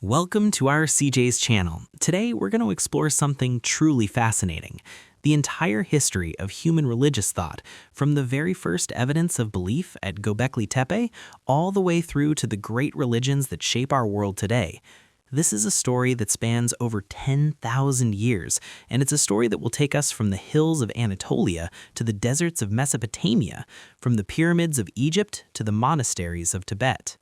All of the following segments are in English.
Welcome to our CJ's channel. Today we're going to explore something truly fascinating, the entire history of human religious thought, from the very first evidence of belief at Göbekli Tepe all the way through to the great religions that shape our world today. This is a story that spans over 10,000 years, and it's a story that will take us from the hills of Anatolia to the deserts of Mesopotamia, from the pyramids of Egypt to the monasteries of Tibet.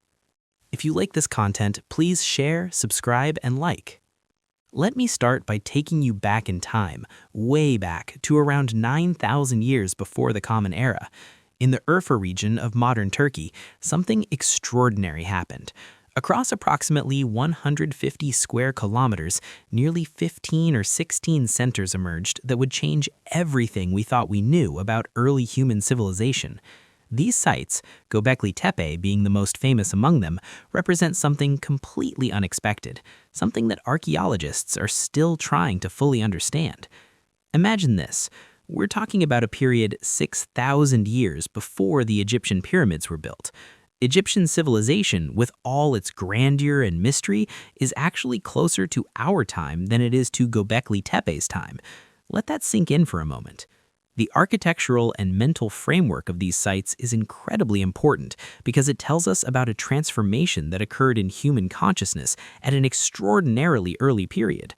If you like this content, please share, subscribe, and like. Let me start by taking you back in time, way back to around 9,000 years before the Common Era. In the Urfa region of modern Turkey, something extraordinary happened. Across approximately 150 square kilometers, nearly 15 or 16 centers emerged that would change everything we thought we knew about early human civilization. These sites, Göbekli Tepe being the most famous among them, represent something completely unexpected, something that archaeologists are still trying to fully understand. Imagine this. We're talking about a period 6,000 years before the Egyptian pyramids were built. Egyptian civilization, with all its grandeur and mystery, is actually closer to our time than it is to Göbekli Tepe's time. Let that sink in for a moment. The architectural and mental framework of these sites is incredibly important because it tells us about a transformation that occurred in human consciousness at an extraordinarily early period.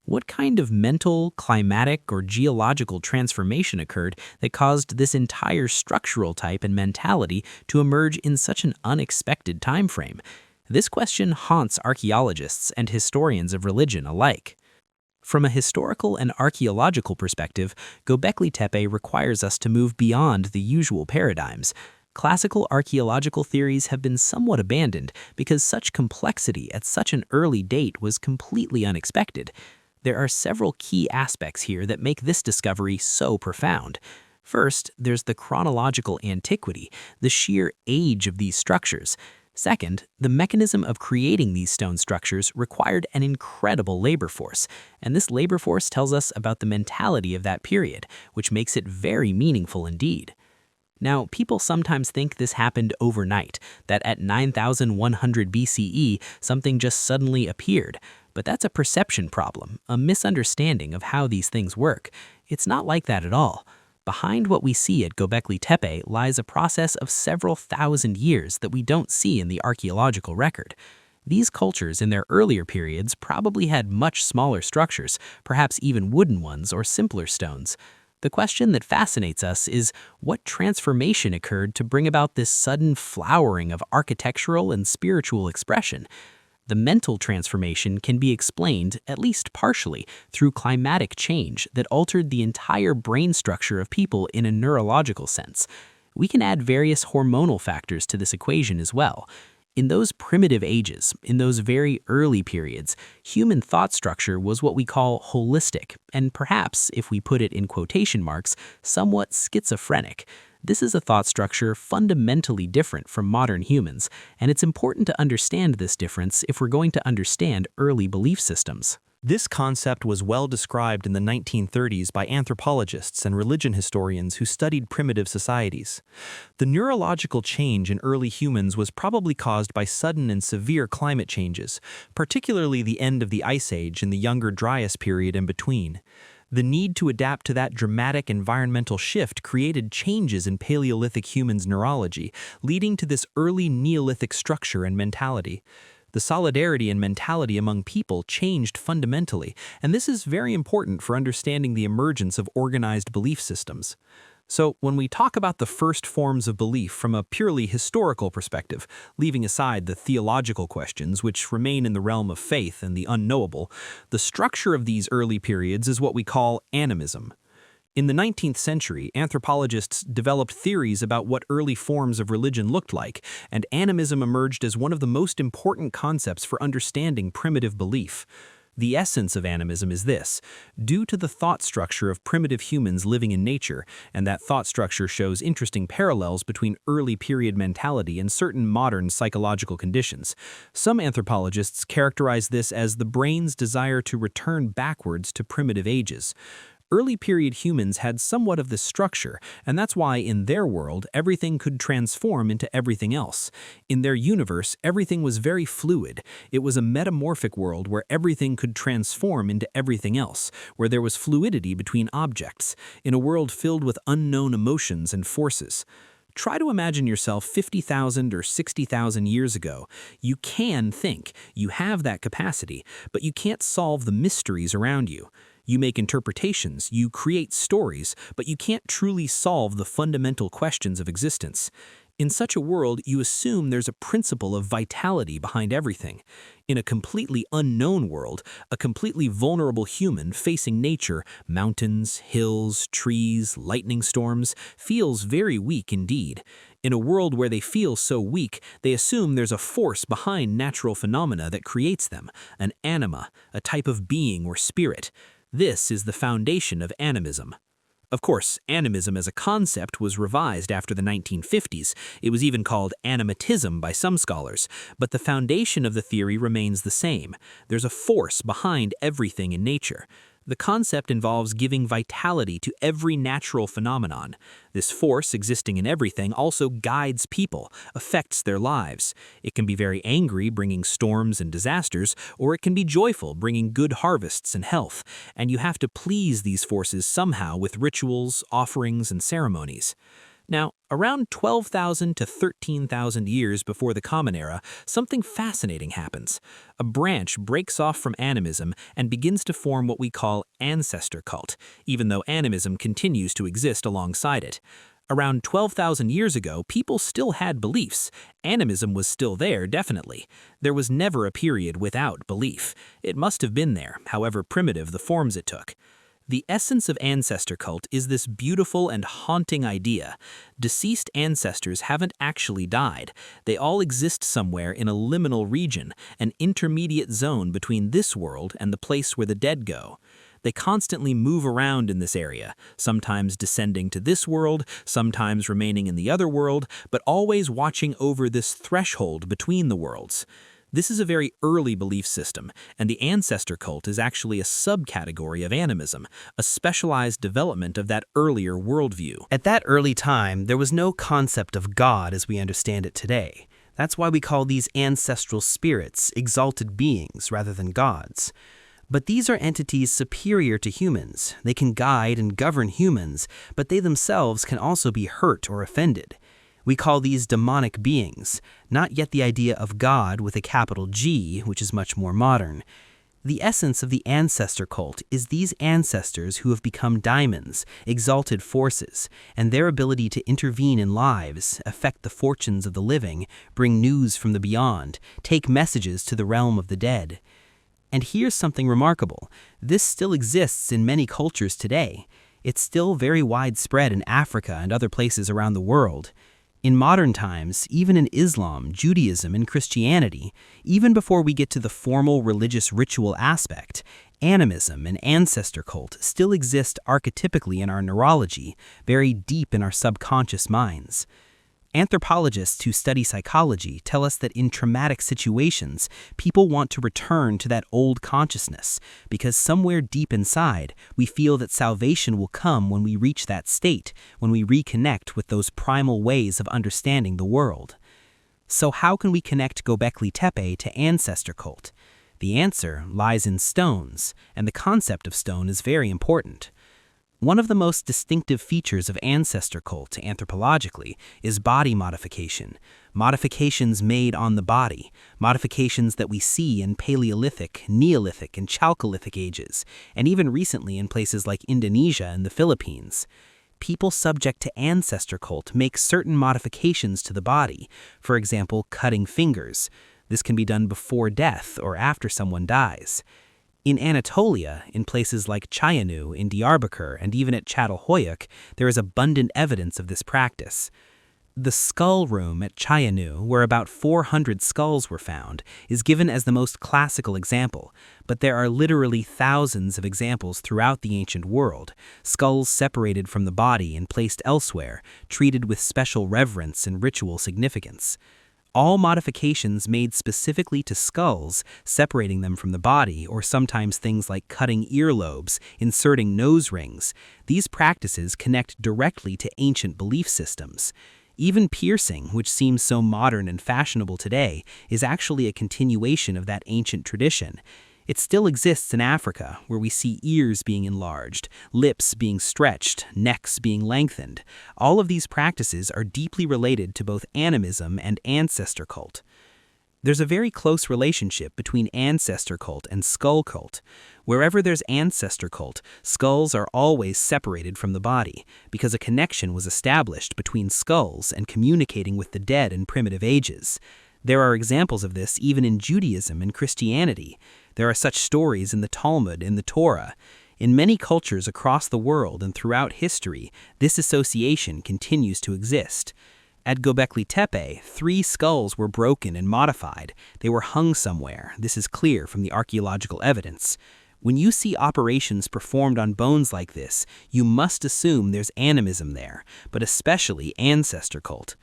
What kind of mental, climatic, or geological transformation occurred that caused this entire structural type and mentality to emerge in such an unexpected time frame? This question haunts archaeologists and historians of religion alike. From a historical and archaeological perspective, Göbekli Tepe requires us to move beyond the usual paradigms. Classical archaeological theories have been somewhat abandoned because such complexity at such an early date was completely unexpected. There are several key aspects here that make this discovery so profound. First, there's the chronological antiquity, the sheer age of these structures. Second, the mechanism of creating these stone structures required an incredible labor force, and this labor force tells us about the mentality of that period, which makes it very meaningful indeed. Now, people sometimes think this happened overnight, that at 9100 BCE, something just suddenly appeared. But that's a perception problem, a misunderstanding of how these things work. It's not like that at all. Behind what we see at Göbekli Tepe lies a process of several thousand years that we don't see in the archaeological record. These cultures in their earlier periods probably had much smaller structures, perhaps even wooden ones or simpler stones. The question that fascinates us is what transformation occurred to bring about this sudden flowering of architectural and spiritual expression? The mental transformation can be explained, at least partially, through climatic change that altered the entire brain structure of people in a neurological sense. We can add various hormonal factors to this equation as well. In those primitive ages, in those very early periods, human thought structure was what we call holistic, and perhaps, if we put it in quotation marks, somewhat schizophrenic. This is a thought structure fundamentally different from modern humans, and it's important to understand this difference if we're going to understand early belief systems. This concept was well described in the 1930s by anthropologists and religion historians who studied primitive societies. The neurological change in early humans was probably caused by sudden and severe climate changes, particularly the end of the Ice Age and the Younger Dryas period in between. The need to adapt to that dramatic environmental shift created changes in Paleolithic humans' neurology, leading to this early Neolithic structure and mentality. The solidarity and mentality among people changed fundamentally, and this is very important for understanding the emergence of organized belief systems. So, when we talk about the first forms of belief from a purely historical perspective, leaving aside the theological questions which remain in the realm of faith and the unknowable, the structure of these early periods is what we call animism. In the 19th century, anthropologists developed theories about what early forms of religion looked like, and animism emerged as one of the most important concepts for understanding primitive belief. The essence of animism is this: due to the thought structure of primitive humans living in nature, and that thought structure shows interesting parallels between early period mentality and certain modern psychological conditions. Some anthropologists characterize this as the brain's desire to return backwards to primitive ages. Early period humans had somewhat of this structure, and that's why in their world everything could transform into everything else. In their universe, everything was very fluid. It was a metamorphic world where everything could transform into everything else, where there was fluidity between objects, in a world filled with unknown emotions and forces. Try to imagine yourself 50,000 or 60,000 years ago. You can think, you have that capacity, but you can't solve the mysteries around you. You make interpretations, you create stories, but you can't truly solve the fundamental questions of existence. In such a world, you assume there's a principle of vitality behind everything. In a completely unknown world, a completely vulnerable human facing nature, mountains, hills, trees, lightning storms, feels very weak indeed. In a world where they feel so weak, they assume there's a force behind natural phenomena that creates them, an anima, a type of being or spirit. This is the foundation of animism. Of course, animism as a concept was revised after the 1950s. It was even called animatism by some scholars, but the foundation of the theory remains the same. There's a force behind everything in nature. The concept involves giving vitality to every natural phenomenon. This force existing in everything also guides people, affects their lives. It can be very angry, bringing storms and disasters, or it can be joyful, bringing good harvests and health. And you have to please these forces somehow with rituals, offerings, and ceremonies. Now, around 12,000 to 13,000 years before the Common Era, something fascinating happens. A branch breaks off from animism and begins to form what we call Ancestor cult, even though animism continues to exist alongside it. Around 12,000 years ago, people still had beliefs. Animism was still there, definitely. There was never a period without belief. It must have been there, however primitive the forms it took. The essence of ancestor cult is this beautiful and haunting idea. Deceased ancestors haven't actually died. They all exist somewhere in a liminal region, an intermediate zone between this world and the place where the dead go. They constantly move around in this area, sometimes descending to this world, sometimes remaining in the other world, but always watching over this threshold between the worlds. This is a very early belief system, and the ancestor cult is actually a subcategory of animism, a specialized development of that earlier worldview. At that early time, there was no concept of God as we understand it today. That's why we call these ancestral spirits exalted beings rather than gods. But these are entities superior to humans. They can guide and govern humans, but they themselves can also be hurt or offended. We call these demonic beings, not yet the idea of God with a capital G, which is much more modern. The essence of the ancestor cult is these ancestors who have become daimons, exalted forces, and their ability to intervene in lives, affect the fortunes of the living, bring news from the beyond, take messages to the realm of the dead. And here's something remarkable. This still exists in many cultures today. It's still very widespread in Africa and other places around the world. In modern times, even in Islam, Judaism, and Christianity, even before we get to the formal religious ritual aspect, animism and ancestor cult still exist archetypically in our neurology, very deep in our subconscious minds. Anthropologists who study psychology tell us that in traumatic situations, people want to return to that old consciousness because somewhere deep inside, we feel that salvation will come when we reach that state, when we reconnect with those primal ways of understanding the world. So how can we connect Göbekli Tepe to ancestor cult? The answer lies in stones, and the concept of stone is very important. One of the most distinctive features of ancestor cult anthropologically is body modification, modifications made on the body, modifications that we see in Paleolithic, Neolithic, and Chalcolithic ages, and even recently in places like Indonesia and the Philippines. People subject to ancestor cult make certain modifications to the body, for example, cutting fingers. This can be done before death or after someone dies. In Anatolia, in places like Çayanu, in Diyarbakır, and even at Çatalhöyük, there is abundant evidence of this practice. The skull room at Çayanu, where about 400 skulls were found, is given as the most classical example, but there are literally thousands of examples throughout the ancient world, skulls separated from the body and placed elsewhere, treated with special reverence and ritual significance. All modifications made specifically to skulls, separating them from the body, or sometimes things like cutting earlobes, inserting nose rings, these practices connect directly to ancient belief systems. Even piercing, which seems so modern and fashionable today, is actually a continuation of that ancient tradition. It still exists in Africa, where we see ears being enlarged, lips being stretched, necks being lengthened. All of these practices are deeply related to both animism and ancestor cult. There's a very close relationship between ancestor cult and skull cult. Wherever there's ancestor cult, skulls are always separated from the body, because a connection was established between skulls and communicating with the dead in primitive ages. There are examples of this even in Judaism and Christianity. There are such stories in the Talmud and the Torah. In many cultures across the world and throughout history, this association continues to exist. At Göbekli Tepe, 3 skulls were broken and modified. They were hung somewhere. This is clear from the archaeological evidence. When you see operations performed on bones like this, you must assume there's animism there, but especially ancestor cult.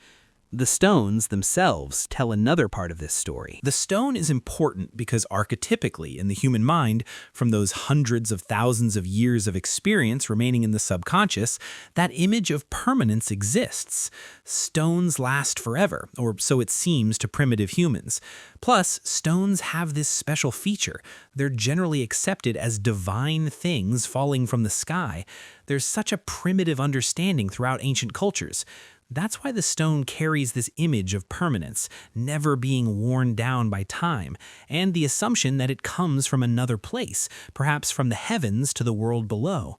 The stones themselves tell another part of this story. The stone is important because archetypically in the human mind, from those hundreds of thousands of years of experience remaining in the subconscious, that image of permanence exists. Stones last forever, or so it seems to primitive humans. Plus, stones have this special feature. They're generally accepted as divine things falling from the sky. There's such a primitive understanding throughout ancient cultures. That's why the stone carries this image of permanence, never being worn down by time, and the assumption that it comes from another place, perhaps from the heavens to the world below.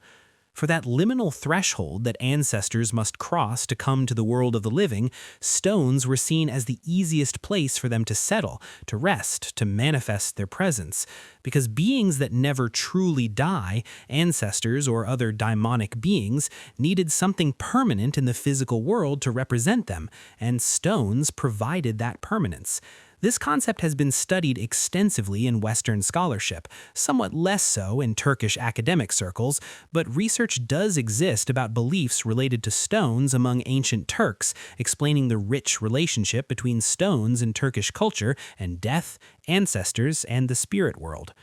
For that liminal threshold that ancestors must cross to come to the world of the living, stones were seen as the easiest place for them to settle, to rest, to manifest their presence. Because beings that never truly die, ancestors or other daimonic beings, needed something permanent in the physical world to represent them, and stones provided that permanence. This concept has been studied extensively in Western scholarship, somewhat less so in Turkish academic circles, but research does exist about beliefs related to stones among ancient Turks, explaining the rich relationship between stones in Turkish culture and death, ancestors, and the spirit world.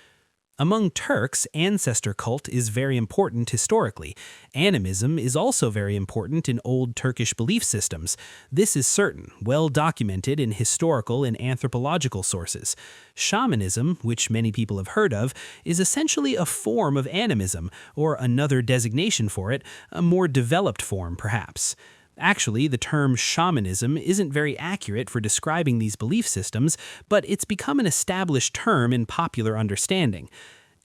Among Turks, ancestor cult is very important historically. Animism is also very important in old Turkish belief systems. This is certain, well documented in historical and anthropological sources. Shamanism, which many people have heard of, is essentially a form of animism, or another designation for it, a more developed form perhaps. Actually, the term shamanism isn't very accurate for describing these belief systems, but it's become an established term in popular understanding.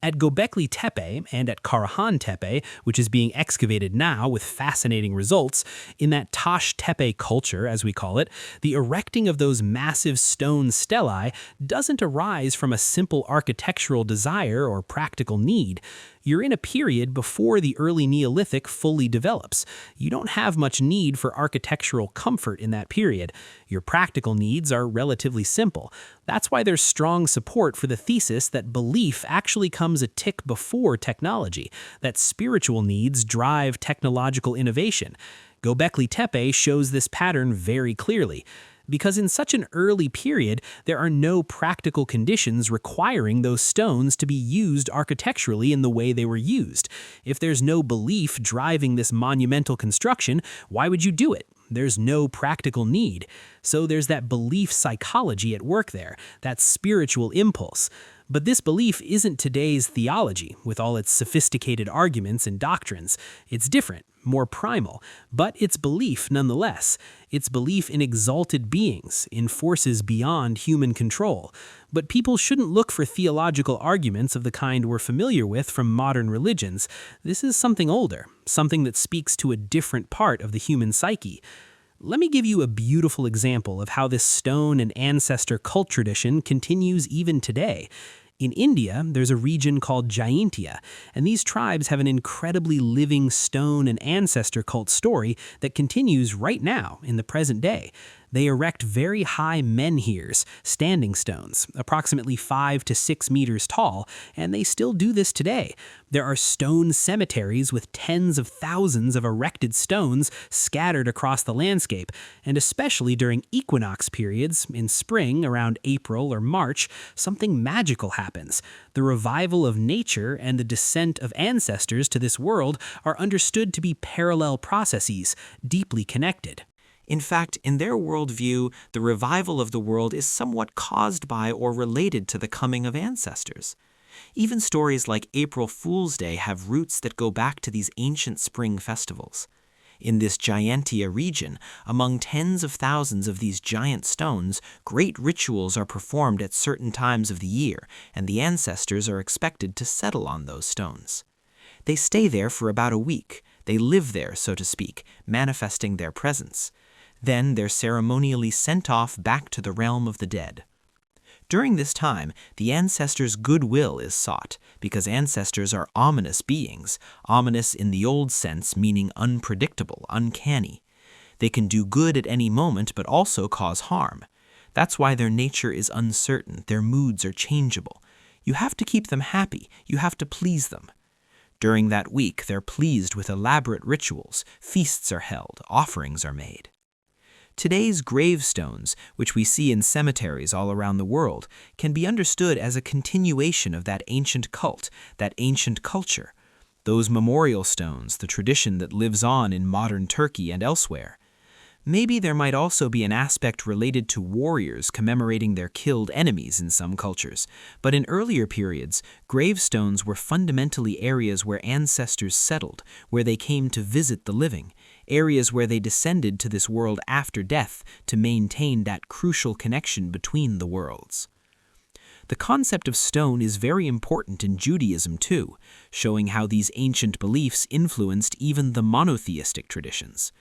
At Göbekli Tepe and at Karahan Tepe, which is being excavated now with fascinating results, in that Taştepe culture, as we call it, the erecting of those massive stone stelae doesn't arise from a simple architectural desire or practical need. You're in a period before the early Neolithic fully develops. You don't have much need for architectural comfort in that period. Your practical needs are relatively simple. That's why there's strong support for the thesis that belief actually comes a tick before technology, that spiritual needs drive technological innovation. Göbekli Tepe shows this pattern very clearly. Because in such an early period, there are no practical conditions requiring those stones to be used architecturally in the way they were used. If there's no belief driving this monumental construction, why would you do it? There's no practical need. So there's that belief psychology at work there, that spiritual impulse. But this belief isn't today's theology, with all its sophisticated arguments and doctrines. It's different, more primal, but it's belief nonetheless. It's belief in exalted beings, in forces beyond human control. But people shouldn't look for theological arguments of the kind we're familiar with from modern religions. This is something older, something that speaks to a different part of the human psyche. Let me give you a beautiful example of how this stone and ancestor cult tradition continues even today. In India, there's a region called Jaintia, and these tribes have an incredibly living stone and ancestor cult story that continues right now in the present day. They erect very high menhirs, standing stones, approximately 5 to 6 meters tall, and they still do this today. There are stone cemeteries with tens of thousands of erected stones scattered across the landscape, and especially during equinox periods, in spring around April or March, something magical happens. The revival of nature and the descent of ancestors to this world are understood to be parallel processes, deeply connected. In fact, in their worldview, the revival of the world is somewhat caused by or related to the coming of ancestors. Even stories like April Fool's Day have roots that go back to these ancient spring festivals. In this Jaintia region, among tens of thousands of these giant stones, great rituals are performed at certain times of the year, and the ancestors are expected to settle on those stones. They stay there for about a week. They live there, so to speak, manifesting their presence. Then they're ceremonially sent off back to the realm of the dead. During this time, the ancestors' goodwill is sought, because ancestors are ominous beings, ominous in the old sense meaning unpredictable, uncanny. They can do good at any moment but also cause harm. That's why their nature is uncertain, their moods are changeable. You have to keep them happy, you have to please them. During that week, they're pleased with elaborate rituals, feasts are held, offerings are made. Today's gravestones, which we see in cemeteries all around the world, can be understood as a continuation of that ancient cult, that ancient culture. Those memorial stones, the tradition that lives on in modern Turkey and elsewhere. Maybe there might also be an aspect related to warriors commemorating their killed enemies in some cultures, but in earlier periods, gravestones were fundamentally areas where ancestors settled, where they came to visit the living, areas where they descended to this world after death to maintain that crucial connection between the worlds. The concept of stone is very important in Judaism too, showing how these ancient beliefs influenced even the monotheistic traditions.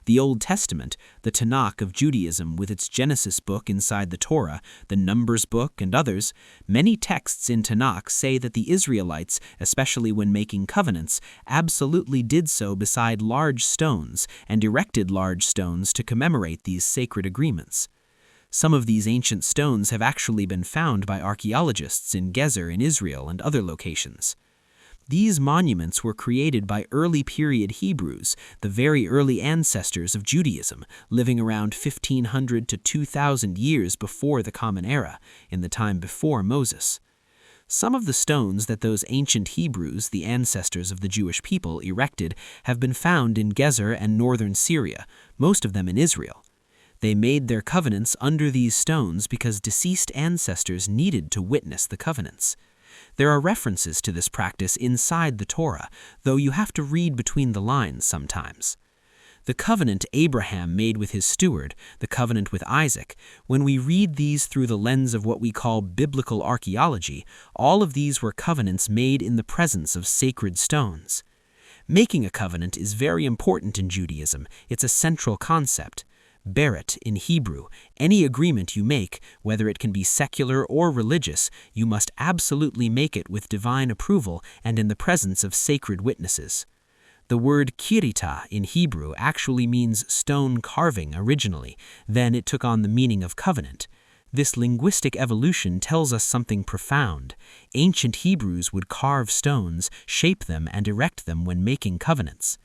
The Old Testament, the Tanakh of Judaism with its Genesis book inside the Torah, the Numbers book, and others, many texts in Tanakh say that the Israelites, especially when making covenants, absolutely did so beside large stones and erected large stones to commemorate these sacred agreements. Some of these ancient stones have actually been found by archaeologists in Gezer in Israel and other locations. These monuments were created by early period Hebrews, the very early ancestors of Judaism, living around 1500 to 2000 years before the Common Era, in the time before Moses. Some of the stones that those ancient Hebrews, the ancestors of the Jewish people, erected have been found in Gezer and northern Syria, most of them in Israel. They made their covenants under these stones because deceased ancestors needed to witness the covenants. There are references to this practice inside the Torah, though you have to read between the lines sometimes. The covenant Abraham made with his steward, the covenant with Isaac, when we read these through the lens of what we call biblical archaeology, all of these were covenants made in the presence of sacred stones. Making a covenant is very important in Judaism. It's a central concept. Beret in Hebrew, any agreement you make, whether it can be secular or religious, you must absolutely make it with divine approval and in the presence of sacred witnesses. The word kirita in Hebrew actually means stone carving originally, then it took on the meaning of covenant. This linguistic evolution tells us something profound. Ancient Hebrews would carve stones, shape them, and erect them when making covenants.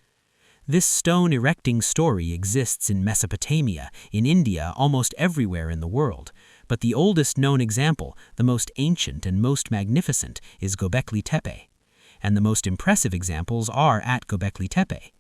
This stone erecting story exists in Mesopotamia, in India, almost everywhere in the world. But the oldest known example, the most ancient and most magnificent, is Göbekli Tepe. And the most impressive examples are at Göbekli Tepe.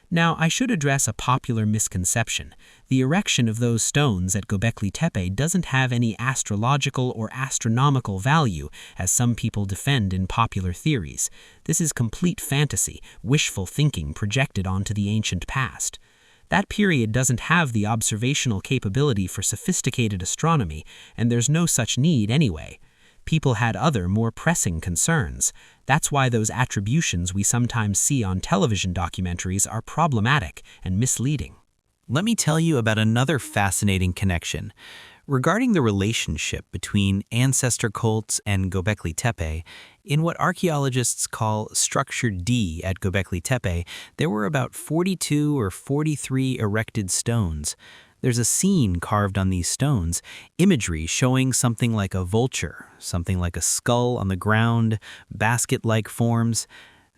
Now, I should address a popular misconception. The erection of those stones at Göbekli Tepe doesn't have any astrological or astronomical value, as some people defend in popular theories. This is complete fantasy, wishful thinking projected onto the ancient past. That period doesn't have the observational capability for sophisticated astronomy, and there's no such need anyway. People had other, more pressing concerns. That's why those attributions we sometimes see on television documentaries are problematic and misleading. Let me tell you about another fascinating connection. Regarding the relationship between ancestor cults and Göbekli Tepe, in what archaeologists call Structure D at Göbekli Tepe, there were about 42 or 43 erected stones. There's a scene carved on these stones, imagery showing something like a vulture, something like a skull on the ground, basket-like forms.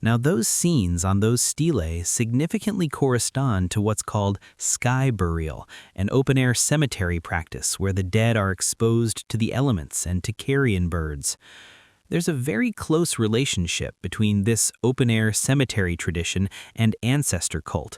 Now those scenes on those stelae significantly correspond to what's called sky burial, an open-air cemetery practice where the dead are exposed to the elements and to carrion birds. There's a very close relationship between this open-air cemetery tradition and ancestor cult.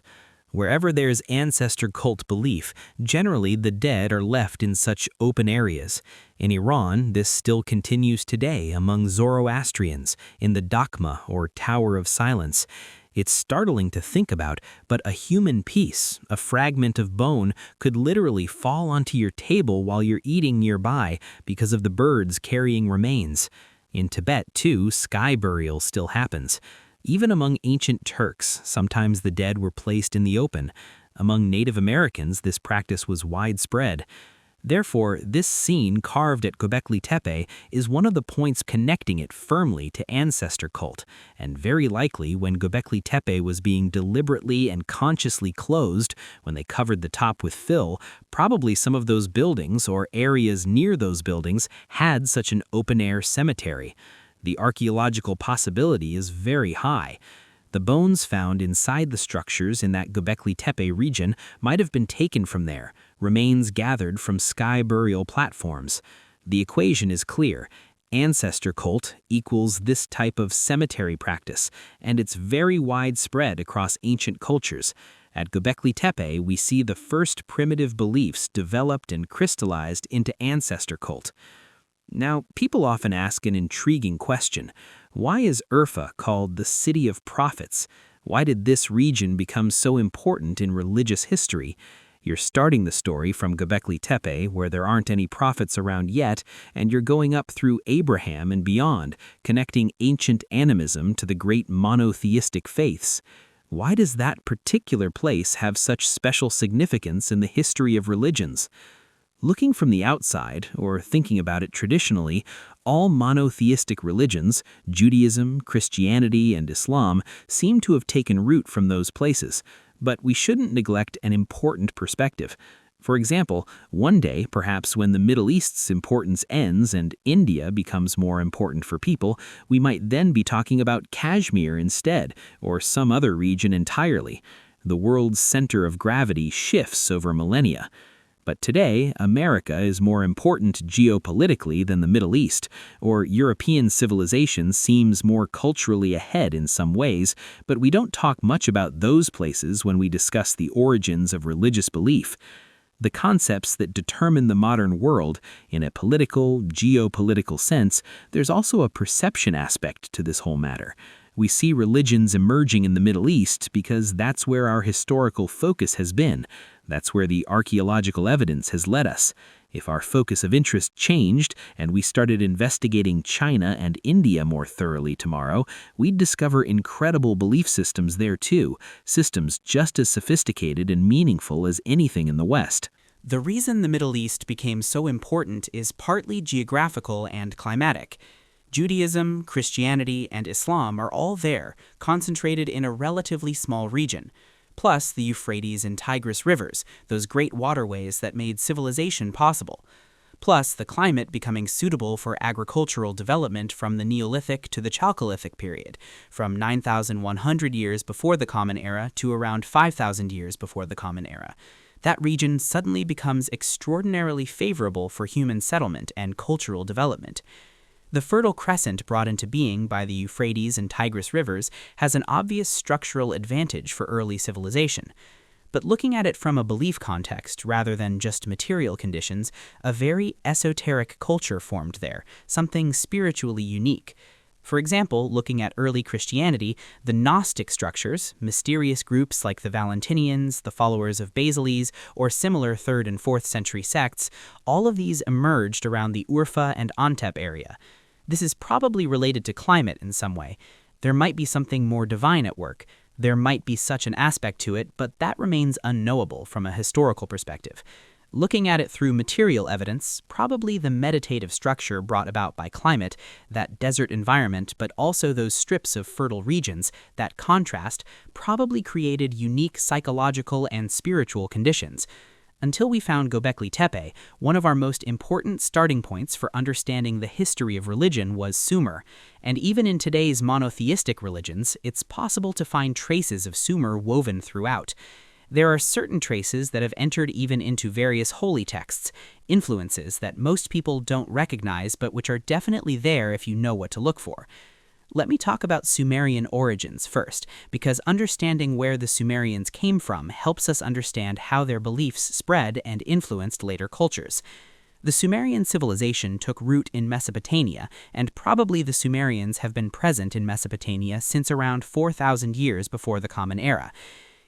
Wherever there's ancestor cult belief, generally the dead are left in such open areas. In Iran, this still continues today among Zoroastrians in the Dakma or Tower of Silence. It's startling to think about, but a human piece, a fragment of bone, could literally fall onto your table while you're eating nearby because of the birds carrying remains. In Tibet, too, sky burial still happens. Even among ancient Turks, sometimes the dead were placed in the open. Among Native Americans, this practice was widespread. Therefore, this scene carved at Göbekli Tepe is one of the points connecting it firmly to ancestor cult, and very likely when Göbekli Tepe was being deliberately and consciously closed, when they covered the top with fill, probably some of those buildings or areas near those buildings had such an open-air cemetery. The archaeological possibility is very high. The bones found inside the structures in that Göbekli Tepe region might have been taken from there, remains gathered from sky burial platforms. The equation is clear. Ancestor cult equals this type of cemetery practice, and it's very widespread across ancient cultures. At Göbekli Tepe, we see the first primitive beliefs developed and crystallized into ancestor cult. Now, people often ask an intriguing question. Why is Urfa called the City of Prophets? Why did this region become so important in religious history? You're starting the story from Göbekli Tepe, where there aren't any prophets around yet, and you're going up through Abraham and beyond, connecting ancient animism to the great monotheistic faiths. Why does that particular place have such special significance in the history of religions? Looking from the outside, or thinking about it traditionally, all monotheistic religions, Judaism, Christianity, and Islam, seem to have taken root from those places, but we shouldn't neglect an important perspective. For example, one day, perhaps when the Middle East's importance ends and India becomes more important for people, we might then be talking about Kashmir instead, or some other region entirely. The world's center of gravity shifts over millennia. But today, America is more important geopolitically than the Middle East, or European civilization seems more culturally ahead in some ways, but we don't talk much about those places when we discuss the origins of religious belief. The concepts that determine the modern world, in a political, geopolitical sense, there's also a perception aspect to this whole matter. We see religions emerging in the Middle East because that's where our historical focus has been. That's where the archaeological evidence has led us. If our focus of interest changed and we started investigating China and India more thoroughly tomorrow, we'd discover incredible belief systems there too, systems just as sophisticated and meaningful as anything in the West. The reason the Middle East became so important is partly geographical and climatic. Judaism, Christianity, and Islam are all there, concentrated in a relatively small region. Plus the Euphrates and Tigris rivers, those great waterways that made civilization possible. Plus the climate becoming suitable for agricultural development from the Neolithic to the Chalcolithic period, from 9,100 years before the Common Era to around 5,000 years before the Common Era. That region suddenly becomes extraordinarily favorable for human settlement and cultural development. The Fertile Crescent brought into being by the Euphrates and Tigris rivers has an obvious structural advantage for early civilization. But looking at it from a belief context rather than just material conditions, a very esoteric culture formed there, something spiritually unique. For example, looking at early Christianity, the Gnostic structures, mysterious groups like the Valentinians, the followers of Basiles, or similar 3rd and 4th century sects, all of these emerged around the Urfa and Antep area. This is probably related to climate in some way. There might be something more divine at work. There might be such an aspect to it, but that remains unknowable from a historical perspective. Looking at it through material evidence, probably the meditative structure brought about by climate, that desert environment, but also those strips of fertile regions, that contrast, probably created unique psychological and spiritual conditions. Until we found Göbekli Tepe, one of our most important starting points for understanding the history of religion was Sumer, and even in today's monotheistic religions, it's possible to find traces of Sumer woven throughout. There are certain traces that have entered even into various holy texts, influences that most people don't recognize but which are definitely there if you know what to look for. Let me talk about Sumerian origins first, because understanding where the Sumerians came from helps us understand how their beliefs spread and influenced later cultures. The Sumerian civilization took root in Mesopotamia, and probably the Sumerians have been present in Mesopotamia since around 4,000 years before the Common Era.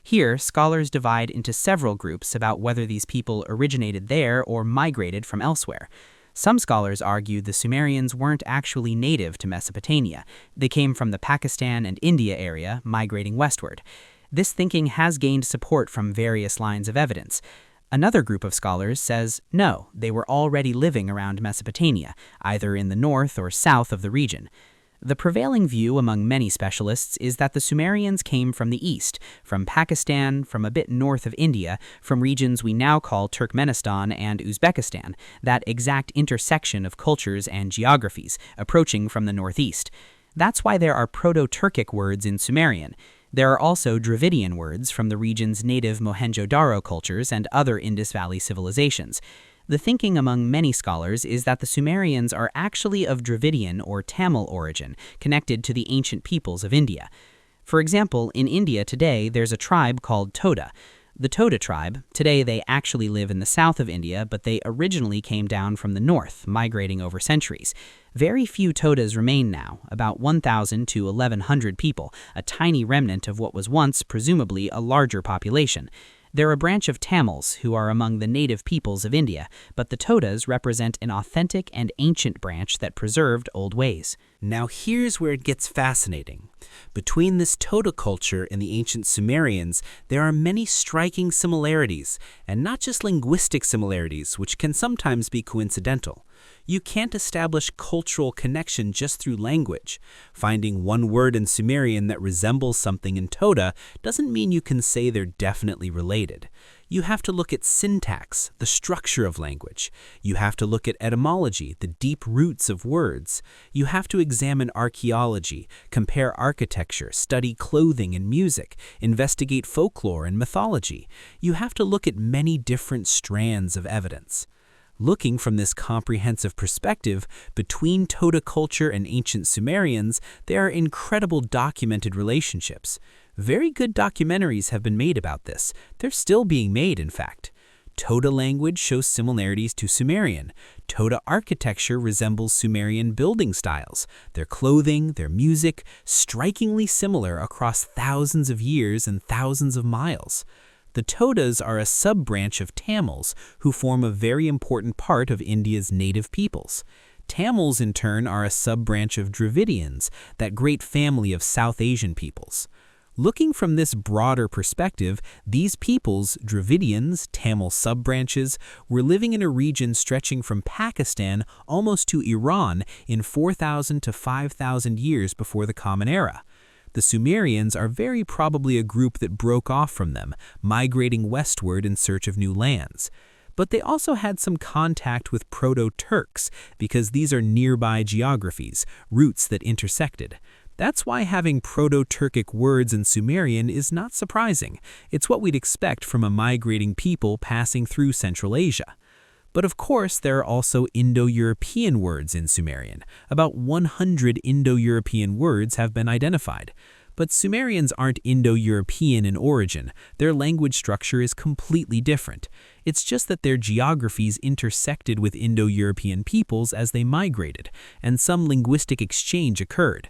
Here, scholars divide into several groups about whether these people originated there or migrated from elsewhere. Some scholars argue the Sumerians weren't actually native to Mesopotamia. They came from the Pakistan and India area, migrating westward. This thinking has gained support from various lines of evidence. Another group of scholars says, no, they were already living around Mesopotamia, either in the north or south of the region. The prevailing view among many specialists is that the Sumerians came from the east, from Pakistan, from a bit north of India, from regions we now call Turkmenistan and Uzbekistan, that exact intersection of cultures and geographies, approaching from the northeast. That's why there are Proto-Turkic words in Sumerian. There are also Dravidian words from the region's native Mohenjo-Daro cultures and other Indus Valley civilizations. The thinking among many scholars is that the Sumerians are actually of Dravidian or Tamil origin, connected to the ancient peoples of India. For example, in India today, there's a tribe called Toda. The Toda tribe, today they actually live in the south of India, but they originally came down from the north, migrating over centuries. Very few Todas remain now, about 1,000 to 1,100 people, a tiny remnant of what was once, presumably, a larger population. They're a branch of Tamils, who are among the native peoples of India, but the Todas represent an authentic and ancient branch that preserved old ways. Now here's where it gets fascinating. Between this Toda culture and the ancient Sumerians, there are many striking similarities, and not just linguistic similarities, which can sometimes be coincidental. You can't establish cultural connection just through language. Finding one word in Sumerian that resembles something in Toda doesn't mean you can say they're definitely related. You have to look at syntax, the structure of language. You have to look at etymology, the deep roots of words. You have to examine archaeology, compare architecture, study clothing and music, investigate folklore and mythology. You have to look at many different strands of evidence. Looking from this comprehensive perspective, between Toda culture and ancient Sumerians, there are incredible documented relationships. Very good documentaries have been made about this. They're still being made, in fact. Toda language shows similarities to Sumerian. Toda architecture resembles Sumerian building styles. Their clothing, their music, strikingly similar across thousands of years and thousands of miles. The Todas are a sub-branch of Tamils, who form a very important part of India's native peoples. Tamils, in turn, are a sub-branch of Dravidians, that great family of South Asian peoples. Looking from this broader perspective, these peoples, Dravidians, Tamil sub-branches, were living in a region stretching from Pakistan almost to Iran in 4,000 to 5,000 years before the Common Era. The Sumerians are very probably a group that broke off from them, migrating westward in search of new lands. But they also had some contact with Proto-Turks, because these are nearby geographies, roots that intersected. That's why having Proto-Turkic words in Sumerian is not surprising. It's what we'd expect from a migrating people passing through Central Asia. But of course, there are also Indo-European words in Sumerian. About 100 Indo-European words have been identified. But Sumerians aren't Indo-European in origin. Their language structure is completely different. It's just that their geographies intersected with Indo-European peoples as they migrated, and some linguistic exchange occurred.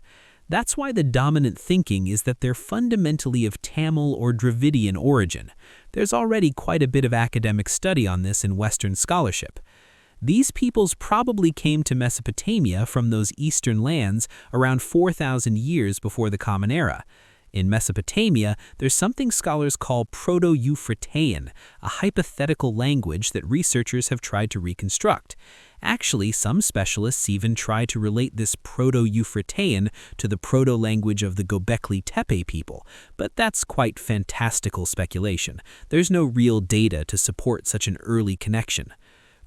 That's why the dominant thinking is that they're fundamentally of Tamil or Dravidian origin. There's already quite a bit of academic study on this in Western scholarship. These peoples probably came to Mesopotamia from those eastern lands around 4,000 years before the Common Era. In Mesopotamia, there's something scholars call Proto-Euphratean, a hypothetical language that researchers have tried to reconstruct. Actually, some specialists even try to relate this Proto-Euphratean to the proto-language of the Göbekli Tepe people, but that's quite fantastical speculation. There's no real data to support such an early connection.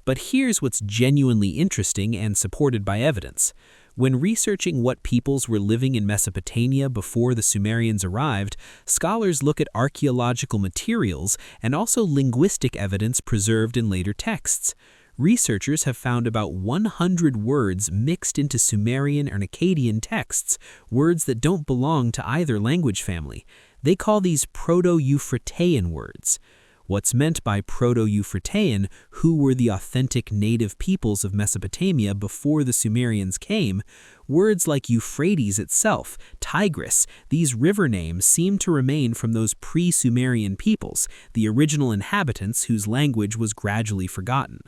But here's what's genuinely interesting and supported by evidence. When researching what peoples were living in Mesopotamia before the Sumerians arrived, scholars look at archaeological materials and also linguistic evidence preserved in later texts. Researchers have found about 100 words mixed into Sumerian and Akkadian texts, words that don't belong to either language family. They call these Proto-Euphratean words. What's meant by Proto-Euphratean, who were the authentic native peoples of Mesopotamia before the Sumerians came, words like Euphrates itself, Tigris, these river names seem to remain from those pre-Sumerian peoples, the original inhabitants whose language was gradually forgotten.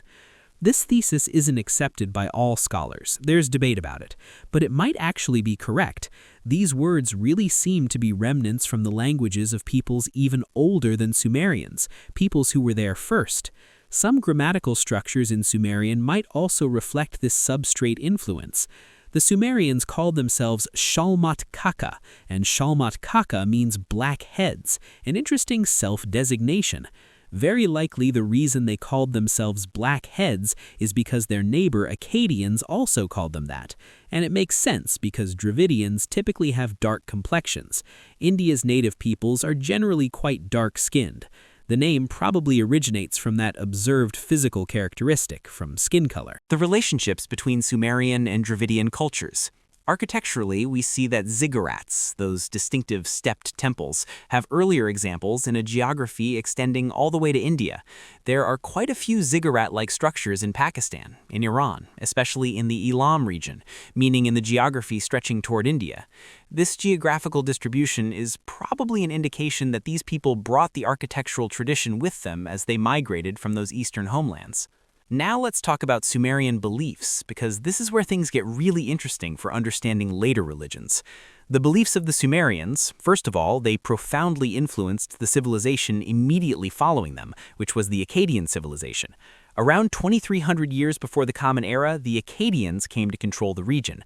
This thesis isn't accepted by all scholars, there's debate about it, but it might actually be correct. These words really seem to be remnants from the languages of peoples even older than Sumerians, peoples who were there first. Some grammatical structures in Sumerian might also reflect this substrate influence. The Sumerians called themselves Shalmat Kaka, and Shalmat Kaka means black heads, an interesting self-designation. Very likely the reason they called themselves Black Heads is because their neighbor Akkadians also called them that. And it makes sense because Dravidians typically have dark complexions. India's native peoples are generally quite dark-skinned. The name probably originates from that observed physical characteristic, from skin color. The relationships between Sumerian and Dravidian cultures. Architecturally, we see that ziggurats, those distinctive stepped temples, have earlier examples in a geography extending all the way to India. There are quite a few ziggurat-like structures in Pakistan, in Iran, especially in the Elam region, meaning in the geography stretching toward India. This geographical distribution is probably an indication that these people brought the architectural tradition with them as they migrated from those eastern homelands. Now let's talk about Sumerian beliefs, because this is where things get really interesting for understanding later religions. The beliefs of the Sumerians, first of all, they profoundly influenced the civilization immediately following them, which was the Akkadian civilization. Around 2,300 years before the Common Era, the Akkadians came to control the region.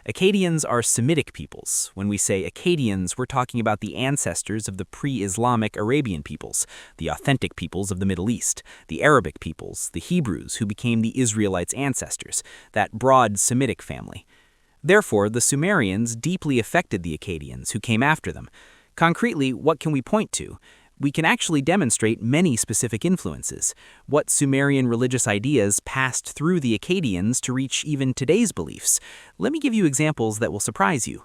Akkadians are Semitic peoples. When we say Akkadians, we're talking about the ancestors of the pre-Islamic Arabian peoples, the authentic peoples of the Middle East, the Arabic peoples, the Hebrews who became the Israelites' ancestors, that broad Semitic family. Therefore, the Sumerians deeply affected the Akkadians who came after them. Concretely, what can we point to? We can actually demonstrate many specific influences, what Sumerian religious ideas passed through the Akkadians to reach even today's beliefs. Let me give you examples that will surprise you.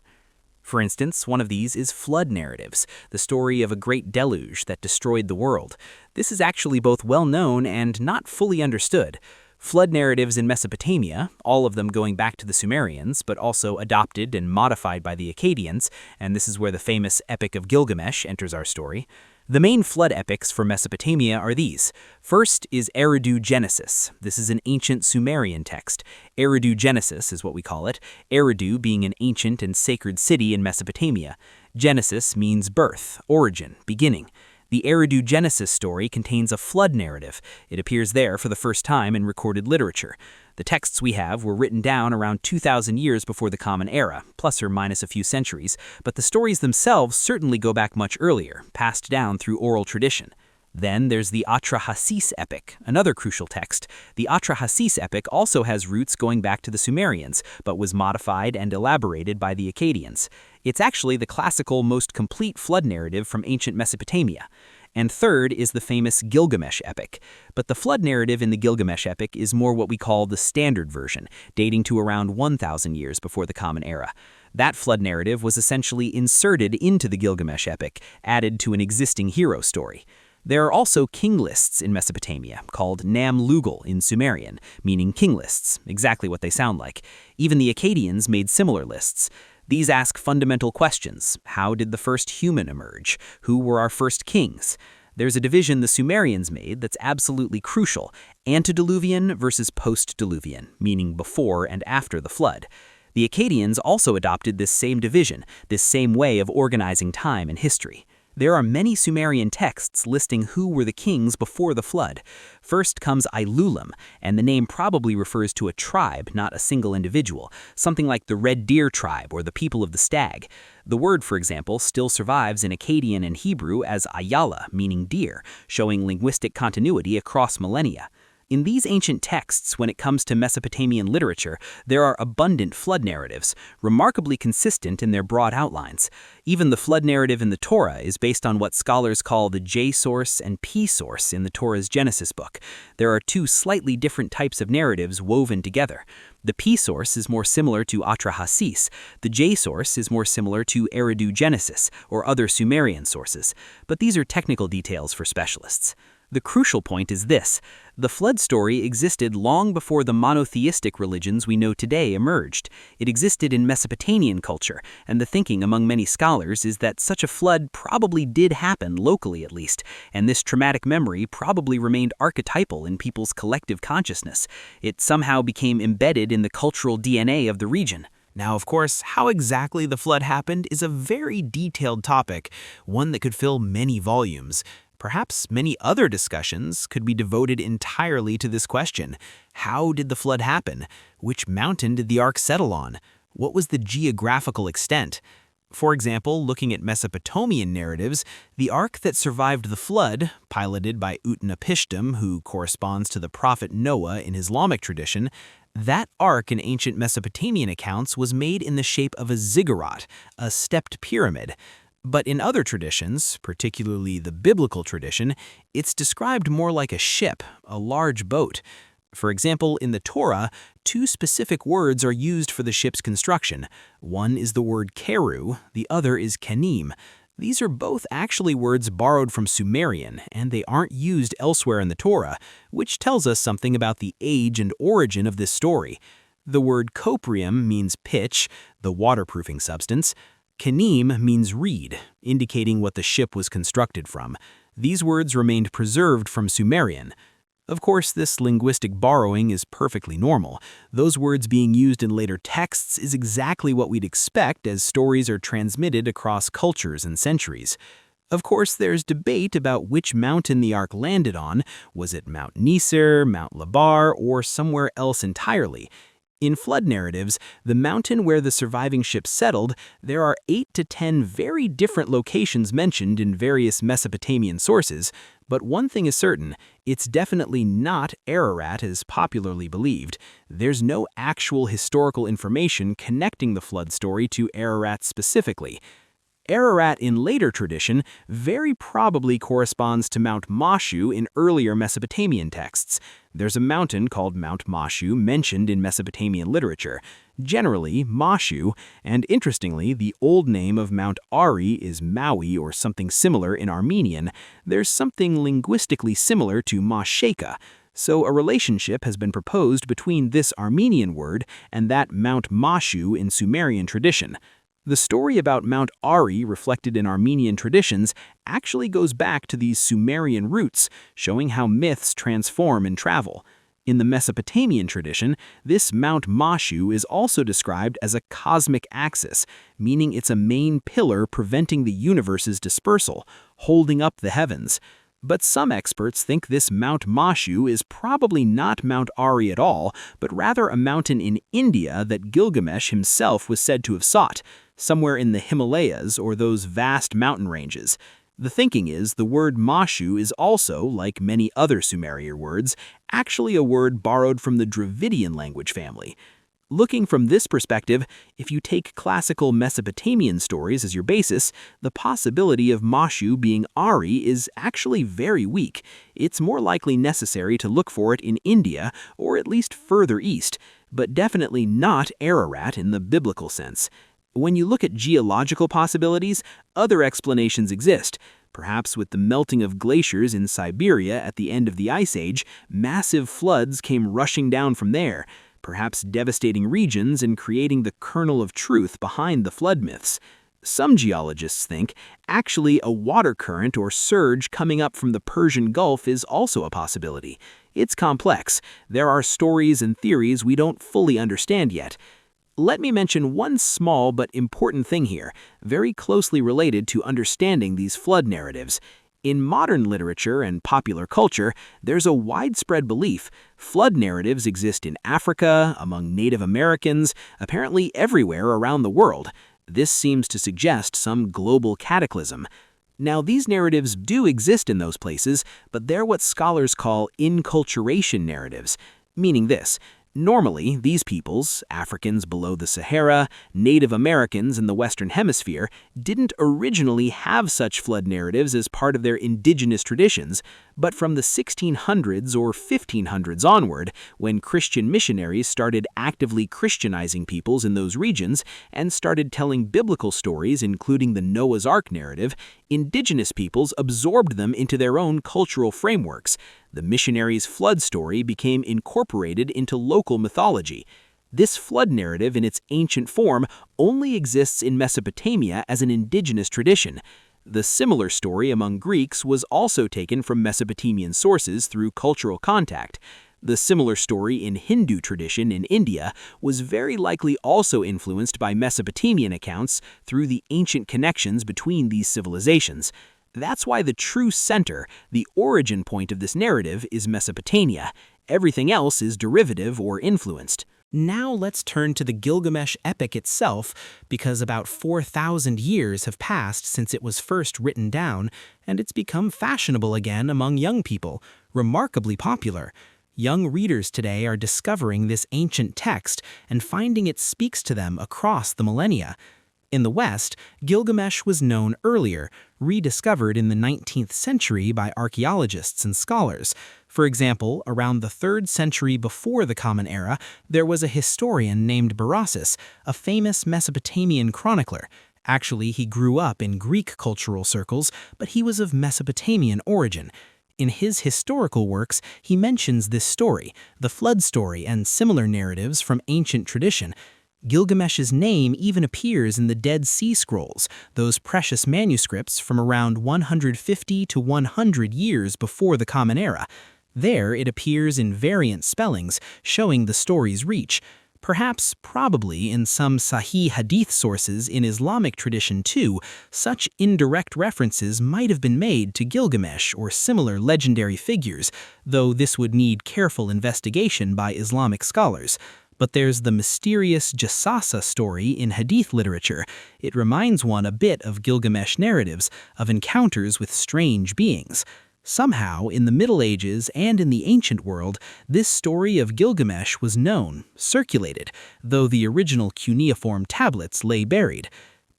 For instance, one of these is flood narratives, the story of a great deluge that destroyed the world. This is actually both well known and not fully understood. Flood narratives in Mesopotamia, all of them going back to the Sumerians, but also adopted and modified by the Akkadians, and this is where the famous Epic of Gilgamesh enters our story. The main flood epics for Mesopotamia are these. First is Eridu Genesis. This is an ancient Sumerian text. Eridu Genesis is what we call it, Eridu being an ancient and sacred city in Mesopotamia. Genesis means birth, origin, beginning. The Eridu Genesis story contains a flood narrative. It appears there for the first time in recorded literature. The texts we have were written down around 2,000 years before the Common Era, plus or minus a few centuries, but the stories themselves certainly go back much earlier, passed down through oral tradition. Then there's the Atrahasis epic, another crucial text. The Atrahasis epic also has roots going back to the Sumerians, but was modified and elaborated by the Akkadians. It's actually the classical, most complete flood narrative from ancient Mesopotamia. And third is the famous Gilgamesh epic. But the flood narrative in the Gilgamesh epic is more what we call the standard version, dating to around 1,000 years before the Common Era. That flood narrative was essentially inserted into the Gilgamesh epic, added to an existing hero story. There are also king lists in Mesopotamia, called Nam-Lugal in Sumerian, meaning king lists, exactly what they sound like. Even the Akkadians made similar lists. These ask fundamental questions. How did the first human emerge? Who were our first kings? There's a division the Sumerians made that's absolutely crucial, antediluvian versus post-diluvian, meaning before and after the flood. The Akkadians also adopted this same division, this same way of organizing time and history. There are many Sumerian texts listing who were the kings before the flood. First comes Ailulim, and the name probably refers to a tribe, not a single individual, something like the Red Deer tribe or the people of the stag. The word, for example, still survives in Akkadian and Hebrew as Ayala, meaning deer, showing linguistic continuity across millennia. In these ancient texts, when it comes to Mesopotamian literature, there are abundant flood narratives, remarkably consistent in their broad outlines. Even the flood narrative in the Torah is based on what scholars call the J source and P source in the Torah's Genesis book. There are two slightly different types of narratives woven together. The P source is more similar to Atrahasis. The J source is more similar to Eridu Genesis or other Sumerian sources. But these are technical details for specialists. The crucial point is this: the flood story existed long before the monotheistic religions we know today emerged. It existed in Mesopotamian culture, and the thinking among many scholars is that such a flood probably did happen, locally at least, and this traumatic memory probably remained archetypal in people's collective consciousness. It somehow became embedded in the cultural DNA of the region. Now, of course, how exactly the flood happened is a very detailed topic, one that could fill many volumes. Perhaps many other discussions could be devoted entirely to this question. How did the flood happen? Which mountain did the ark settle on? What was the geographical extent? For example, looking at Mesopotamian narratives, the ark that survived the flood, piloted by Utnapishtim, who corresponds to the prophet Noah in Islamic tradition, that ark in ancient Mesopotamian accounts was made in the shape of a ziggurat, a stepped pyramid. But in other traditions, particularly the biblical tradition, it's described more like a ship, a large boat. For example, in the Torah, two specific words are used for the ship's construction. One is the word keru, the other is kenim. These are both actually words borrowed from Sumerian, and they aren't used elsewhere in the Torah, which tells us something about the age and origin of this story. The word coprium means pitch, the waterproofing substance. Kenim means reed, indicating what the ship was constructed from. These words remained preserved from Sumerian. Of course, this linguistic borrowing is perfectly normal. Those words being used in later texts is exactly what we'd expect as stories are transmitted across cultures and centuries. Of course, there's debate about which mountain the ark landed on. Was it Mount Nisir, Mount Labar, or somewhere else entirely? In flood narratives, the mountain where the surviving ship settled, there are 8 to 10 very different locations mentioned in various Mesopotamian sources, but one thing is certain: it's definitely not Ararat as popularly believed. There's no actual historical information connecting the flood story to Ararat specifically. Ararat in later tradition very probably corresponds to Mount Mashu in earlier Mesopotamian texts. There's a mountain called Mount Mashu mentioned in Mesopotamian literature, generally Mashu, and interestingly, the old name of Mount Ari is Maui or something similar in Armenian. There's something linguistically similar to Masheka. So a relationship has been proposed between this Armenian word and that Mount Mashu in Sumerian tradition. The story about Mount Ari reflected in Armenian traditions actually goes back to these Sumerian roots, showing how myths transform and travel. In the Mesopotamian tradition, this Mount Mashu is also described as a cosmic axis, meaning it's a main pillar preventing the universe's dispersal, holding up the heavens. But some experts think this Mount Mashu is probably not Mount Ari at all, but rather a mountain in India that Gilgamesh himself was said to have sought, somewhere in the Himalayas or those vast mountain ranges. The thinking is the word Mashu is also, like many other Sumerian words, actually a word borrowed from the Dravidian language family. Looking from this perspective, if you take classical Mesopotamian stories as your basis, the possibility of Mashu being Ari is actually very weak. It's more likely necessary to look for it in India, or at least further east, but definitely not Ararat in the biblical sense. When you look at geological possibilities, other explanations exist. Perhaps with the melting of glaciers in Siberia at the end of the Ice Age, massive floods came rushing down from there, perhaps devastating regions and creating the kernel of truth behind the flood myths. Some geologists think actually a water current or surge coming up from the Persian Gulf is also a possibility. It's complex. There are stories and theories we don't fully understand yet. Let me mention one small but important thing here, very closely related to understanding these flood narratives. In modern literature and popular culture, there's a widespread belief flood narratives exist in Africa, among Native Americans, apparently everywhere around the world. This seems to suggest some global cataclysm. Now, these narratives do exist in those places, but they're what scholars call inculturation narratives, meaning this. Normally, these peoples, Africans below the Sahara, Native Americans in the Western Hemisphere, didn't originally have such flood narratives as part of their indigenous traditions, but from the 1600s or 1500s onward, when Christian missionaries started actively Christianizing peoples in those regions and started telling biblical stories, including the Noah's Ark narrative, indigenous peoples absorbed them into their own cultural frameworks. The missionaries' flood story became incorporated into local mythology. This flood narrative in its ancient form only exists in Mesopotamia as an indigenous tradition. The similar story among Greeks was also taken from Mesopotamian sources through cultural contact. The similar story in Hindu tradition in India was very likely also influenced by Mesopotamian accounts through the ancient connections between these civilizations. That's why the true center, the origin point of this narrative, is Mesopotamia. Everything else is derivative or influenced. Now let's turn to the Gilgamesh epic itself, because about 4,000 years have passed since it was first written down, and it's become fashionable again among young people, remarkably popular. Young readers today are discovering this ancient text and finding it speaks to them across the millennia. In the West, Gilgamesh was known earlier, rediscovered in the 19th century by archaeologists and scholars. For example, around the 3rd century before the Common Era, there was a historian named Berossus, a famous Mesopotamian chronicler. Actually, he grew up in Greek cultural circles, but he was of Mesopotamian origin. In his historical works, he mentions this story, the flood story, and similar narratives from ancient tradition. Gilgamesh's name even appears in the Dead Sea Scrolls, those precious manuscripts from around 150 to 100 years before the Common Era. There it appears in variant spellings, showing the story's reach. Perhaps, probably, in some Sahih Hadith sources in Islamic tradition too, such indirect references might have been made to Gilgamesh or similar legendary figures, though this would need careful investigation by Islamic scholars. But there's the mysterious Jassasa story in Hadith literature. It reminds one a bit of Gilgamesh narratives, of encounters with strange beings. Somehow, in the Middle Ages and in the ancient world, this story of Gilgamesh was known, circulated, though the original cuneiform tablets lay buried.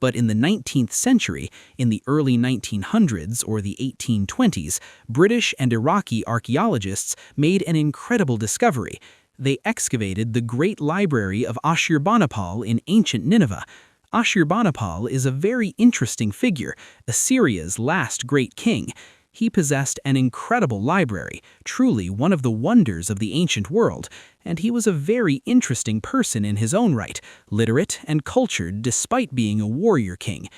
But in the 19th century, in the early 1900s or the 1820s, British and Iraqi archaeologists made an incredible discovery. They excavated the Great Library of Ashurbanipal in ancient Nineveh. Ashurbanipal is a very interesting figure, Assyria's last great king. He possessed an incredible library, truly one of the wonders of the ancient world, and he was a very interesting person in his own right, literate and cultured despite being a warrior king.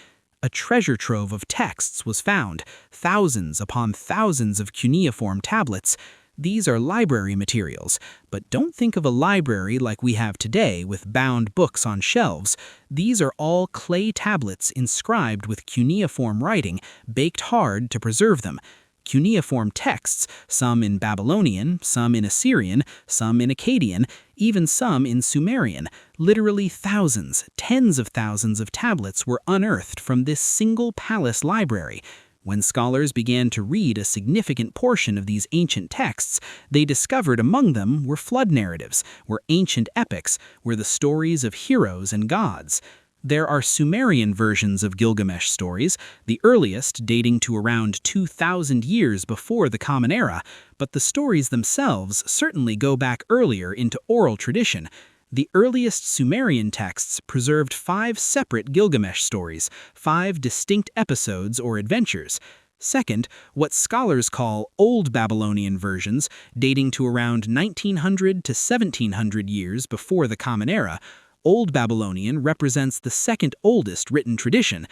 A treasure trove of texts was found, thousands upon thousands of cuneiform tablets. These are library materials, but don't think of a library like we have today with bound books on shelves. These are all clay tablets inscribed with cuneiform writing, baked hard to preserve them. Cuneiform texts, some in Babylonian, some in Assyrian, some in Akkadian, even some in Sumerian. Literally thousands, tens of thousands of tablets were unearthed from this single palace library. When scholars began to read a significant portion of these ancient texts, they discovered among them were flood narratives, were ancient epics, were the stories of heroes and gods. There are Sumerian versions of Gilgamesh stories, the earliest dating to around 2,000 years before the Common Era, but the stories themselves certainly go back earlier into oral tradition. The earliest Sumerian texts preserved 5 separate Gilgamesh stories, 5 distinct episodes or adventures. Second, what scholars call Old Babylonian versions, dating to around 1900 to 1700 years before the Common Era. Old Babylonian represents the second oldest written tradition.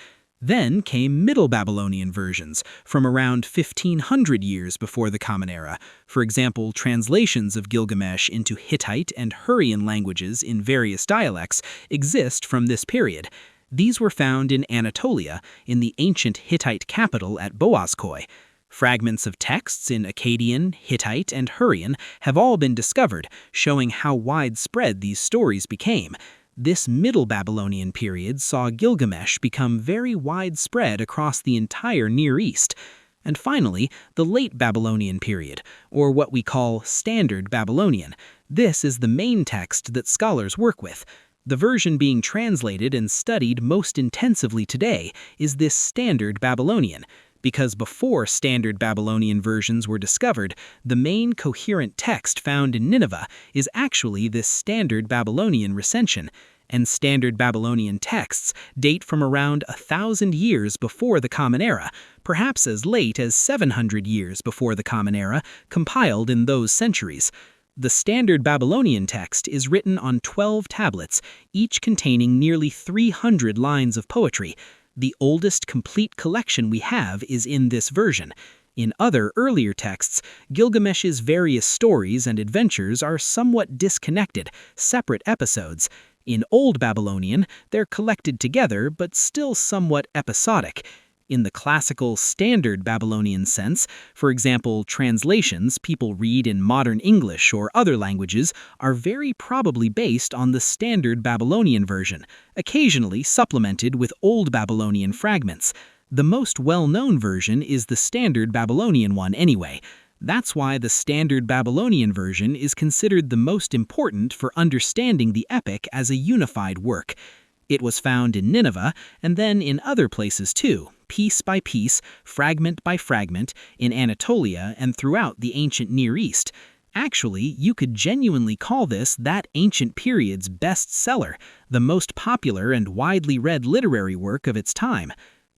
Then came Middle Babylonian versions, from around 1500 years before the Common Era. For example, translations of Gilgamesh into Hittite and Hurrian languages in various dialects exist from this period. These were found in Anatolia, in the ancient Hittite capital at Boğazköy. Fragments of texts in Akkadian, Hittite, and Hurrian have all been discovered, showing how widespread these stories became. This Middle Babylonian period saw Gilgamesh become very widespread across the entire Near East. And finally, the Late Babylonian period, or what we call Standard Babylonian. This is the main text that scholars work with. The version being translated and studied most intensively today is this Standard Babylonian, because before Standard Babylonian versions were discovered, the main coherent text found in Nineveh is actually this Standard Babylonian recension, and Standard Babylonian texts date from around 1,000 years before the Common Era, perhaps as late as 700 years before the Common Era, compiled in those centuries. The Standard Babylonian text is written on 12 tablets, each containing nearly 300 lines of poetry. The oldest complete collection we have is in this version. In other earlier texts, Gilgamesh's various stories and adventures are somewhat disconnected, separate episodes. In Old Babylonian, they're collected together but still somewhat episodic. In the classical Standard Babylonian sense, for example, translations people read in modern English or other languages are very probably based on the Standard Babylonian version, occasionally supplemented with Old Babylonian fragments. The most well-known version is the Standard Babylonian one anyway. That's why the Standard Babylonian version is considered the most important for understanding the epic as a unified work. It was found in Nineveh, and then in other places too, piece by piece, fragment by fragment, in Anatolia and throughout the ancient Near East. Actually, you could genuinely call this that ancient period's bestseller, the most popular and widely read literary work of its time.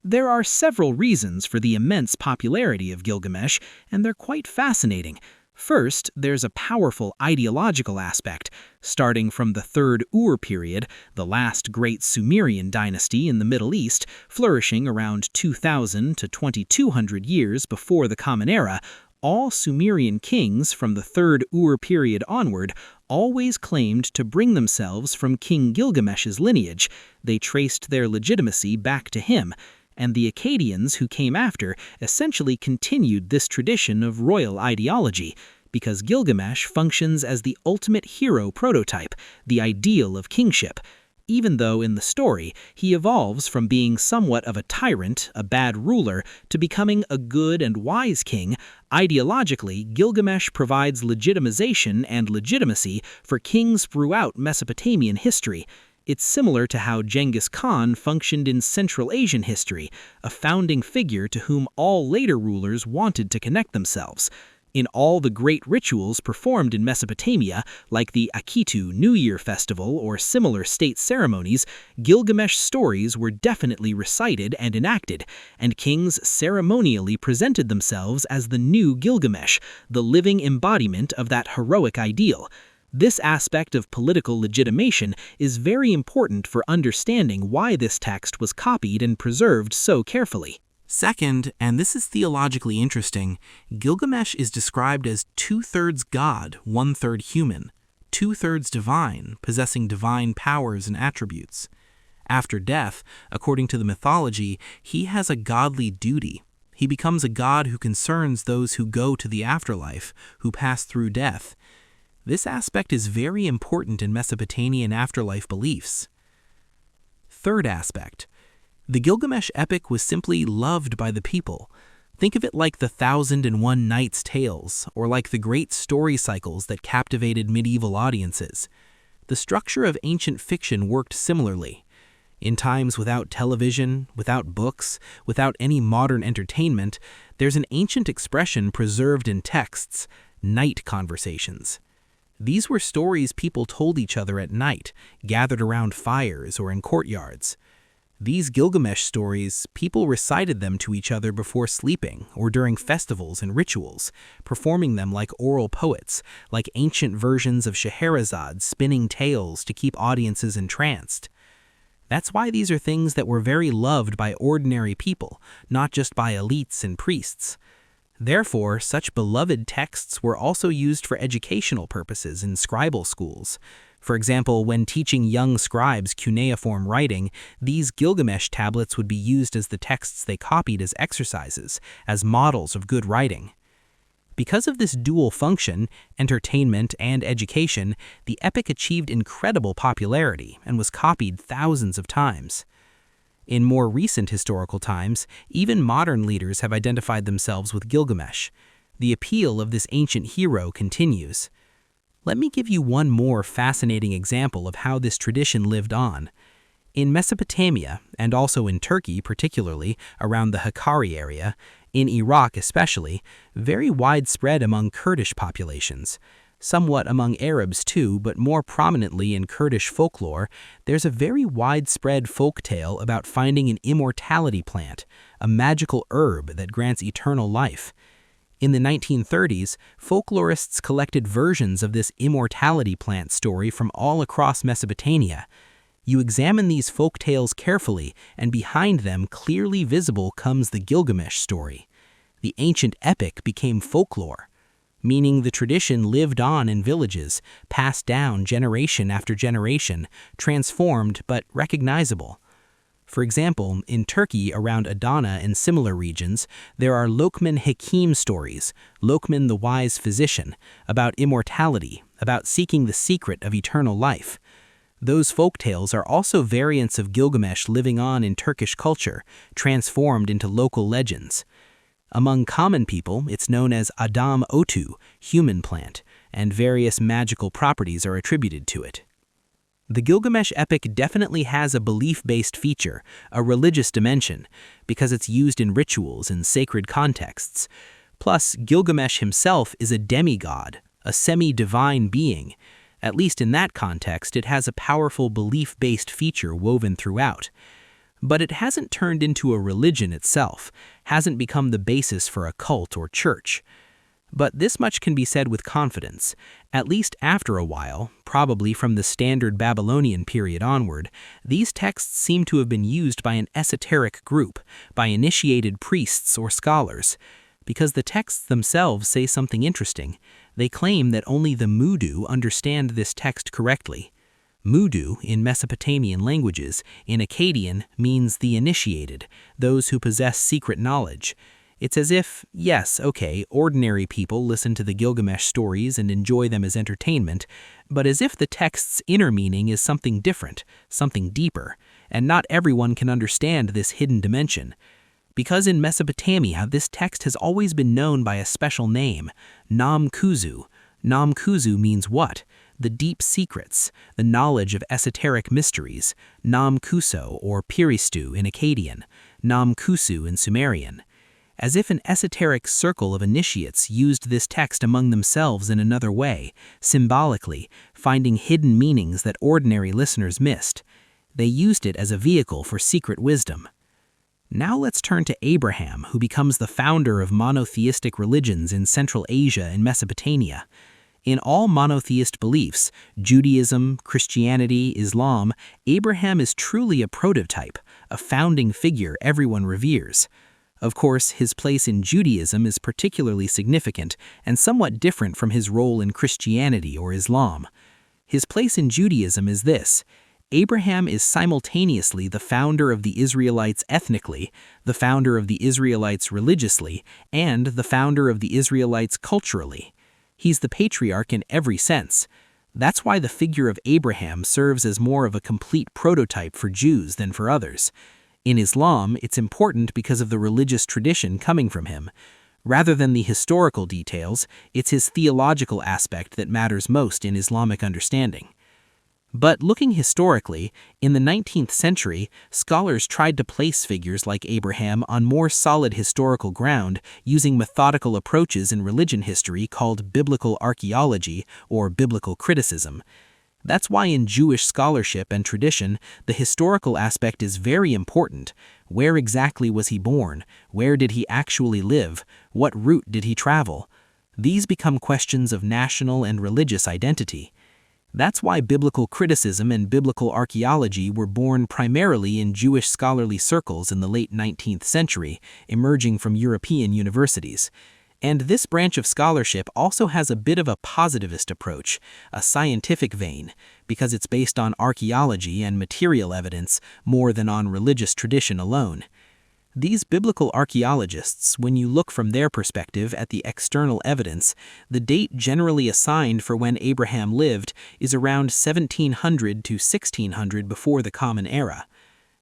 There are several reasons for the immense popularity of Gilgamesh, and they're quite fascinating. First, there's a powerful ideological aspect, starting from the Third Ur period, the last great Sumerian dynasty in the Middle East, flourishing around 2,000 to 2,200 years before the Common Era. All Sumerian kings from the Third Ur period onward always claimed to bring themselves from King Gilgamesh's lineage. They traced their legitimacy back to him. And the Akkadians who came after essentially continued this tradition of royal ideology, because Gilgamesh functions as the ultimate hero prototype, the ideal of kingship. Even though in the story he evolves from being somewhat of a tyrant, a bad ruler, to becoming a good and wise king, ideologically Gilgamesh provides legitimization and legitimacy for kings throughout Mesopotamian history. It's similar to how Genghis Khan functioned in Central Asian history, a founding figure to whom all later rulers wanted to connect themselves. In all the great rituals performed in Mesopotamia, like the Akitu New Year festival or similar state ceremonies, Gilgamesh stories were definitely recited and enacted, and kings ceremonially presented themselves as the new Gilgamesh, the living embodiment of that heroic ideal. This aspect of political legitimation is very important for understanding why this text was copied and preserved so carefully. Second, and this is theologically interesting, Gilgamesh is described as 2/3 God, 1/3 human, 2/3 divine, possessing divine powers and attributes. After death, according to the mythology, he has a godly duty. He becomes a god who concerns those who go to the afterlife, who pass through death. This aspect is very important in Mesopotamian afterlife beliefs. Third aspect. The Gilgamesh epic was simply loved by the people. Think of it like the 1001 Nights tales, or like the great story cycles that captivated medieval audiences. The structure of ancient fiction worked similarly. In times without television, without books, without any modern entertainment, there's an ancient expression preserved in texts: night conversations. These were stories people told each other at night, gathered around fires or in courtyards. These Gilgamesh stories, people recited them to each other before sleeping or during festivals and rituals, performing them like oral poets, like ancient versions of Scheherazade spinning tales to keep audiences entranced. That's why these are things that were very loved by ordinary people, not just by elites and priests. Therefore, such beloved texts were also used for educational purposes in scribal schools. For example, when teaching young scribes cuneiform writing, these Gilgamesh tablets would be used as the texts they copied as exercises, as models of good writing. Because of this dual function, entertainment and education, the epic achieved incredible popularity and was copied thousands of times. In more recent historical times, even modern leaders have identified themselves with Gilgamesh. The appeal of this ancient hero continues. Let me give you one more fascinating example of how this tradition lived on. In Mesopotamia, and also in Turkey particularly, around the Hakkari area, in Iraq especially, very widespread among Kurdish populations. Somewhat among Arabs too, but more prominently in Kurdish folklore, there's a very widespread folk tale about finding an immortality plant, a magical herb that grants eternal life. In the 1930s, folklorists collected versions of this immortality plant story from all across Mesopotamia. You examine these folk tales carefully, and behind them, clearly visible, comes the Gilgamesh story. The ancient epic became folklore, meaning the tradition lived on in villages, passed down generation after generation, transformed but recognizable. For example, in Turkey around Adana and similar regions, there are Lokman Hakim stories, Lokman the wise physician, about immortality, about seeking the secret of eternal life. Those folktales are also variants of Gilgamesh living on in Turkish culture, transformed into local legends. Among common people, it's known as Adam Otu, human plant, and various magical properties are attributed to it. The Gilgamesh epic definitely has a belief-based feature, a religious dimension, because it's used in rituals and sacred contexts. Plus, Gilgamesh himself is a demigod, a semi-divine being. At least in that context, it has a powerful belief-based feature woven throughout. But it hasn't turned into a religion itself, hasn't become the basis for a cult or church. But this much can be said with confidence. At least after a while, probably from the standard Babylonian period onward, these texts seem to have been used by an esoteric group, by initiated priests or scholars. Because the texts themselves say something interesting. They claim that only the Mudu understand this text correctly. Mudu, in Mesopotamian languages, in Akkadian, means the initiated, those who possess secret knowledge. It's as if, yes, okay, ordinary people listen to the Gilgamesh stories and enjoy them as entertainment, but as if the text's inner meaning is something different, something deeper, and not everyone can understand this hidden dimension. Because in Mesopotamia, this text has always been known by a special name, Nam Kuzu. Nam Kuzu means what? The deep secrets, the knowledge of esoteric mysteries, Nam Kuso or Piristu in Akkadian, Nam Kusu in Sumerian. As if an esoteric circle of initiates used this text among themselves in another way, symbolically, finding hidden meanings that ordinary listeners missed. They used it as a vehicle for secret wisdom. Now let's turn to Abraham, who becomes the founder of monotheistic religions in Central Asia and Mesopotamia. In all monotheist beliefs, Judaism, Christianity, Islam, Abraham is truly a prototype, a founding figure everyone reveres. Of course, his place in Judaism is particularly significant and somewhat different from his role in Christianity or Islam. His place in Judaism is this: Abraham is simultaneously the founder of the Israelites ethnically, the founder of the Israelites religiously, and the founder of the Israelites culturally. He's the patriarch in every sense. That's why the figure of Abraham serves as more of a complete prototype for Jews than for others. In Islam, it's important because of the religious tradition coming from him. Rather than the historical details, it's his theological aspect that matters most in Islamic understanding. But looking historically, in the 19th century, scholars tried to place figures like Abraham on more solid historical ground using methodical approaches in religion history called biblical archaeology or biblical criticism. That's why in Jewish scholarship and tradition, the historical aspect is very important. Where exactly was he born? Where did he actually live? What route did he travel? These become questions of national and religious identity. That's why biblical criticism and biblical archaeology were born primarily in Jewish scholarly circles in the late 19th century, emerging from European universities. And this branch of scholarship also has a bit of a positivist approach, a scientific vein, because it's based on archaeology and material evidence more than on religious tradition alone. These biblical archaeologists, when you look from their perspective at the external evidence, the date generally assigned for when Abraham lived is around 1700 to 1600 before the Common Era.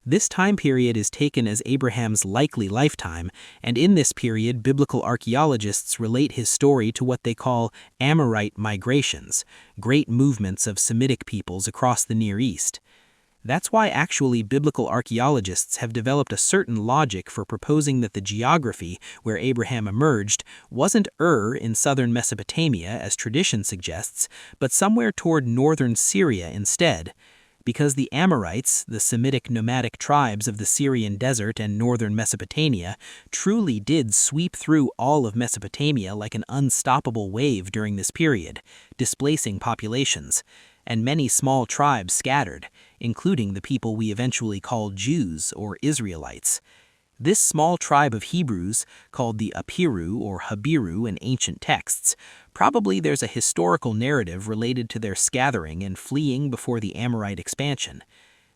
This time period is taken as Abraham's likely lifetime, and in this period biblical archaeologists relate his story to what they call Amorite migrations, great movements of Semitic peoples across the Near East. That's why actually biblical archaeologists have developed a certain logic for proposing that the geography where Abraham emerged wasn't in southern Mesopotamia as tradition suggests, but somewhere toward northern Syria instead. Because the Amorites, the Semitic nomadic tribes of the Syrian desert and northern Mesopotamia, truly did sweep through all of Mesopotamia like an unstoppable wave during this period, displacing populations, and many small tribes scattered, including the people we eventually call Jews or Israelites. This small tribe of Hebrews, called the Apiru or Habiru in ancient texts, probably there's a historical narrative related to their scattering and fleeing before the Amorite expansion.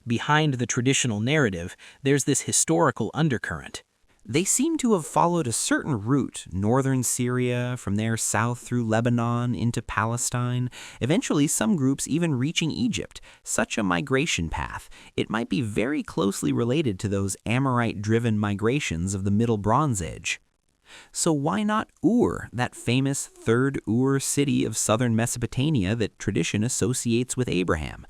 Behind the traditional narrative, there's this historical undercurrent. They seem to have followed a certain route, northern Syria, from there south through Lebanon into Palestine, eventually some groups even reaching Egypt. Such a migration path, it might be very closely related to those Amorite-driven migrations of the Middle Bronze Age. So why not Ur, that famous third Ur city of southern Mesopotamia that tradition associates with Abraham?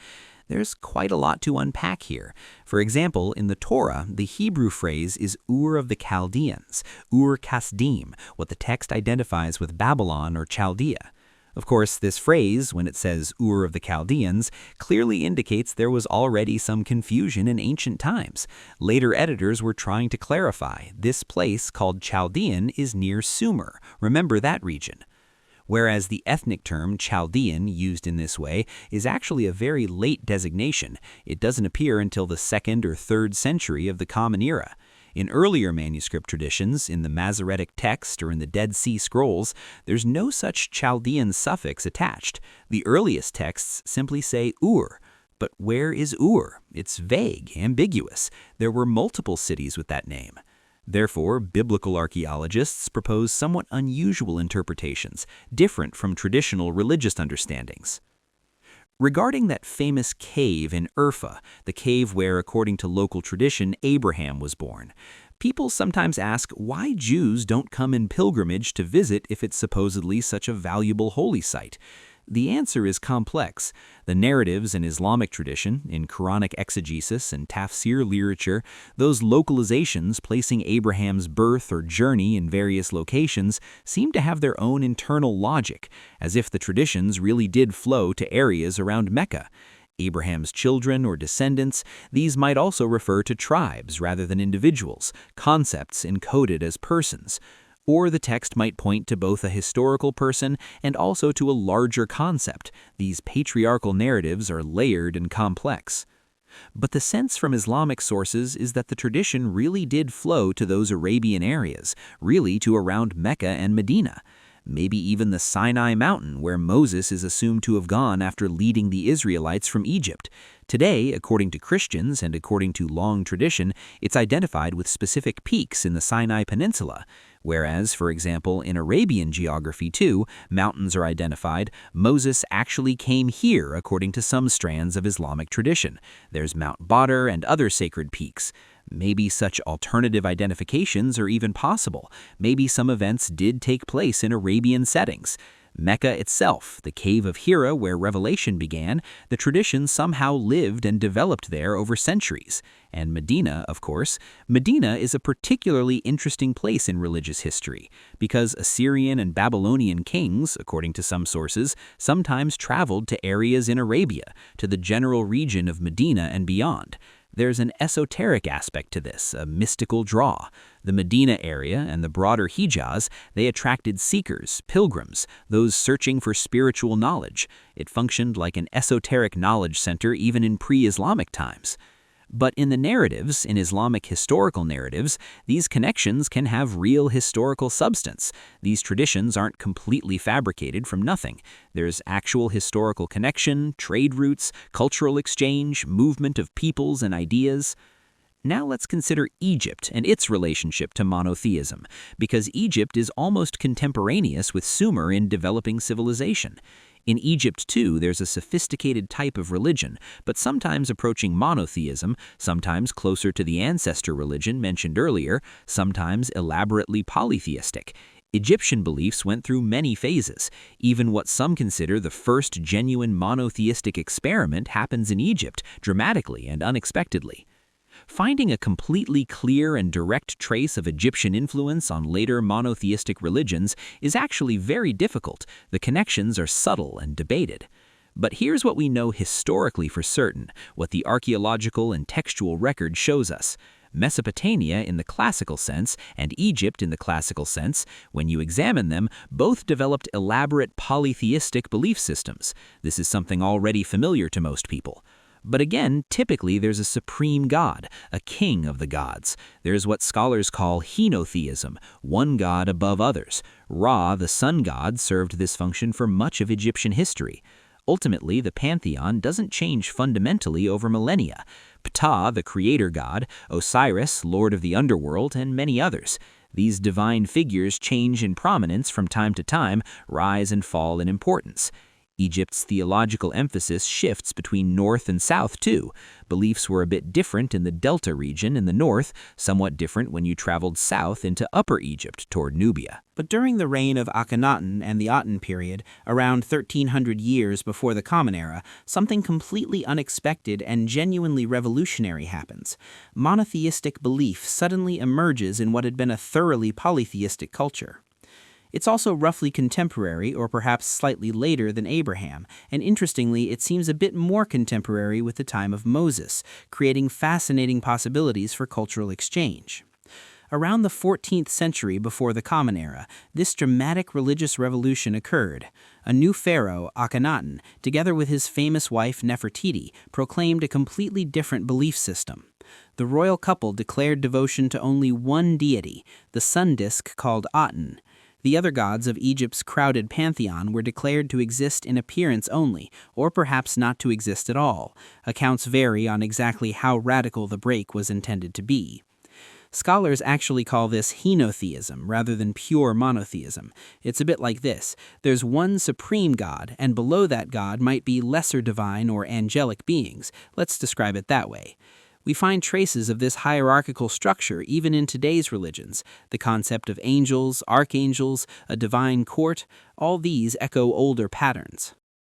There's quite a lot to unpack here. For example, in the Torah, the Hebrew phrase is Ur of the Chaldeans, Ur Kasdim, what the text identifies with Babylon or Chaldea. Of course, this phrase, when it says Ur of the Chaldeans, clearly indicates there was already some confusion in ancient times. Later editors were trying to clarify, this place called Chaldean is near Sumer. Remember that region. Whereas the ethnic term Chaldean, used in this way, is actually a very late designation. It doesn't appear until the 2nd or 3rd century of the Common Era. In earlier manuscript traditions, in the Masoretic text or in the Dead Sea Scrolls, there's no such Chaldean suffix attached. The earliest texts simply say Ur. But where is Ur? It's vague, ambiguous. There were multiple cities with that name. Therefore, biblical archaeologists propose somewhat unusual interpretations, different from traditional religious understandings. Regarding that famous cave in Urfa, the cave where, according to local tradition, Abraham was born, people sometimes ask why Jews don't come in pilgrimage to visit if it's supposedly such a valuable holy site. The answer is complex. The narratives in Islamic tradition, in Quranic exegesis and tafsir literature, those localizations placing Abraham's birth or journey in various locations seem to have their own internal logic, as if the traditions really did flow to areas around Mecca. Abraham's children or descendants, these might also refer to tribes rather than individuals, concepts encoded as persons. Or the text might point to both a historical person and also to a larger concept. These patriarchal narratives are layered and complex. But the sense from Islamic sources is that the tradition really did flow to those Arabian areas, really to around Mecca and Medina. Maybe even the Sinai Mountain, where Moses is assumed to have gone after leading the Israelites from Egypt. Today, according to Christians and according to long tradition, it's identified with specific peaks in the Sinai Peninsula. Whereas, for example, in Arabian geography too, mountains are identified. Moses actually came here, according to some strands of Islamic tradition. There's Mount Badr and other sacred peaks. Maybe such alternative identifications are even possible. Maybe some events did take place in Arabian settings. Mecca itself, the cave of Hira where Revelation began, the tradition somehow lived and developed there over centuries. And Medina, of course, Medina is a particularly interesting place in religious history, because Assyrian and Babylonian kings, according to some sources, sometimes traveled to areas in Arabia, to the general region of Medina and beyond. There's an esoteric aspect to this, a mystical draw. The Medina area and the broader Hijaz, they attracted seekers, pilgrims, those searching for spiritual knowledge. It functioned like an esoteric knowledge center even in pre-Islamic times. But in the narratives, in Islamic historical narratives, these connections can have real historical substance. These traditions aren't completely fabricated from nothing. There's actual historical connection, trade routes, cultural exchange, movement of peoples and ideas. Now let's consider Egypt and its relationship to monotheism, because Egypt is almost contemporaneous with Sumer in developing civilization. In Egypt, too, there's a sophisticated type of religion, but sometimes approaching monotheism, sometimes closer to the ancestor religion mentioned earlier, sometimes elaborately polytheistic. Egyptian beliefs went through many phases. Even what some consider the first genuine monotheistic experiment happens in Egypt, dramatically and unexpectedly. Finding a completely clear and direct trace of Egyptian influence on later monotheistic religions is actually very difficult. The connections are subtle and debated. But here's what we know historically for certain, what the archaeological and textual record shows us. Mesopotamia in the classical sense and Egypt in the classical sense, when you examine them, both developed elaborate polytheistic belief systems. This is something already familiar to most people. But again, typically there's a supreme god, a king of the gods. There's what scholars call henotheism, one god above others. Ra, the sun god, served this function for much of Egyptian history. Ultimately, the pantheon doesn't change fundamentally over millennia. Ptah, the creator god, Osiris, lord of the underworld, and many others. These divine figures change in prominence from time to time, rise and fall in importance. Egypt's theological emphasis shifts between north and south, too. Beliefs were a bit different in the Delta region in the north, somewhat different when you traveled south into Upper Egypt toward Nubia. But during the reign of Akhenaten and the Aten period, around 1300 years before the Common Era, something completely unexpected and genuinely revolutionary happens. Monotheistic belief suddenly emerges in what had been a thoroughly polytheistic culture. It's also roughly contemporary, or perhaps slightly later than Abraham, and interestingly, it seems a bit more contemporary with the time of Moses, creating fascinating possibilities for cultural exchange. Around the 14th century before the Common Era, this dramatic religious revolution occurred. A new pharaoh, Akhenaten, together with his famous wife Nefertiti, proclaimed a completely different belief system. The royal couple declared devotion to only one deity, the sun disk called Aten. The other gods of Egypt's crowded pantheon were declared to exist in appearance only, or perhaps not to exist at all. Accounts vary on exactly how radical the break was intended to be. Scholars actually call this henotheism rather than pure monotheism. It's a bit like this. There's one supreme god, and below that god might be lesser divine or angelic beings. Let's describe it that way. We find traces of this hierarchical structure even in today's religions. The concept of angels, archangels, a divine court, all these echo older patterns.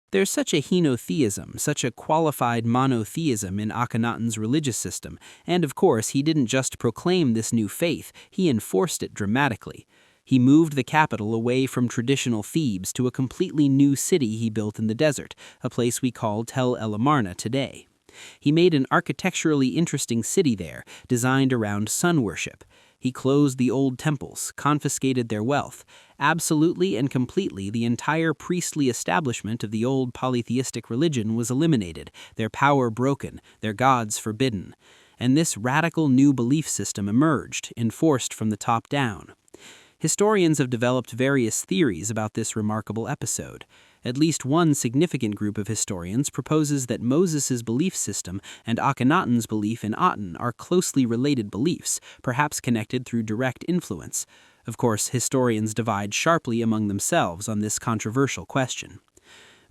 There's such a henotheism, such a qualified monotheism in Akhenaten's religious system, and of course he didn't just proclaim this new faith, he enforced it dramatically. He moved the capital away from traditional Thebes to a completely new city he built in the desert, a place we call Tel El Amarna today. He made an architecturally interesting city there, designed around sun worship. He closed the old temples, confiscated their wealth. Absolutely and completely, the entire priestly establishment of the old polytheistic religion was eliminated, their power broken, their gods forbidden. And this radical new belief system emerged, enforced from the top down. Historians have developed various theories about this remarkable episode. At least one significant group of historians proposes that Moses' belief system and Akhenaten's belief in Aten are closely related beliefs, perhaps connected through direct influence. Of course, historians divide sharply among themselves on this controversial question.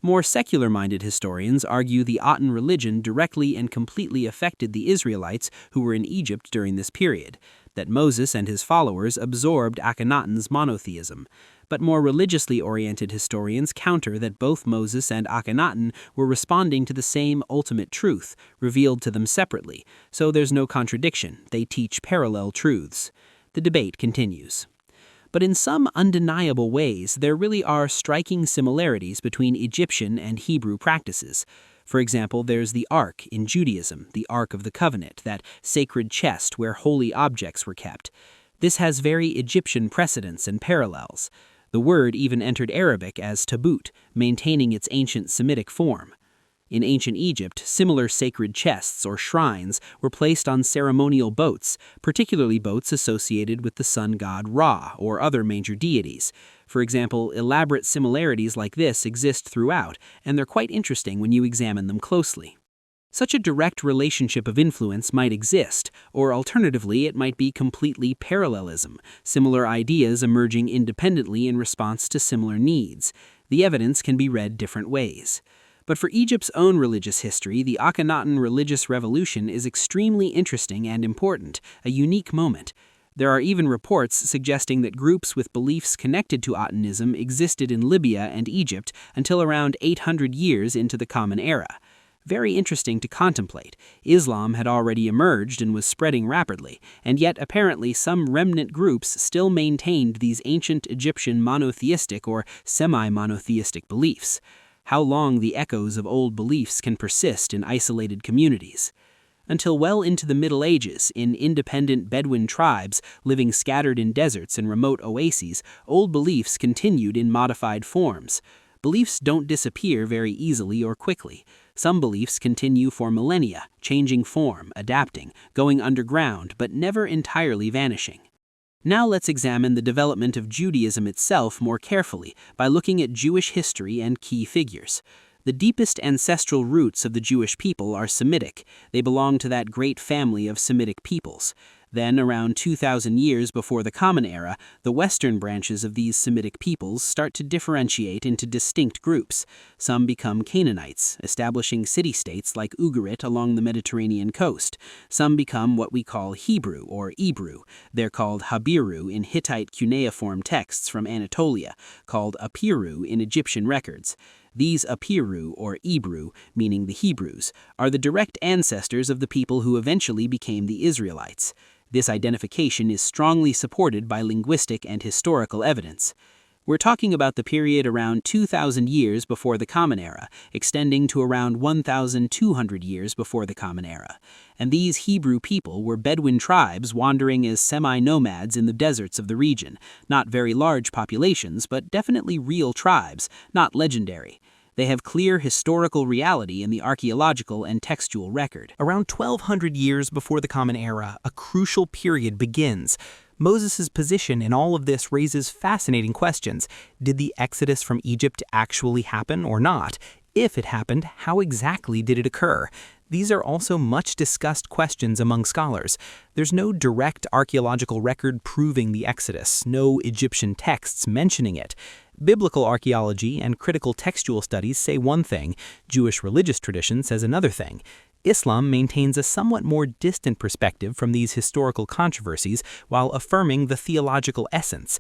More secular-minded historians argue the Aten religion directly and completely affected the Israelites who were in Egypt during this period, that Moses and his followers absorbed Akhenaten's monotheism. But more religiously oriented historians counter that both Moses and Akhenaten were responding to the same ultimate truth, revealed to them separately, so there's no contradiction, they teach parallel truths. The debate continues. But in some undeniable ways, there really are striking similarities between Egyptian and Hebrew practices. For example, there's the Ark in Judaism, the Ark of the Covenant, that sacred chest where holy objects were kept. This has very Egyptian precedents and parallels. The word even entered Arabic as tabut, maintaining its ancient Semitic form. In ancient Egypt, similar sacred chests or shrines were placed on ceremonial boats, particularly boats associated with the sun god Ra or other major deities. For example, elaborate similarities like this exist throughout, and they're quite interesting when you examine them closely. Such a direct relationship of influence might exist, or alternatively it might be completely parallelism, similar ideas emerging independently in response to similar needs. The evidence can be read different ways. But for Egypt's own religious history, the Akhenaten religious revolution is extremely interesting and important, a unique moment. There are even reports suggesting that groups with beliefs connected to Atenism existed in Libya and Egypt until around 800 years into the Common Era. Very interesting to contemplate. Islam had already emerged and was spreading rapidly, and yet apparently some remnant groups still maintained these ancient Egyptian monotheistic or semi-monotheistic beliefs. How long the echoes of old beliefs can persist in isolated communities. Until well into the Middle Ages, in independent Bedouin tribes living scattered in deserts and remote oases, old beliefs continued in modified forms. Beliefs don't disappear very easily or quickly. Some beliefs continue for millennia, changing form, adapting, going underground, but never entirely vanishing. Now let's examine the development of Judaism itself more carefully by looking at Jewish history and key figures. The deepest ancestral roots of the Jewish people are Semitic. They belong to that great family of Semitic peoples. Then, around 2,000 years before the Common Era, the western branches of these Semitic peoples start to differentiate into distinct groups. Some become Canaanites, establishing city-states like Ugarit along the Mediterranean coast. Some become what we call Hebrew or Ebrew. They're called Habiru in Hittite cuneiform texts from Anatolia, called Apiru in Egyptian records. These Apiru, or Ebrew, meaning the Hebrews, are the direct ancestors of the people who eventually became the Israelites. This identification is strongly supported by linguistic and historical evidence. We're talking about the period around 2,000 years before the Common Era, extending to around 1,200 years before the Common Era. And these Hebrew people were Bedouin tribes wandering as semi-nomads in the deserts of the region. Not very large populations, but definitely real tribes, not legendary. They have clear historical reality in the archaeological and textual record. Around 1,200 years before the Common Era, a crucial period begins. Moses' position in all of this raises fascinating questions. Did the exodus from Egypt actually happen or not? If it happened, how exactly did it occur? These are also much discussed questions among scholars. There's no direct archaeological record proving the exodus, no Egyptian texts mentioning it. Biblical archaeology and critical textual studies say one thing, Jewish religious tradition says another thing. Islam maintains a somewhat more distant perspective from these historical controversies while affirming the theological essence.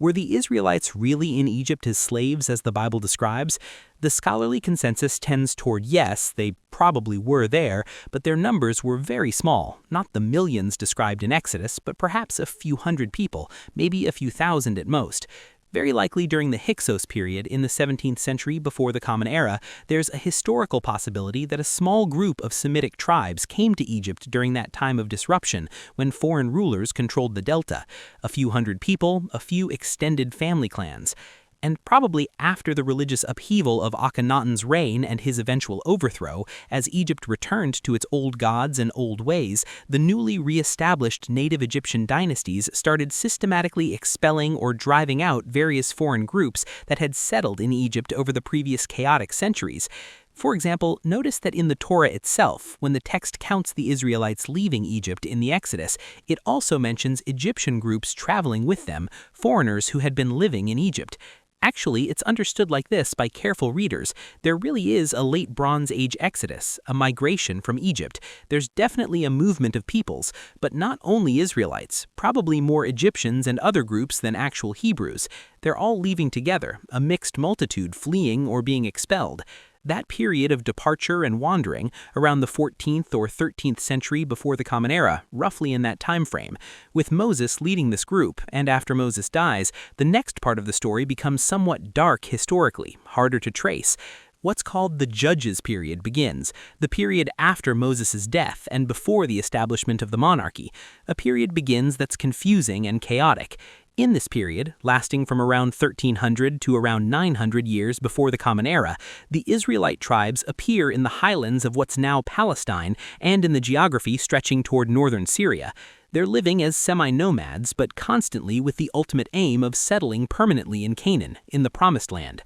Were the Israelites really in Egypt as slaves as the Bible describes? The scholarly consensus tends toward yes, they probably were there, but their numbers were very small, not the millions described in Exodus, but perhaps a few hundred people, maybe a few thousand at most. Very likely during the Hyksos period in the 17th century before the Common Era, there's a historical possibility that a small group of Semitic tribes came to Egypt during that time of disruption when foreign rulers controlled the delta. A few hundred people, a few extended family clans. And probably after the religious upheaval of Akhenaten's reign and his eventual overthrow, as Egypt returned to its old gods and old ways, the newly re-established native Egyptian dynasties started systematically expelling or driving out various foreign groups that had settled in Egypt over the previous chaotic centuries. For example, notice that in the Torah itself, when the text counts the Israelites leaving Egypt in the Exodus, it also mentions Egyptian groups traveling with them, foreigners who had been living in Egypt. Actually, it's understood like this by careful readers. There really is a late Bronze Age exodus, a migration from Egypt. There's definitely a movement of peoples, but not only Israelites, probably more Egyptians and other groups than actual Hebrews. They're all leaving together, a mixed multitude fleeing or being expelled. That period of departure and wandering, around the 14th or 13th century before the Common Era, roughly in that time frame, with Moses leading this group, and after Moses dies, the next part of the story becomes somewhat dark historically, harder to trace. What's called the Judges period begins, the period after Moses' death and before the establishment of the monarchy. A period begins that's confusing and chaotic. In this period, lasting from around 1300 to around 900 years before the Common Era, the Israelite tribes appear in the highlands of what's now Palestine and in the geography stretching toward northern Syria. They're living as semi-nomads, but constantly with the ultimate aim of settling permanently in Canaan, in the Promised Land.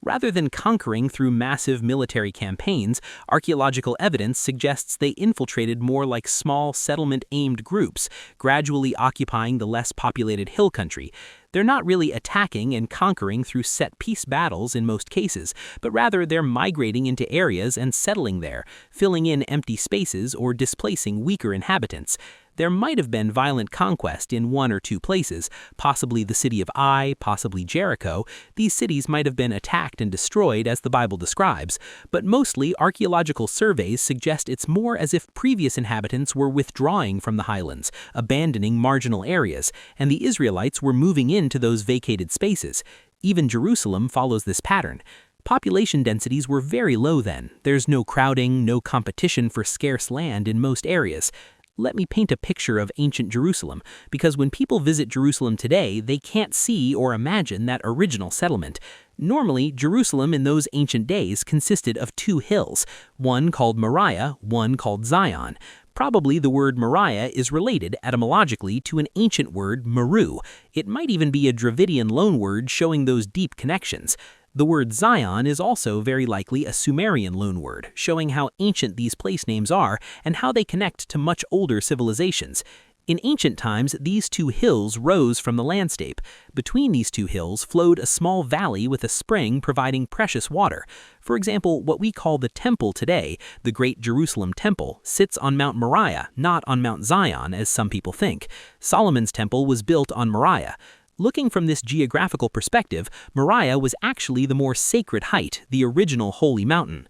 Rather than conquering through massive military campaigns, archaeological evidence suggests they infiltrated more like small settlement-aimed groups, gradually occupying the less populated hill country. They're not really attacking and conquering through set-piece battles in most cases, but rather they're migrating into areas and settling there, filling in empty spaces or displacing weaker inhabitants. There might have been violent conquest in one or two places, possibly the city of Ai, possibly Jericho. These cities might have been attacked and destroyed as the Bible describes, but mostly archaeological surveys suggest it's more as if previous inhabitants were withdrawing from the highlands, abandoning marginal areas, and the Israelites were moving into those vacated spaces. Even Jerusalem follows this pattern. Population densities were very low then. There's no crowding, no competition for scarce land in most areas. Let me paint a picture of ancient Jerusalem, because when people visit Jerusalem today, they can't see or imagine that original settlement. Normally, Jerusalem in those ancient days consisted of two hills, one called Moriah, one called Zion. Probably the word Moriah is related etymologically to an ancient word, Meru. It might even be a Dravidian loanword showing those deep connections. The word Zion is also very likely a Sumerian loanword, showing how ancient these place names are and how they connect to much older civilizations. In ancient times, these two hills rose from the landscape. Between these two hills flowed a small valley with a spring providing precious water. For example, what we call the Temple today, the Great Jerusalem Temple, sits on Mount Moriah, not on Mount Zion, as some people think. Solomon's Temple was built on Moriah. Looking from this geographical perspective, Moriah was actually the more sacred height, the original holy mountain.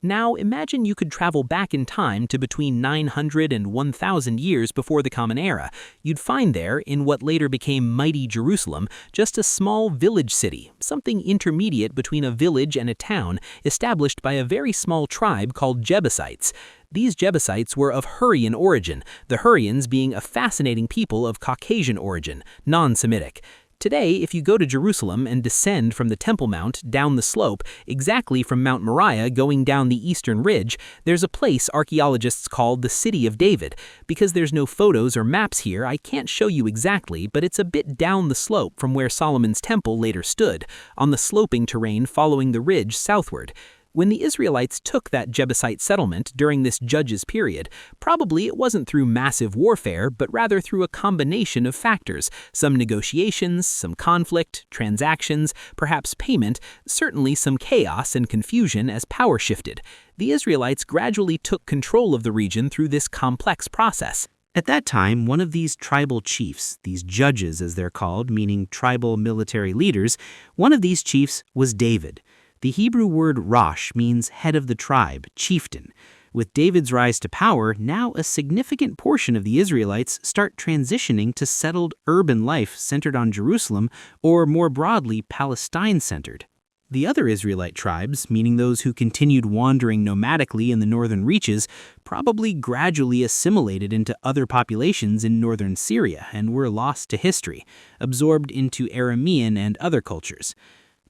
Now imagine you could travel back in time to between 900 and 1000 years before the Common Era. You'd find there, in what later became mighty Jerusalem, just a small village city, something intermediate between a village and a town, established by a very small tribe called Jebusites. These Jebusites were of Hurrian origin, the Hurrians being a fascinating people of Caucasian origin, non-Semitic. Today, if you go to Jerusalem and descend from the Temple Mount down the slope, exactly from Mount Moriah going down the eastern ridge, there's a place archaeologists call the City of David. Because there's no photos or maps here, I can't show you exactly, but it's a bit down the slope from where Solomon's temple later stood, on the sloping terrain following the ridge southward. When the Israelites took that Jebusite settlement during this Judges period, probably it wasn't through massive warfare, but rather through a combination of factors, some negotiations, some conflict, transactions, perhaps payment, certainly some chaos and confusion as power shifted. The Israelites gradually took control of the region through this complex process. At that time, one of these tribal chiefs, these judges as they're called, meaning tribal military leaders, one of these chiefs was David. The Hebrew word Rosh means head of the tribe, chieftain. With David's rise to power, now a significant portion of the Israelites start transitioning to settled urban life centered on Jerusalem, or more broadly, Palestine-centered. The other Israelite tribes, meaning those who continued wandering nomadically in the northern reaches, probably gradually assimilated into other populations in northern Syria and were lost to history, absorbed into Aramean and other cultures.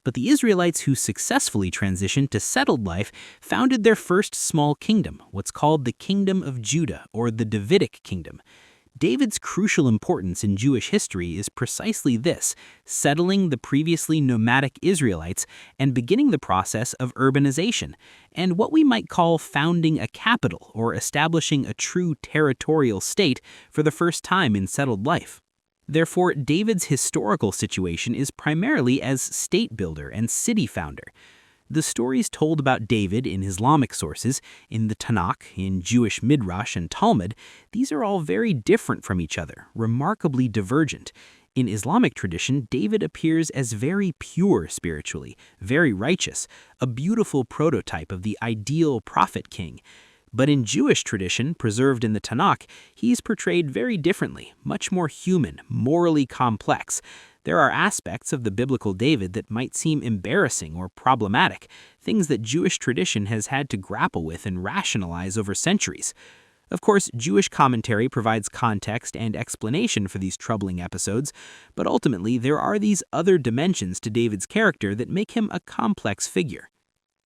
But the Israelites who successfully transitioned to settled life founded their first small kingdom, what's called the Kingdom of Judah, or the Davidic Kingdom. David's crucial importance in Jewish history is precisely this, settling the previously nomadic Israelites and beginning the process of urbanization, and what we might call founding a capital or establishing a true territorial state for the first time in settled life. Therefore, David's historical situation is primarily as state builder and city founder. The stories told about David in Islamic sources, in the Tanakh, in Jewish Midrash and Talmud, these are all very different from each other, remarkably divergent. In Islamic tradition, David appears as very pure spiritually, very righteous, a beautiful prototype of the ideal prophet king. But in Jewish tradition, preserved in the Tanakh, he's portrayed very differently, much more human, morally complex. There are aspects of the biblical David that might seem embarrassing or problematic, things that Jewish tradition has had to grapple with and rationalize over centuries. Of course, Jewish commentary provides context and explanation for these troubling episodes, but ultimately there are these other dimensions to David's character that make him a complex figure.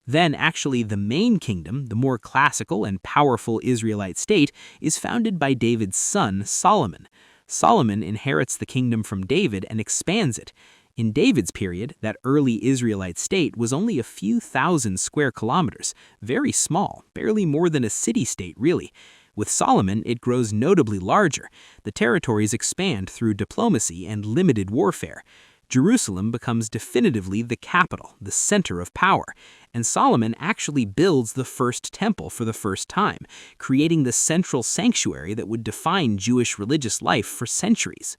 Then actually the main kingdom, the more classical and powerful Israelite state, is founded by David's son, Solomon. Solomon inherits the kingdom from David and expands it. In David's period, that early Israelite state was only a few thousand square kilometers, very small, barely more than a city-state really. With Solomon, it grows notably larger. The territories expand through diplomacy and limited warfare. Jerusalem becomes definitively the capital, the center of power, and Solomon actually builds the first temple for the first time, creating the central sanctuary that would define Jewish religious life for centuries.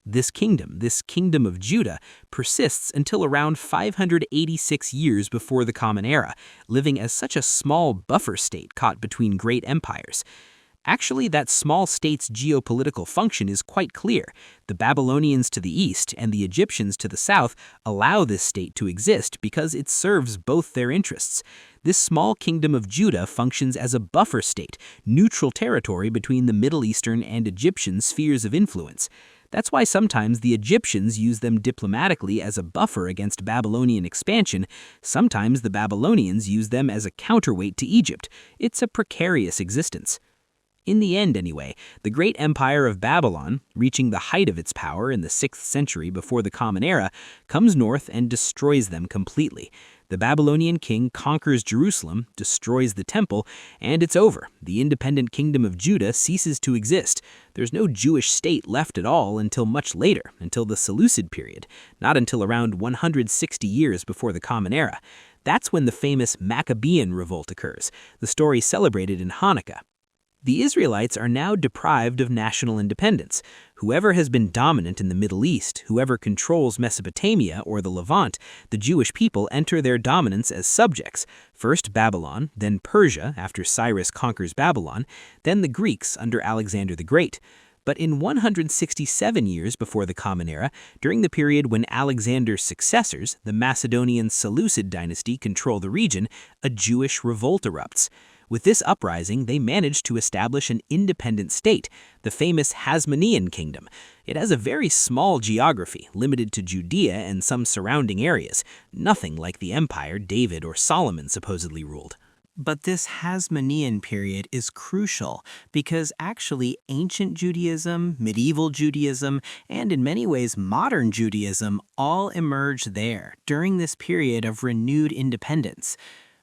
This kingdom of Judah, persists until around 586 years before the Common Era, living as such a small buffer state caught between great empires. Actually, that small state's geopolitical function is quite clear. The Babylonians to the east and the Egyptians to the south allow this state to exist because it serves both their interests. This small kingdom of Judah functions as a buffer state, neutral territory between the Middle Eastern and Egyptian spheres of influence. That's why sometimes the Egyptians use them diplomatically as a buffer against Babylonian expansion. Sometimes the Babylonians use them as a counterweight to Egypt. It's a precarious existence. In the end, anyway, the great empire of Babylon, reaching the height of its power in the 6th century before the Common Era, comes north and destroys them completely. The Babylonian king conquers Jerusalem, destroys the temple, and it's over. The independent kingdom of Judah ceases to exist. There's no Jewish state left at all until much later, until the Seleucid period, not until around 160 years before the Common Era. That's when the famous Maccabean revolt occurs, the story celebrated in Hanukkah. The Israelites are now deprived of national independence. Whoever has been dominant in the Middle East, whoever controls Mesopotamia or the Levant, the Jewish people enter their dominance as subjects. First Babylon, then Persia after Cyrus conquers Babylon, then the Greeks under Alexander the Great. But in 167 years before the Common Era, during the period when Alexander's successors, the Macedonian Seleucid dynasty, control the region, a Jewish revolt erupts. With this uprising, they managed to establish an independent state, the famous Hasmonean kingdom. It has a very small geography, limited to Judea and some surrounding areas, nothing like the empire David or Solomon supposedly ruled. But this Hasmonean period is crucial because actually ancient Judaism, medieval Judaism, and in many ways modern Judaism all emerge there during this period of renewed independence.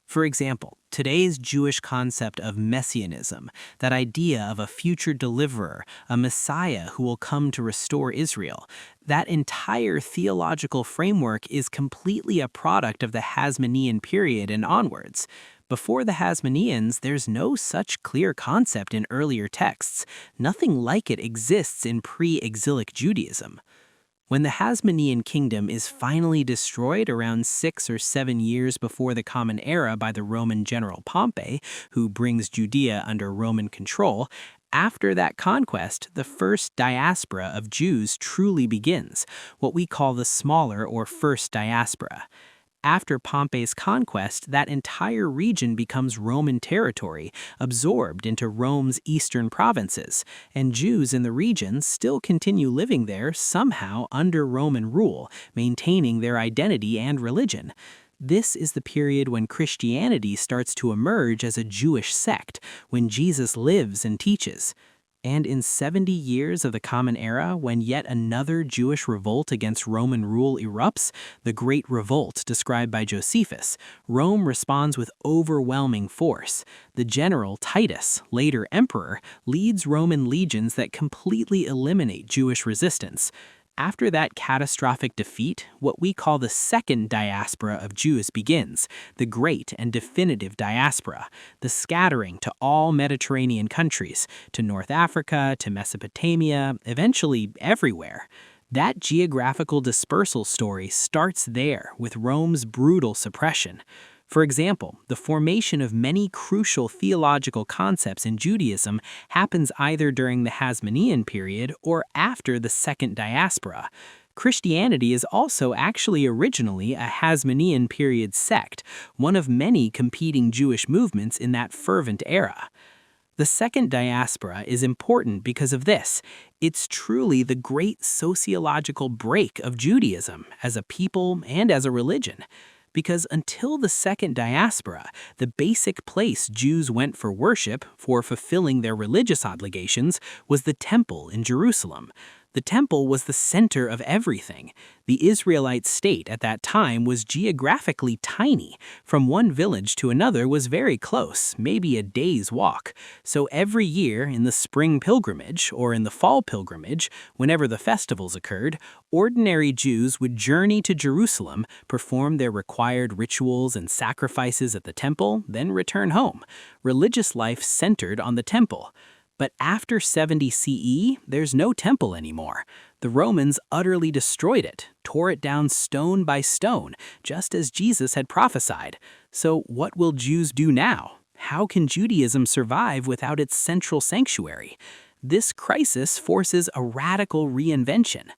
For example, today's Jewish concept of messianism, that idea of a future deliverer, a Messiah who will come to restore Israel, that entire theological framework is completely a product of the Hasmonean period and onwards. Before the Hasmoneans, there's no such clear concept in earlier texts. Nothing like it exists in pre-exilic Judaism. When the Hasmonean kingdom is finally destroyed around 6 or 7 years before the Common Era by the Roman general Pompey, who brings Judea under Roman control, after that conquest, the first diaspora of Jews truly begins, what we call the smaller or first diaspora. After Pompey's conquest, that entire region becomes Roman territory, absorbed into Rome's eastern provinces, and Jews in the region still continue living there somehow under Roman rule, maintaining their identity and religion. This is the period when Christianity starts to emerge as a Jewish sect, when Jesus lives and teaches. And in 70 years of the Common Era, when yet another Jewish revolt against Roman rule erupts, the Great Revolt described by Josephus, Rome responds with overwhelming force. The general Titus, later emperor, leads Roman legions that completely eliminate Jewish resistance. After that catastrophic defeat, what we call the second diaspora of Jews begins, the great and definitive diaspora, the scattering to all Mediterranean countries, to North Africa, to Mesopotamia, eventually everywhere. That geographical dispersal story starts there with Rome's brutal suppression. For example, the formation of many crucial theological concepts in Judaism happens either during the Hasmonean period or after the Second Diaspora. Christianity is also actually originally a Hasmonean period sect, one of many competing Jewish movements in that fervent era. The second diaspora is important because of this. It's truly the great sociological break of Judaism as a people and as a religion. Because until the second diaspora, the basic place Jews went for worship, for fulfilling their religious obligations, was the temple in Jerusalem. The temple was the center of everything. The Israelite state at that time was geographically tiny. From one village to another was very close, maybe a day's walk. So every year in the spring pilgrimage or in the fall pilgrimage, whenever the festivals occurred, ordinary Jews would journey to Jerusalem, perform their required rituals and sacrifices at the temple, then return home. Religious life centered on the temple. But after 70 CE, there's no temple anymore. The Romans utterly destroyed it, tore it down stone by stone, just as Jesus had prophesied. So what will Jews do now? How can Judaism survive without its central sanctuary? This crisis forces a radical reinvention.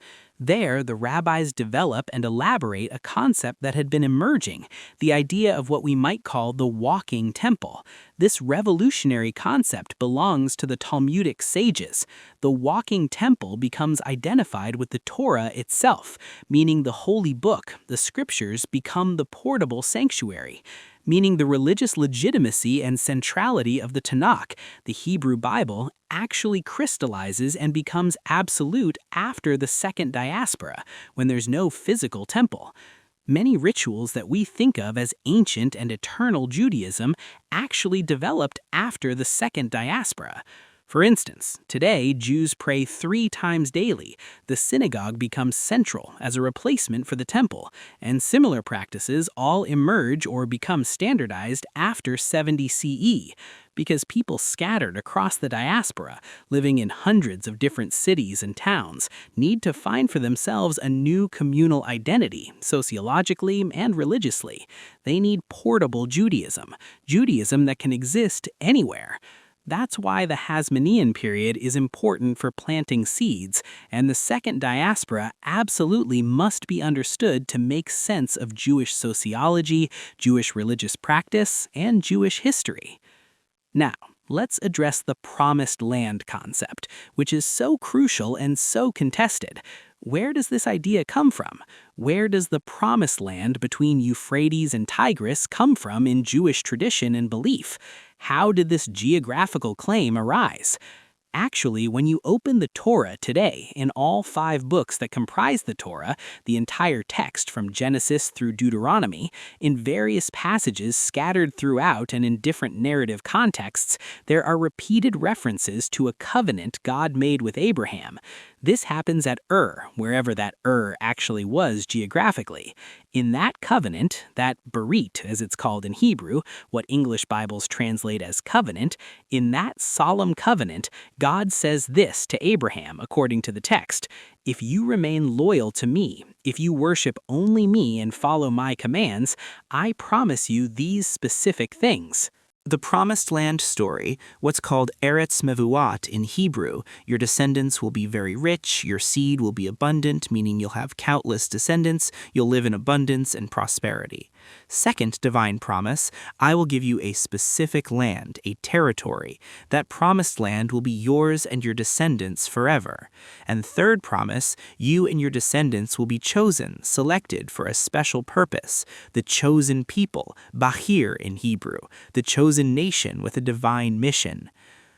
There, the rabbis develop and elaborate a concept that had been emerging, the idea of what we might call the walking temple. This revolutionary concept belongs to the Talmudic sages. The walking temple becomes identified with the Torah itself, meaning the holy book, the scriptures, become the portable sanctuary. Meaning the religious legitimacy and centrality of the Tanakh, the Hebrew Bible, actually crystallizes and becomes absolute after the second diaspora, when there's no physical temple. Many rituals that we think of as ancient and eternal Judaism actually developed after the second diaspora. For instance, today Jews pray 3 times daily. The synagogue becomes central as a replacement for the temple, and similar practices all emerge or become standardized after 70 CE, because people scattered across the diaspora, living in hundreds of different cities and towns, need to find for themselves a new communal identity, sociologically and religiously. They need portable Judaism, Judaism that can exist anywhere. That's why the Hasmonean period is important for planting seeds, and the second diaspora absolutely must be understood to make sense of Jewish sociology, Jewish religious practice, and Jewish history. Now, let's address the promised land concept, which is so crucial and so contested. Where does this idea come from? Where does the promised land between Euphrates and Tigris come from in Jewish tradition and belief? How did this geographical claim arise? Actually, when you open the Torah today, in all 5 books that comprise the Torah, the entire text from Genesis through Deuteronomy, in various passages scattered throughout and in different narrative contexts, there are repeated references to a covenant God made with Abraham. This happens at wherever that actually was geographically. In that covenant, that berit, as it's called in Hebrew, what English Bibles translate as covenant, in that solemn covenant, God says this to Abraham, according to the text: "If you remain loyal to me, if you worship only me and follow my commands, I promise you these specific things." The Promised Land story, what's called Eretz Mevuat in Hebrew, your descendants will be very rich, your seed will be abundant, meaning you'll have countless descendants, you'll live in abundance and prosperity. Second divine promise, I will give you a specific land, a territory. That promised land will be yours and your descendants forever. And third promise, you and your descendants will be chosen, selected for a special purpose, the chosen people, Bahir in Hebrew, the chosen nation with a divine mission.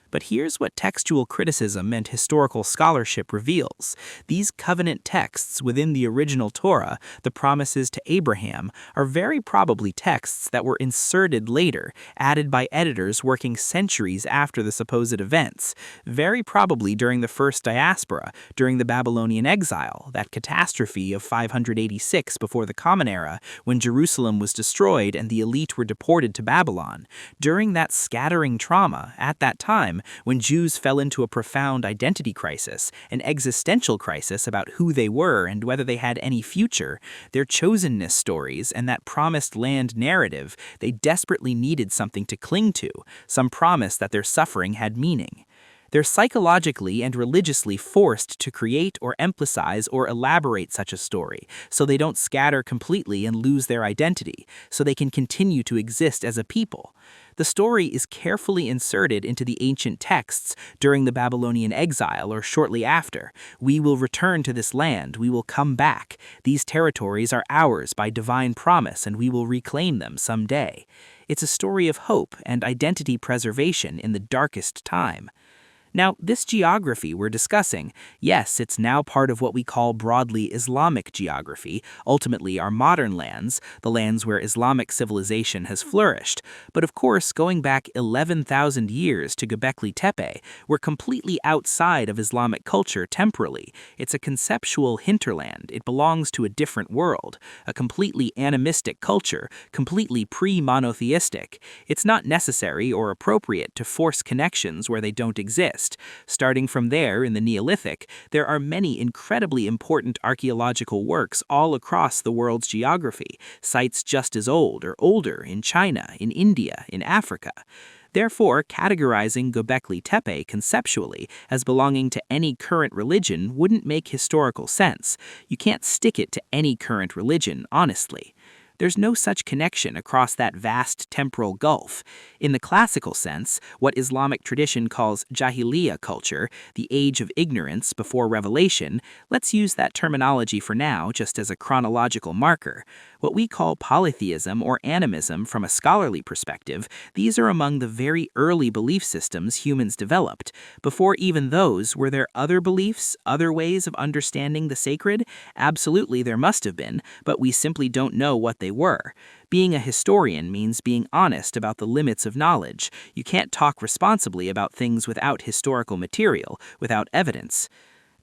But here's what textual criticism and historical scholarship reveals. These covenant texts within the original Torah, the promises to Abraham, are very probably texts that were inserted later, added by editors working centuries after the supposed events, very probably during the first diaspora, during the Babylonian exile, that catastrophe of 586 before the Common Era, when Jerusalem was destroyed and the elite were deported to Babylon. During that scattering trauma, at that time, when Jews fell into a profound identity crisis, an existential crisis about who they were and whether they had any future, their chosenness stories and that promised land narrative, they desperately needed something to cling to, some promise that their suffering had meaning. They're psychologically and religiously forced to create or emphasize or elaborate such a story, so they don't scatter completely and lose their identity, so they can continue to exist as a people. The story is carefully inserted into the ancient texts during the Babylonian exile or shortly after. We will return to this land, we will come back. These territories are ours by divine promise, and we will reclaim them someday. It's a story of hope and identity preservation in the darkest time. Now, this geography we're discussing, yes, it's now part of what we call broadly Islamic geography, ultimately our modern lands, the lands where Islamic civilization has flourished. But of course, going back 11,000 years to Göbekli Tepe, we're completely outside of Islamic culture temporally. It's a conceptual hinterland. It belongs to a different world, a completely animistic culture, completely pre-monotheistic. It's not necessary or appropriate to force connections where they don't exist. Starting from there in the Neolithic, there are many incredibly important archaeological works all across the world's geography, sites just as old or older in China, in India, in Africa. Therefore, categorizing Göbekli Tepe conceptually as belonging to any current religion wouldn't make historical sense. You can't stick it to any current religion, honestly. There's no such connection across that vast temporal gulf. In the classical sense, what Islamic tradition calls Jahiliyyah culture, the age of ignorance before revelation, let's use that terminology for now just as a chronological marker. What we call polytheism or animism from a scholarly perspective, these are among the very early belief systems humans developed. Before even those, were there other beliefs, other ways of understanding the sacred? Absolutely there must have been, but we simply don't know what they were. Being a historian means being honest about the limits of knowledge. You can't talk responsibly about things without historical material, without evidence.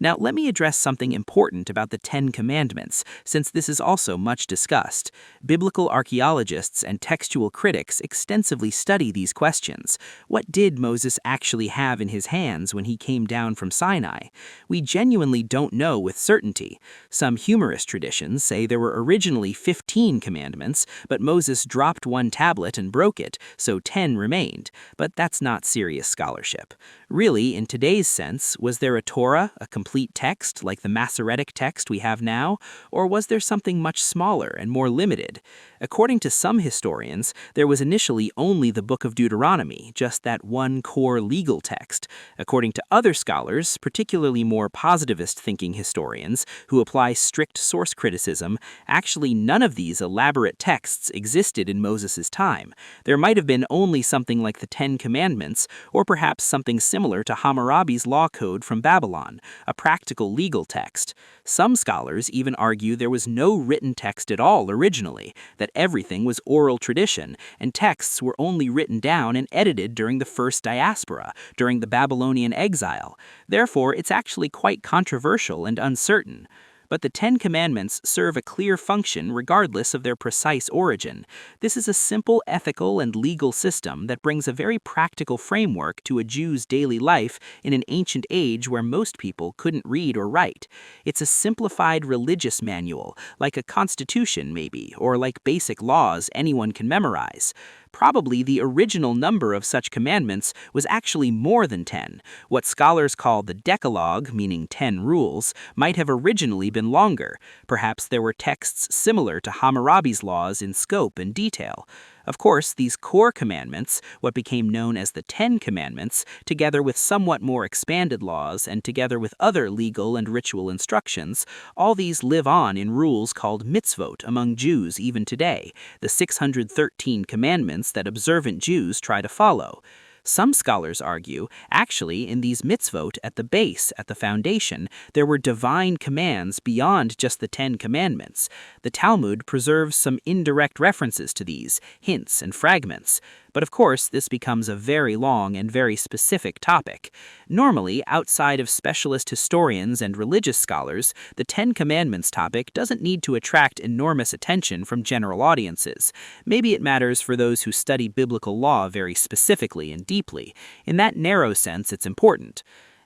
Now, let me address something important about the Ten Commandments, since this is also much discussed. Biblical archaeologists and textual critics extensively study these questions. What did Moses actually have in his hands when he came down from Sinai? We genuinely don't know with certainty. Some humorous traditions say there were originally 15 commandments, but Moses dropped one tablet and broke it, so 10 remained. But that's not serious scholarship. Really, in today's sense, was there a Torah, a complete text like the Masoretic text we have now, or was there something much smaller and more limited? According to some historians, there was initially only the Book of Deuteronomy, just that one core legal text. According to other scholars, particularly more positivist-thinking historians who apply strict source criticism, actually none of these elaborate texts existed in Moses' time. There might have been only something like the Ten Commandments, or perhaps something similar to Hammurabi's law code from Babylon, a practical legal text. Some scholars even argue there was no written text at all originally, that everything was oral tradition, and texts were only written down and edited during the first diaspora, during the Babylonian exile. Therefore, it's actually quite controversial and uncertain. But the Ten Commandments serve a clear function regardless of their precise origin. This is a simple ethical and legal system that brings a very practical framework to a Jew's daily life in an ancient age where most people couldn't read or write. It's a simplified religious manual, like a constitution maybe, or like basic laws anyone can memorize. Probably the original number of such commandments was actually more than 10. What scholars call the Decalogue, meaning 10 rules, might have originally been longer. Perhaps there were texts similar to Hammurabi's laws in scope and detail. Of course, these core commandments, what became known as the Ten Commandments, together with somewhat more expanded laws and together with other legal and ritual instructions, all these live on in rules called mitzvot among Jews even today, the 613 commandments that observant Jews try to follow. Some scholars argue, actually, in these mitzvot at the base, at the foundation, there were divine commands beyond just the Ten Commandments. The Talmud preserves some indirect references to these, hints and fragments. But of course, this becomes a very long and very specific topic. Normally, outside of specialist historians and religious scholars, the Ten Commandments topic doesn't need to attract enormous attention from general audiences. Maybe it matters for those who study biblical law very specifically and deeply. In that narrow sense, it's important.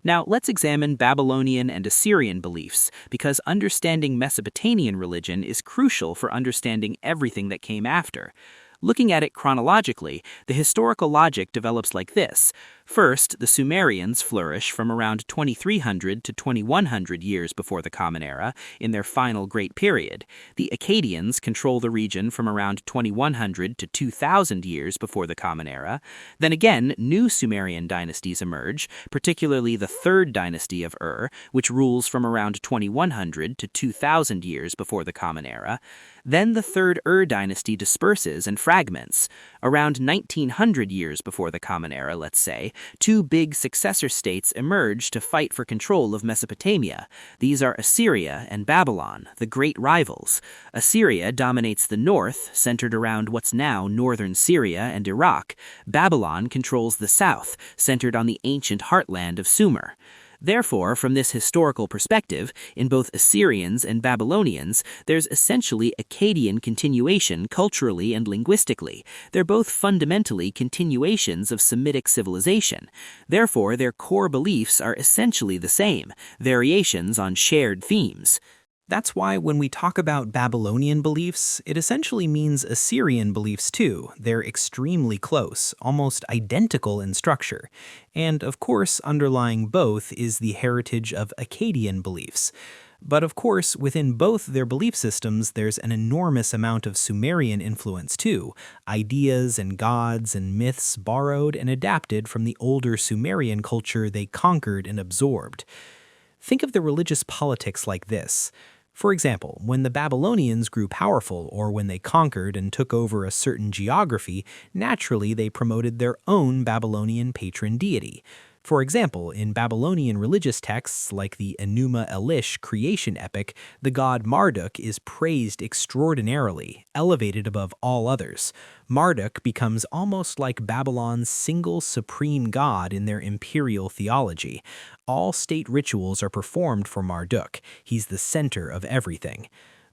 Now, let's examine Babylonian and Assyrian beliefs, because understanding Mesopotamian religion is crucial for understanding everything that came after. Looking at it chronologically, the historical logic develops like this. First, the Sumerians flourish from around 2300 to 2100 years before the Common Era in their final Great Period. The Akkadians control the region from around 2100 to 2000 years before the Common Era. Then again, new Sumerian dynasties emerge, particularly the Third Dynasty of which rules from around 2100 to 2000 years before the Common Era. Then the Third Dynasty disperses and fragments. Around 1900 years before the Common Era, let's say, two big successor states emerge to fight for control of Mesopotamia. These are Assyria and Babylon, the great rivals. Assyria dominates the north, centered around what's now northern Syria and Iraq. Babylon controls the south, centered on the ancient heartland of Sumer. Therefore, from this historical perspective, in both Assyrians and Babylonians, there's essentially Akkadian continuation culturally and linguistically. They're both fundamentally continuations of Semitic civilization. Therefore, their core beliefs are essentially the same, variations on shared themes. That's why when we talk about Babylonian beliefs, it essentially means Assyrian beliefs too. They're extremely close, almost identical in structure. And of course, underlying both is the heritage of Akkadian beliefs. But of course, within both their belief systems, there's an enormous amount of Sumerian influence too, ideas and gods and myths borrowed and adapted from the older Sumerian culture they conquered and absorbed. Think of the religious politics like this. For example, when the Babylonians grew powerful or when they conquered and took over a certain geography, naturally they promoted their own Babylonian patron deity. For example, in Babylonian religious texts like the Enuma Elish creation epic, the god Marduk is praised extraordinarily, elevated above all others. Marduk becomes almost like Babylon's single supreme god in their imperial theology. All state rituals are performed for Marduk. He's the center of everything.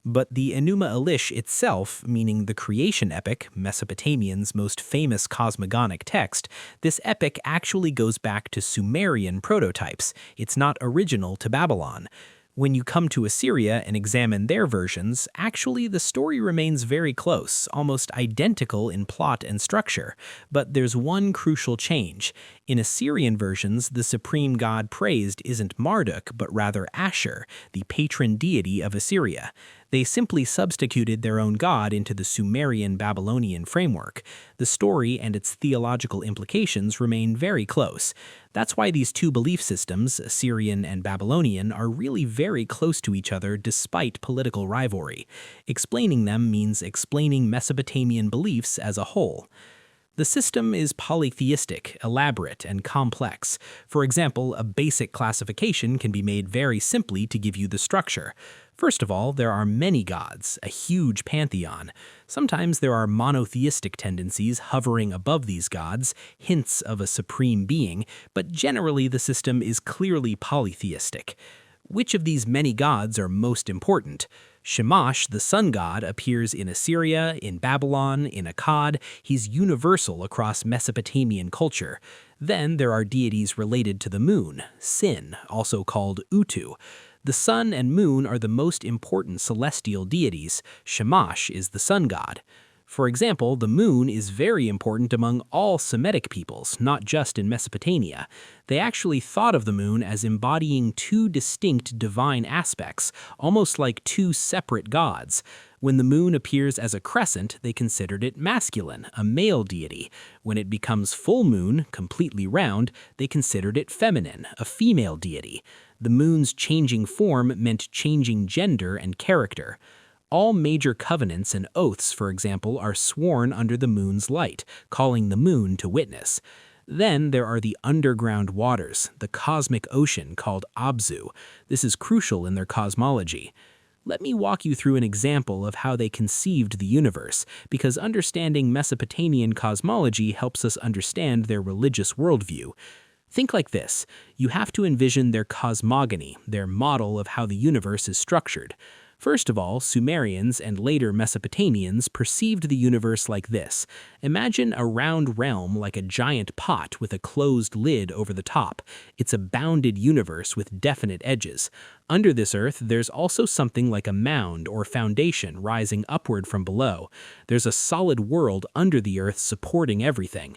But the Enuma Elish itself, meaning the creation epic, Mesopotamians' most famous cosmogonic text, this epic actually goes back to Sumerian prototypes. It's not original to Babylon. When you come to Assyria and examine their versions, actually the story remains very close, almost identical in plot and structure. But there's one crucial change. In Assyrian versions, the supreme god praised isn't Marduk, but rather Ashur, the patron deity of Assyria. They simply substituted their own god into the Sumerian-Babylonian framework. The story and its theological implications remain very close. That's why these two belief systems, Assyrian and Babylonian, are really very close to each other despite political rivalry. Explaining them means explaining Mesopotamian beliefs as a whole. The system is polytheistic, elaborate, and complex. For example, a basic classification can be made very simply to give you the structure. First of all, there are many gods, a huge pantheon. Sometimes there are monotheistic tendencies hovering above these gods, hints of a supreme being, but generally the system is clearly polytheistic. Which of these many gods are most important? Shamash, the sun god, appears in Assyria, in Babylon, in Akkad. He's universal across Mesopotamian culture. Then there are deities related to the moon, Sin, also called Utu. The sun and moon are the most important celestial deities. Shamash is the sun god. For example, the moon is very important among all Semitic peoples, not just in Mesopotamia. They actually thought of the moon as embodying two distinct divine aspects, almost like two separate gods. When the moon appears as a crescent, they considered it masculine, a male deity. When it becomes full moon, completely round, they considered it feminine, a female deity. The moon's changing form meant changing gender and character. All major covenants and oaths, for example, are sworn under the moon's light, calling the moon to witness. Then there are the underground waters, the cosmic ocean called Abzu. This is crucial in their cosmology. Let me walk you through an example of how they conceived the universe, because understanding Mesopotamian cosmology helps us understand their religious worldview. Think like this. You have to envision their cosmogony, their model of how the universe is structured. First of all, Sumerians and later Mesopotamians perceived the universe like this. Imagine a round realm like a giant pot with a closed lid over the top. It's a bounded universe with definite edges. Under this earth, there's also something like a mound or foundation rising upward from below. There's a solid world under the earth supporting everything.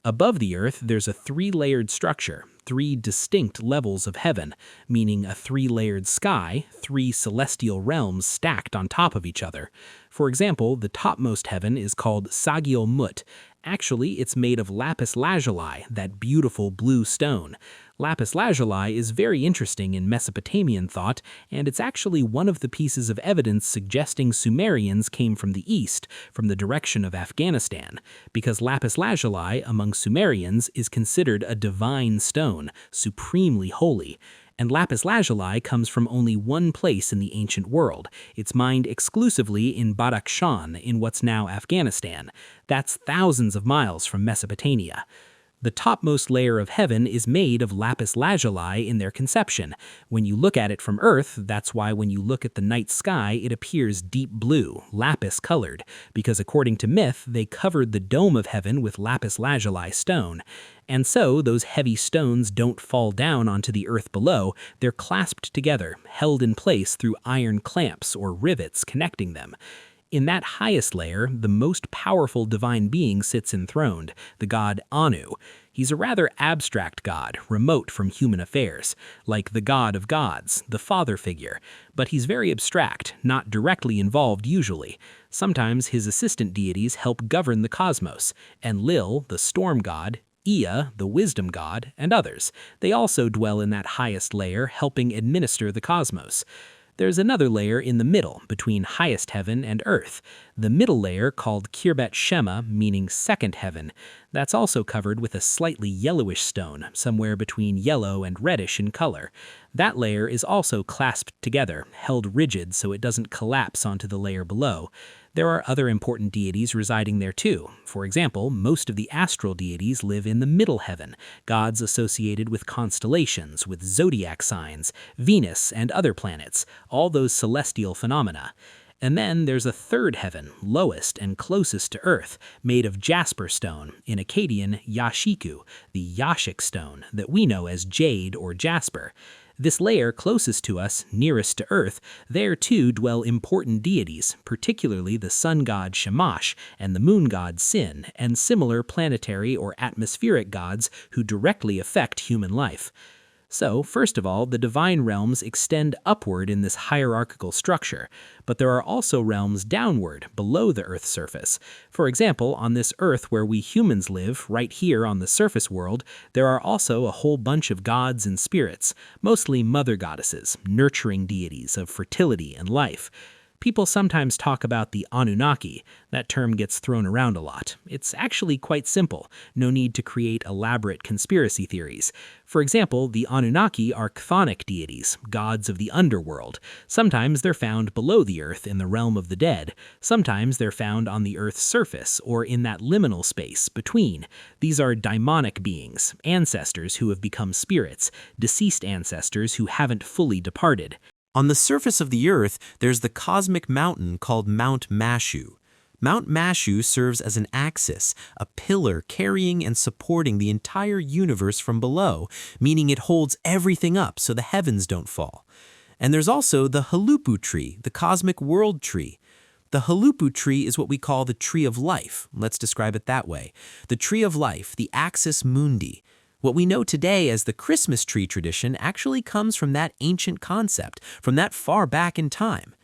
Above the earth, there's a three-layered structure, three distinct levels of heaven, meaning a three-layered sky, three celestial realms stacked on top of each other. For example, the topmost heaven is called Sagio Mut. Actually, it's made of lapis lazuli, that beautiful blue stone. Lapis lazuli is very interesting in Mesopotamian thought, and it's actually one of the pieces of evidence suggesting Sumerians came from the east, from the direction of Afghanistan, because lapis lazuli among Sumerians is considered a divine stone, supremely holy. And lapis lazuli comes from only one place in the ancient world. It's mined exclusively in Badakhshan, in what's now Afghanistan. That's thousands of miles from Mesopotamia. The topmost layer of heaven is made of lapis lazuli in their conception. When you look at it from Earth, that's why when you look at the night sky, it appears deep blue, lapis-colored, because according to myth, they covered the dome of heaven with lapis lazuli stone. And so, those heavy stones don't fall down onto the earth below, they're clasped together, held in place through iron clamps or rivets connecting them. In that highest layer, the most powerful divine being sits enthroned, the god Anu. He's a rather abstract god, remote from human affairs, like the god of gods, the father figure. But he's very abstract, not directly involved usually. Sometimes his assistant deities help govern the cosmos, Enlil, the storm god, Ea, the wisdom god, and others. They also dwell in that highest layer, helping administer the cosmos. There's another layer in the middle, between highest heaven and earth. The middle layer, called Kirbet Shema, meaning second heaven. That's also covered with a slightly yellowish stone, somewhere between yellow and reddish in color. That layer is also clasped together, held rigid so it doesn't collapse onto the layer below. There are other important deities residing there too. For example, most of the astral deities live in the middle heaven, gods associated with constellations, with zodiac signs, Venus, and other planets, all those celestial phenomena. And then there's a third heaven, lowest and closest to Earth, made of jasper stone, in Akkadian Yashiku, the Yashik stone, that we know as jade or jasper. This layer closest to us, nearest to Earth, there too dwell important deities, particularly the sun god Shamash and the moon god Sin, and similar planetary or atmospheric gods who directly affect human life. So, first of all, the divine realms extend upward in this hierarchical structure, but there are also realms downward, below the Earth's surface. For example, on this Earth where we humans live, right here on the surface world, there are also a whole bunch of gods and spirits, mostly mother goddesses, nurturing deities of fertility and life. People sometimes talk about the Anunnaki. That term gets thrown around a lot. It's actually quite simple. No need to create elaborate conspiracy theories. For example, the Anunnaki are chthonic deities, gods of the underworld. Sometimes they're found below the earth in the realm of the dead. Sometimes they're found on the earth's surface or in that liminal space between. These are daimonic beings, ancestors who have become spirits, deceased ancestors who haven't fully departed. On the surface of the Earth, there's the cosmic mountain called Mount Mashu. Mount Mashu serves as an axis, a pillar carrying and supporting the entire universe from below, meaning it holds everything up so the heavens don't fall. And there's also the Halupu tree, the cosmic world tree. The Halupu tree is what we call the tree of life. Let's describe it that way. The tree of life, the axis mundi. What we know today as the Christmas tree tradition actually comes from that ancient concept, from that far back in time.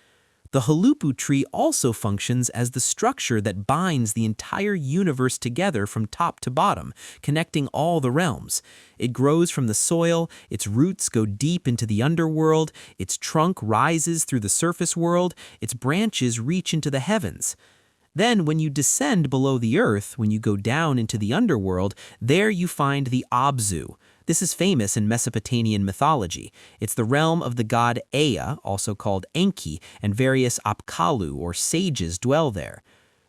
The Halupu tree also functions as the structure that binds the entire universe together from top to bottom, connecting all the realms. It grows from the soil, its roots go deep into the underworld, its trunk rises through the surface world, its branches reach into the heavens. Then, when you descend below the earth, when you go down into the underworld, there you find the Abzu. This is famous in Mesopotamian mythology. It's the realm of the god Ea, also called Enki, and various Apkallu, or sages, dwell there.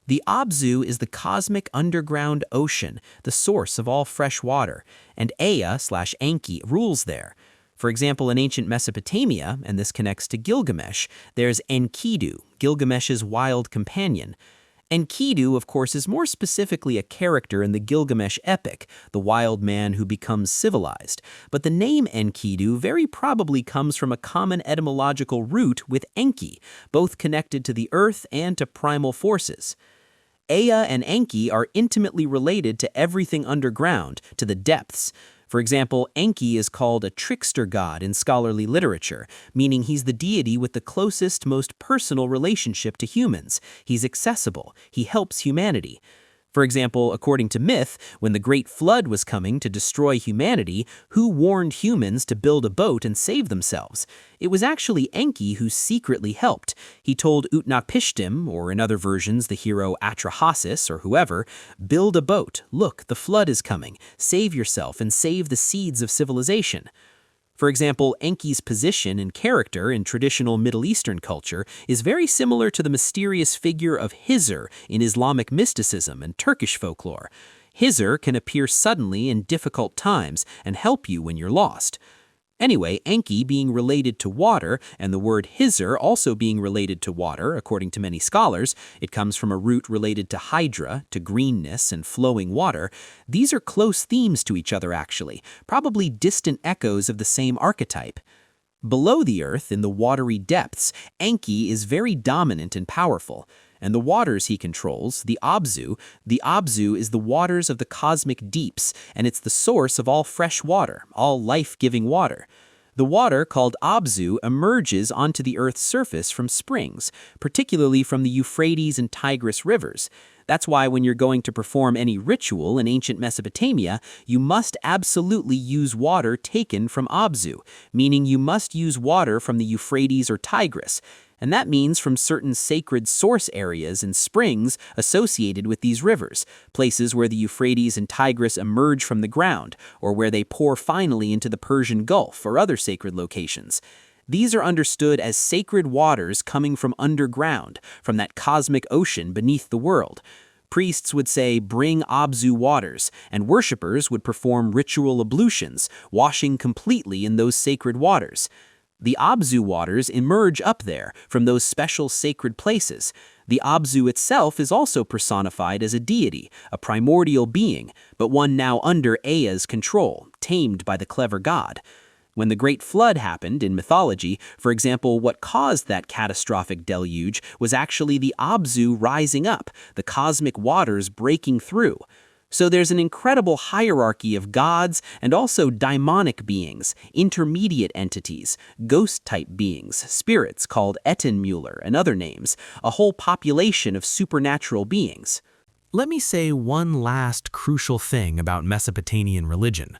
The Abzu is the cosmic underground ocean, the source of all fresh water, and Ea/Enki rules there. For example, in ancient Mesopotamia, and this connects to Gilgamesh, there's Enkidu, Gilgamesh's wild companion. Enkidu, of course, is more specifically a character in the Gilgamesh epic, the wild man who becomes civilized. But the name Enkidu very probably comes from a common etymological root with Enki, both connected to the earth and to primal forces. Ea and Enki are intimately related to everything underground, to the depths. For example, Enki is called a trickster god in scholarly literature, meaning he's the deity with the closest, most personal relationship to humans. He's accessible. He helps humanity. For example, according to myth, when the Great Flood was coming to destroy humanity, who warned humans to build a boat and save themselves? It was actually Enki who secretly helped. He told Utnapishtim, or in other versions the hero Atrahasis or whoever, build a boat, look, the flood is coming, save yourself and save the seeds of civilization. For example, Enki's position and character in traditional Middle Eastern culture is very similar to the mysterious figure of Hizr in Islamic mysticism and Turkish folklore. Hizr can appear suddenly in difficult times and help you when you're lost. Anyway, Enki being related to water, and the word Hizr also being related to water, according to many scholars, it comes from a root related to hydra, to greenness and flowing water. These are close themes to each other actually, probably distant echoes of the same archetype. Below the earth, in the watery depths, Enki is very dominant and powerful. And the waters he controls, the Abzu is the waters of the cosmic deeps, and it's the source of all fresh water, all life-giving water. The water, called Abzu, emerges onto the Earth's surface from springs, particularly from the Euphrates and Tigris rivers. That's why when you're going to perform any ritual in ancient Mesopotamia, you must absolutely use water taken from Abzu, meaning you must use water from the Euphrates or Tigris. And that means from certain sacred source areas and springs associated with these rivers, places where the Euphrates and Tigris emerge from the ground, or where they pour finally into the Persian Gulf or other sacred locations. These are understood as sacred waters coming from underground, from that cosmic ocean beneath the world. Priests would say, bring Abzu waters, and worshippers would perform ritual ablutions, washing completely in those sacred waters. The Abzu waters emerge up there from those special sacred places. The Abzu itself is also personified as a deity, a primordial being, but one now under Ea's control, tamed by the clever god. When the Great Flood happened in mythology, for example, what caused that catastrophic deluge was actually the Abzu rising up, the cosmic waters breaking through. So there's an incredible hierarchy of gods and also daimonic beings, intermediate entities, ghost-type beings, spirits called Ettenmuller and other names, a whole population of supernatural beings. Let me say one last crucial thing about Mesopotamian religion.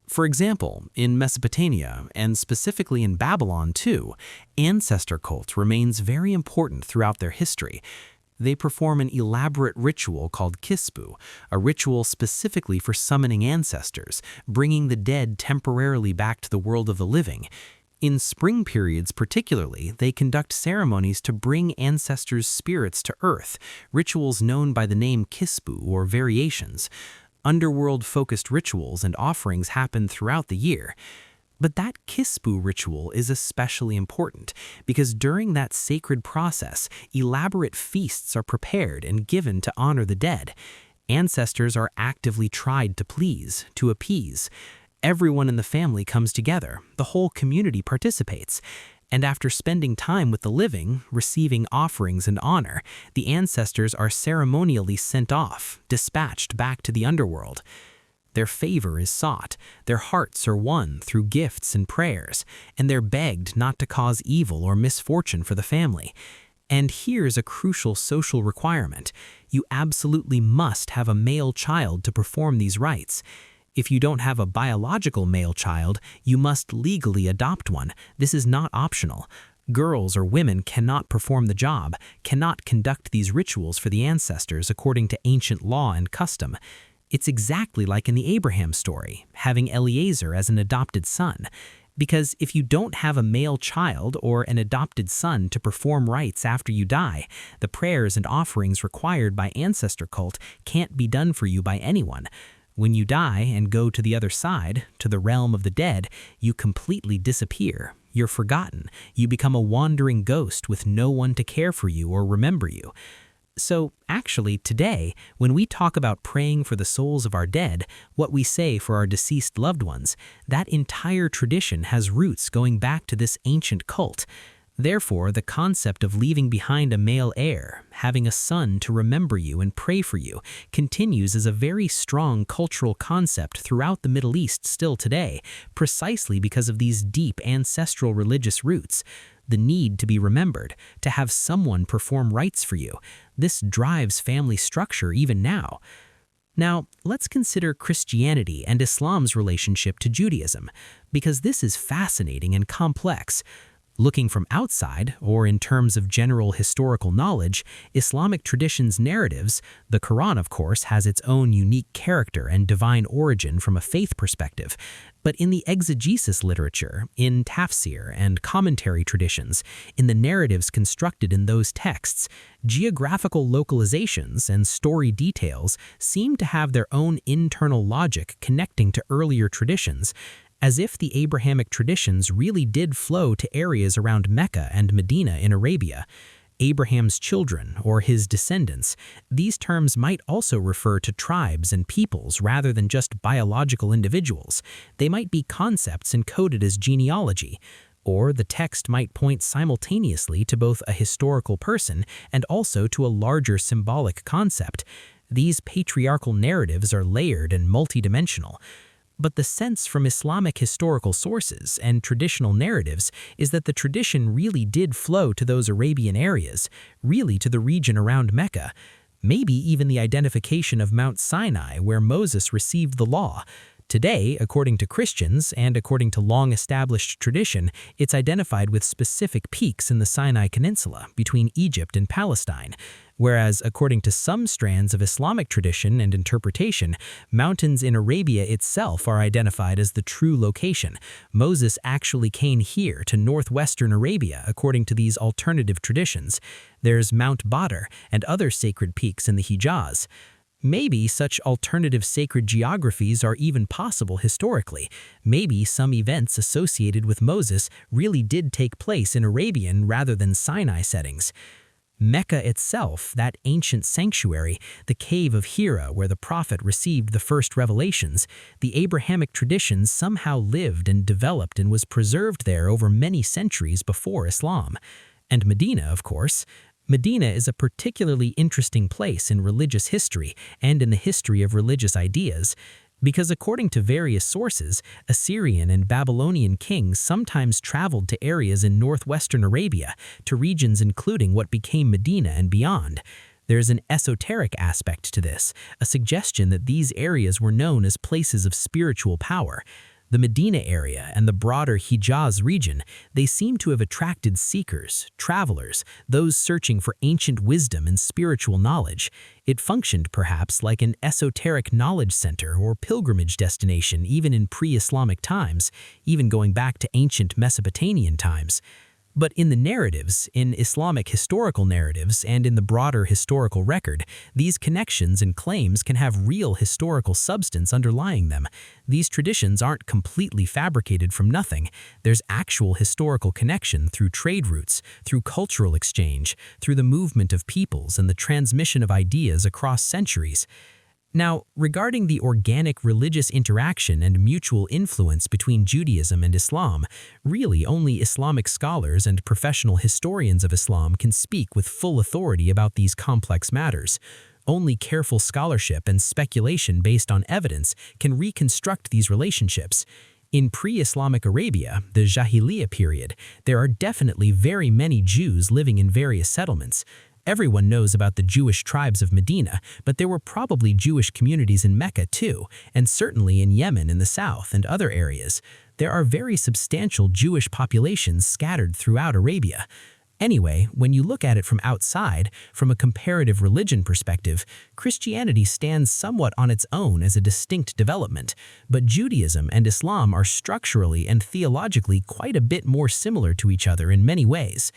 For example, in Mesopotamia, and specifically in Babylon too, ancestor cult remains very important throughout their history. They perform an elaborate ritual called kispu, a ritual specifically for summoning ancestors, bringing the dead temporarily back to the world of the living. In spring periods particularly, they conduct ceremonies to bring ancestors' spirits to earth, rituals known by the name kispu or variations. Underworld-focused rituals and offerings happen throughout the year. But that kispu ritual is especially important because during that sacred process, elaborate feasts are prepared and given to honor the dead. Ancestors are actively tried to please, to appease. Everyone in the family comes together, the whole community participates. And after spending time with the living, receiving offerings and honor, the ancestors are ceremonially sent off, dispatched back to the underworld. Their favor is sought, their hearts are won through gifts and prayers, and they're begged not to cause evil or misfortune for the family. And here's a crucial social requirement. You absolutely must have a male child to perform these rites. If you don't have a biological male child, you must legally adopt one. This is not optional. Girls or women cannot perform the job, cannot conduct these rituals for the ancestors according to ancient law and custom. It's exactly like in the Abraham story, having Eliezer as an adopted son. Because if you don't have a male child or an adopted son to perform rites after you die, the prayers and offerings required by ancestor cult can't be done for you by anyone. When you die and go to the other side, to the realm of the dead, you completely disappear. You're forgotten. You become a wandering ghost with no one to care for you or remember you. So, actually, today, when we talk about praying for the souls of our dead, what we say for our deceased loved ones, that entire tradition has roots going back to this ancient cult. Therefore, the concept of leaving behind a male heir, having a son to remember you and pray for you, continues as a very strong cultural concept throughout the Middle East still today, precisely because of these deep ancestral religious roots. The need to be remembered, to have someone perform rites for you. This drives family structure even now. Now, let's consider Christianity and Islam's relationship to Judaism, because this is fascinating and complex. Looking from outside, or in terms of general historical knowledge, Islamic traditions' narratives, the Quran of course has its own unique character and divine origin from a faith perspective, but in the exegesis literature, in tafsir and commentary traditions, in the narratives constructed in those texts, geographical localizations and story details seem to have their own internal logic connecting to earlier traditions, as if the Abrahamic traditions really did flow to areas around Mecca and Medina in Arabia. Abraham's children, or his descendants, these terms might also refer to tribes and peoples rather than just biological individuals. They might be concepts encoded as genealogy, or the text might point simultaneously to both a historical person and also to a larger symbolic concept. These patriarchal narratives are layered and multidimensional. But the sense from Islamic historical sources and traditional narratives is that the tradition really did flow to those Arabian areas, really to the region around Mecca, maybe even the identification of Mount Sinai where Moses received the law. Today, according to Christians and according to long-established tradition, it's identified with specific peaks in the Sinai Peninsula between Egypt and Palestine, whereas according to some strands of Islamic tradition and interpretation, mountains in Arabia itself are identified as the true location. Moses actually came here to northwestern Arabia according to these alternative traditions. There's Mount Badr and other sacred peaks in the Hijaz. Maybe such alternative sacred geographies are even possible historically. Maybe some events associated with Moses really did take place in Arabian rather than Sinai settings. Mecca itself, that ancient sanctuary, the cave of Hira where the prophet received the first revelations, the Abrahamic traditions somehow lived and developed and was preserved there over many centuries before Islam. And Medina, of course. Medina is a particularly interesting place in religious history and in the history of religious ideas, because according to various sources, Assyrian and Babylonian kings sometimes traveled to areas in northwestern Arabia, to regions including what became Medina and beyond. There's an esoteric aspect to this, a suggestion that these areas were known as places of spiritual power. The Medina area and the broader Hijaz region, they seem to have attracted seekers, travelers, those searching for ancient wisdom and spiritual knowledge. It functioned perhaps like an esoteric knowledge center or pilgrimage destination even in pre-Islamic times, even going back to ancient Mesopotamian times. But in the narratives, in Islamic historical narratives, and in the broader historical record, these connections and claims can have real historical substance underlying them. These traditions aren't completely fabricated from nothing. There's actual historical connection through trade routes, through cultural exchange, through the movement of peoples and the transmission of ideas across centuries. Now, regarding the organic religious interaction and mutual influence between Judaism and Islam, really only Islamic scholars and professional historians of Islam can speak with full authority about these complex matters. Only careful scholarship and speculation based on evidence can reconstruct these relationships. In pre-Islamic Arabia, the Jahiliyyah period, there are definitely very many Jews living in various settlements. Everyone knows about the Jewish tribes of Medina, but there were probably Jewish communities in Mecca too, and certainly in Yemen in the south and other areas. There are very substantial Jewish populations scattered throughout Arabia. Anyway, when you look at it from outside, from a comparative religion perspective, Christianity stands somewhat on its own as a distinct development, but Judaism and Islam are structurally and theologically quite a bit more similar to each other in many ways.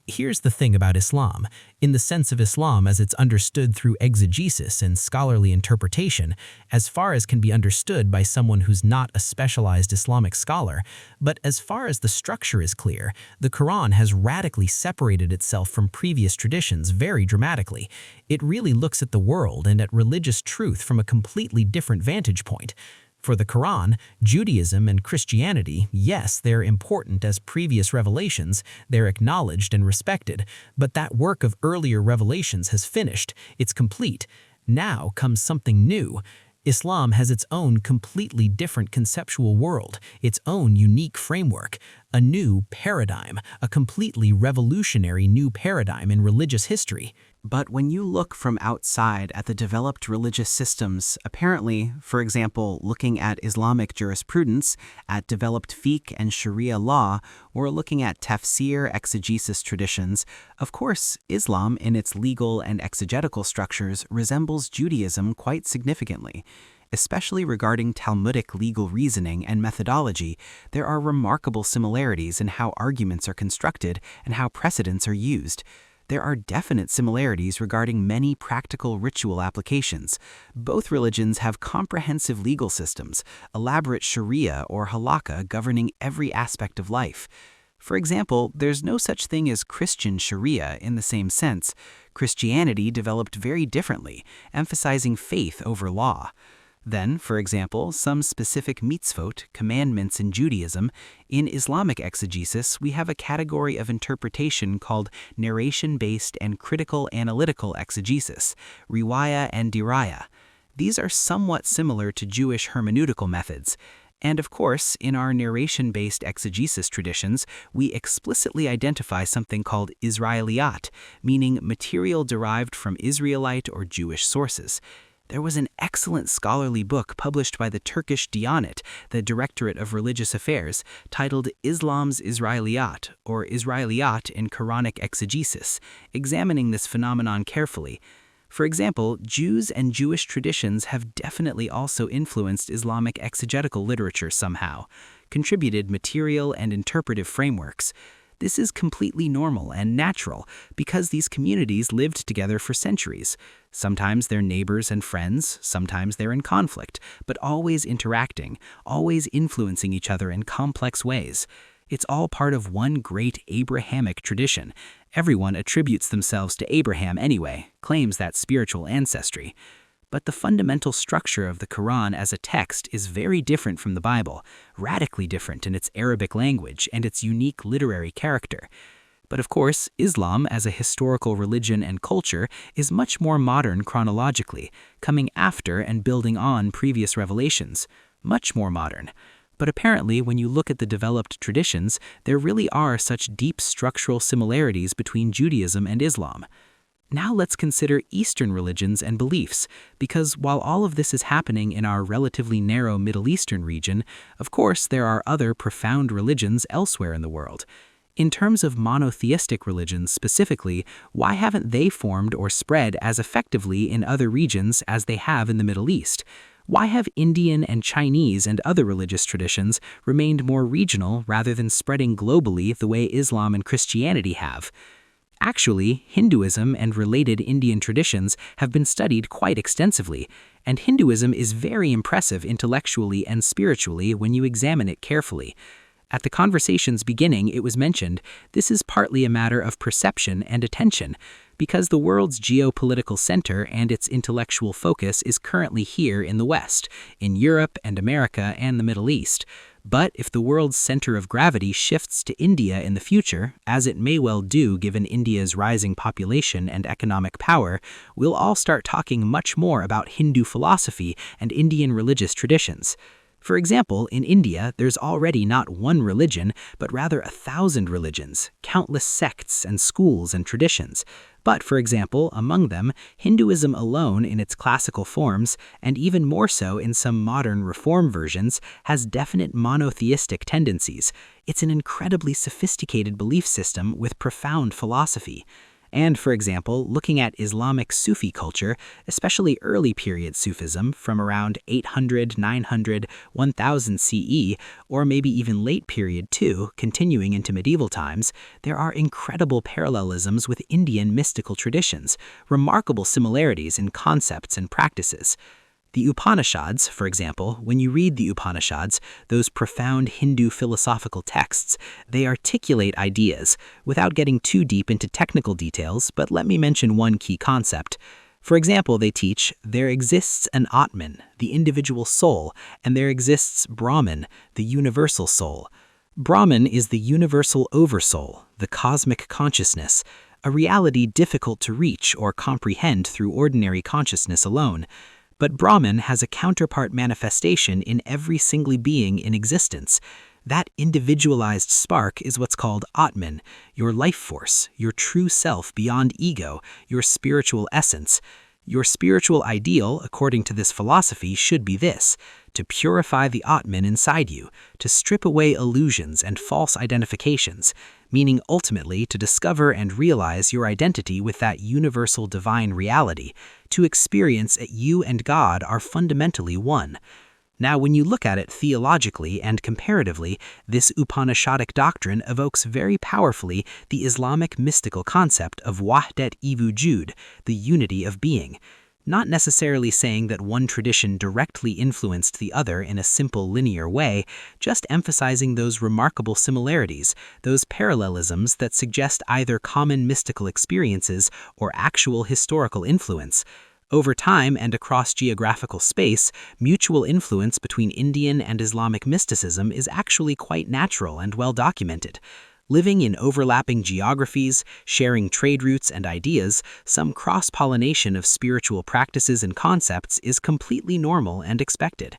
Here's the thing about Islam. In the sense of Islam as it's understood through exegesis and scholarly interpretation, as far as can be understood by someone who's not a specialized Islamic scholar, but as far as the structure is clear, the Quran has radically separated itself from previous traditions very dramatically. It really looks at the world and at religious truth from a completely different vantage point. For the Quran, Judaism and Christianity, yes, they're important as previous revelations, they're acknowledged and respected, but that work of earlier revelations has finished, it's complete. Now comes something new. Islam has its own completely different conceptual world, its own unique framework, a new paradigm, a completely revolutionary new paradigm in religious history. But when you look from outside at the developed religious systems, apparently, for example, looking at Islamic jurisprudence, at developed fiqh and Sharia law, or looking at tafsir exegesis traditions, of course, Islam in its legal and exegetical structures resembles Judaism quite significantly. Especially regarding Talmudic legal reasoning and methodology, there are remarkable similarities in how arguments are constructed and how precedents are used. There are definite similarities regarding many practical ritual applications. Both religions have comprehensive legal systems, elaborate sharia or halakha governing every aspect of life. For example, there's no such thing as Christian sharia in the same sense. Christianity developed very differently, emphasizing faith over law. Then, for example, some specific mitzvot, commandments in Judaism. In Islamic exegesis, we have a category of interpretation called narration-based and critical analytical exegesis, riwaya and diraya. These are somewhat similar to Jewish hermeneutical methods. And of course, in our narration-based exegesis traditions, we explicitly identify something called Israeliyat, meaning material derived from Israelite or Jewish sources. There was an excellent scholarly book published by the Turkish Diyanet, the Directorate of Religious Affairs, titled Islam's Israeliyat, or Israeliyat in Quranic Exegesis, examining this phenomenon carefully. For example, Jews and Jewish traditions have definitely also influenced Islamic exegetical literature somehow, contributed material and interpretive frameworks. This is completely normal and natural because these communities lived together for centuries. Sometimes they're neighbors and friends, sometimes they're in conflict, but always interacting, always influencing each other in complex ways. It's all part of one great Abrahamic tradition. Everyone attributes themselves to Abraham anyway, claims that spiritual ancestry. But the fundamental structure of the Quran as a text is very different from the Bible, radically different in its Arabic language and its unique literary character. But of course, Islam as a historical religion and culture is much more modern chronologically, coming after and building on previous revelations, much more modern. But apparently, when you look at the developed traditions, there really are such deep structural similarities between Judaism and Islam. Now let's consider Eastern religions and beliefs, because while all of this is happening in our relatively narrow Middle Eastern region, of course there are other profound religions elsewhere in the world. In terms of monotheistic religions specifically, why haven't they formed or spread as effectively in other regions as they have in the Middle East? Why have Indian and Chinese and other religious traditions remained more regional rather than spreading globally the way Islam and Christianity have? Actually, Hinduism and related Indian traditions have been studied quite extensively, and Hinduism is very impressive intellectually and spiritually when you examine it carefully. At the conversation's beginning, it was mentioned, this is partly a matter of perception and attention, because the world's geopolitical center and its intellectual focus is currently here in the West, in Europe and America and the Middle East. But if the world's center of gravity shifts to India in the future, as it may well do given India's rising population and economic power, we'll all start talking much more about Hindu philosophy and Indian religious traditions. For example, in India, there's already not one religion, but rather 1,000 religions, countless sects and schools and traditions. But, for example, among them, Hinduism alone in its classical forms, and even more so in some modern reform versions, has definite monotheistic tendencies. It's an incredibly sophisticated belief system with profound philosophy. And, for example, looking at Islamic Sufi culture, especially early period Sufism from around 800, 900, 1000 CE, or maybe even late period too, continuing into medieval times, there are incredible parallelisms with Indian mystical traditions, remarkable similarities in concepts and practices. The Upanishads, for example, when you read the Upanishads, those profound Hindu philosophical texts, they articulate ideas, without getting too deep into technical details, but let me mention one key concept. For example, they teach, there exists an Atman, the individual soul, and there exists Brahman, the universal soul. Brahman is the universal oversoul, the cosmic consciousness, a reality difficult to reach or comprehend through ordinary consciousness alone. But Brahman has a counterpart manifestation in every single being in existence. That individualized spark is what's called Atman, your life force, your true self beyond ego, your spiritual essence. Your spiritual ideal, according to this philosophy, should be this: to purify the Atman inside you, to strip away illusions and false identifications, meaning ultimately to discover and realize your identity with that universal divine reality, to experience that you and God are fundamentally one. Now, when you look at it theologically and comparatively, this Upanishadic doctrine evokes very powerfully the Islamic mystical concept of Wahdat-i Wujud, the unity of being. Not necessarily saying that one tradition directly influenced the other in a simple linear way, just emphasizing those remarkable similarities, those parallelisms that suggest either common mystical experiences or actual historical influence. Over time and across geographical space, mutual influence between Indian and Islamic mysticism is actually quite natural and well documented. Living in overlapping geographies, sharing trade routes and ideas, some cross-pollination of spiritual practices and concepts is completely normal and expected.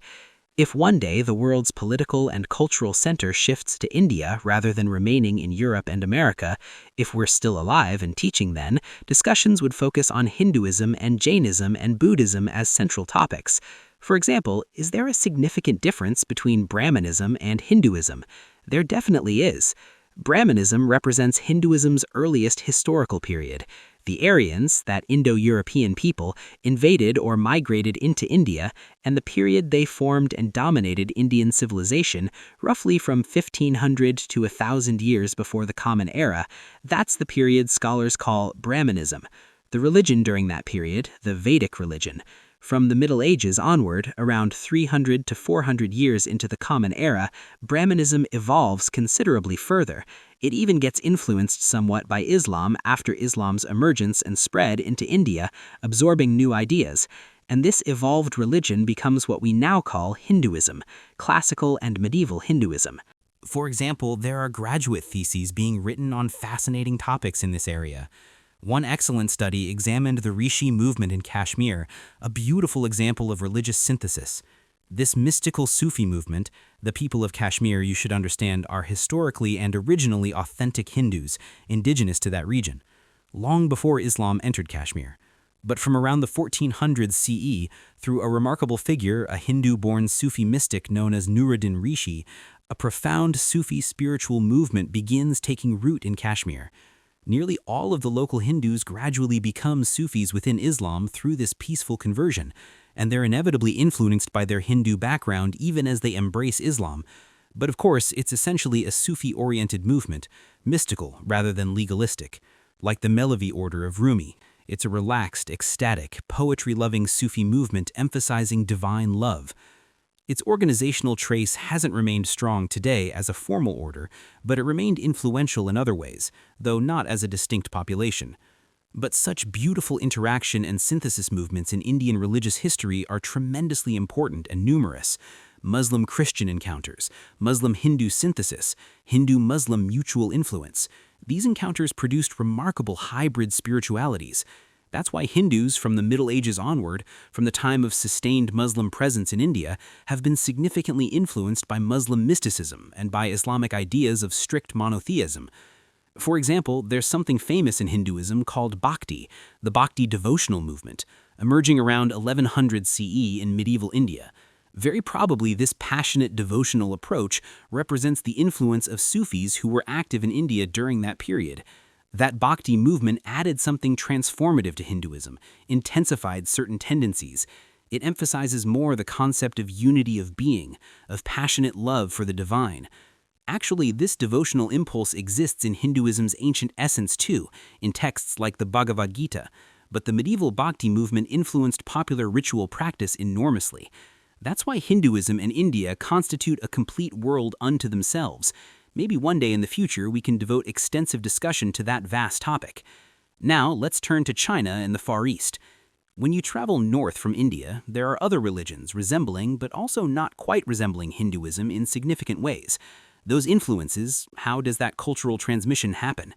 If one day the world's political and cultural center shifts to India rather than remaining in Europe and America, if we're still alive and teaching then, discussions would focus on Hinduism and Jainism and Buddhism as central topics. For example, is there a significant difference between Brahmanism and Hinduism? There definitely is. Brahmanism represents Hinduism's earliest historical period. The Aryans, that Indo-European people, invaded or migrated into India, and the period they formed and dominated Indian civilization, roughly from 1500 to 1000 years before the Common Era, that's the period scholars call Brahmanism. The religion during that period, the Vedic religion. From the Middle Ages onward, around 300 to 400 years into the Common Era, Brahmanism evolves considerably further. It even gets influenced somewhat by Islam after Islam's emergence and spread into India, absorbing new ideas. And this evolved religion becomes what we now call Hinduism, classical and medieval Hinduism. For example, there are graduate theses being written on fascinating topics in this area. One excellent study examined the Rishi movement in Kashmir, a beautiful example of religious synthesis. This mystical Sufi movement, the people of Kashmir, you should understand, are historically and originally authentic Hindus, indigenous to that region, long before Islam entered Kashmir. But from around the 1400s CE, through a remarkable figure, a Hindu-born Sufi mystic known as Nuruddin Rishi, a profound Sufi spiritual movement begins taking root in Kashmir. Nearly all of the local Hindus gradually become Sufis within Islam through this peaceful conversion, and they're inevitably influenced by their Hindu background even as they embrace Islam. But of course, it's essentially a Sufi-oriented movement, mystical rather than legalistic. Like the Mevlevi order of Rumi, it's a relaxed, ecstatic, poetry-loving Sufi movement emphasizing divine love. Its organizational trace hasn't remained strong today as a formal order, but it remained influential in other ways, though not as a distinct population. But such beautiful interaction and synthesis movements in Indian religious history are tremendously important and numerous. Muslim-Christian encounters, Muslim-Hindu synthesis, Hindu-Muslim mutual influence. These encounters produced remarkable hybrid spiritualities. That's why Hindus from the Middle Ages onward, from the time of sustained Muslim presence in India, have been significantly influenced by Muslim mysticism and by Islamic ideas of strict monotheism. For example, there's something famous in Hinduism called Bhakti, the Bhakti devotional movement, emerging around 1100 CE in medieval India. Very probably this passionate devotional approach represents the influence of Sufis who were active in India during that period. That Bhakti movement added something transformative to Hinduism, intensified certain tendencies. It emphasizes more the concept of unity of being, of passionate love for the divine. Actually, this devotional impulse exists in Hinduism's ancient essence too, in texts like the Bhagavad Gita, but the medieval Bhakti movement influenced popular ritual practice enormously. That's why Hinduism and India constitute a complete world unto themselves. Maybe one day in the future we can devote extensive discussion to that vast topic. Now, let's turn to China and the Far East. When you travel north from India, there are other religions resembling but also not quite resembling Hinduism in significant ways. Those influences, how does that cultural transmission happen?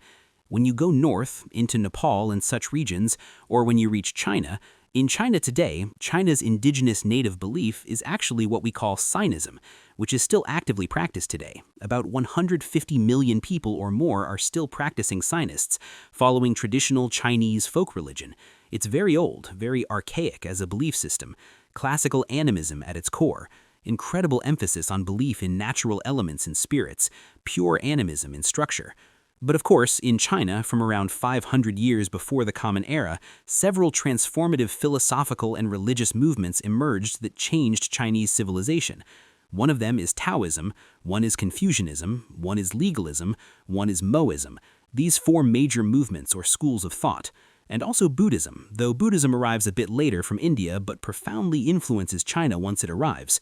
When you go north into Nepal and such regions, or when you reach China, in China today, China's indigenous native belief is actually what we call Sinism, which is still actively practiced today. About 150 million people or more are still practicing Sinists, following traditional Chinese folk religion. It's very old, very archaic as a belief system, classical animism at its core, incredible emphasis on belief in natural elements and spirits, pure animism in structure. But of course, in China, from around 500 years before the Common Era, several transformative philosophical and religious movements emerged that changed Chinese civilization. One of them is Taoism, one is Confucianism, one is legalism, one is Moism. These four major movements or schools of thought. And also Buddhism, though Buddhism arrives a bit later from India but profoundly influences China once it arrives.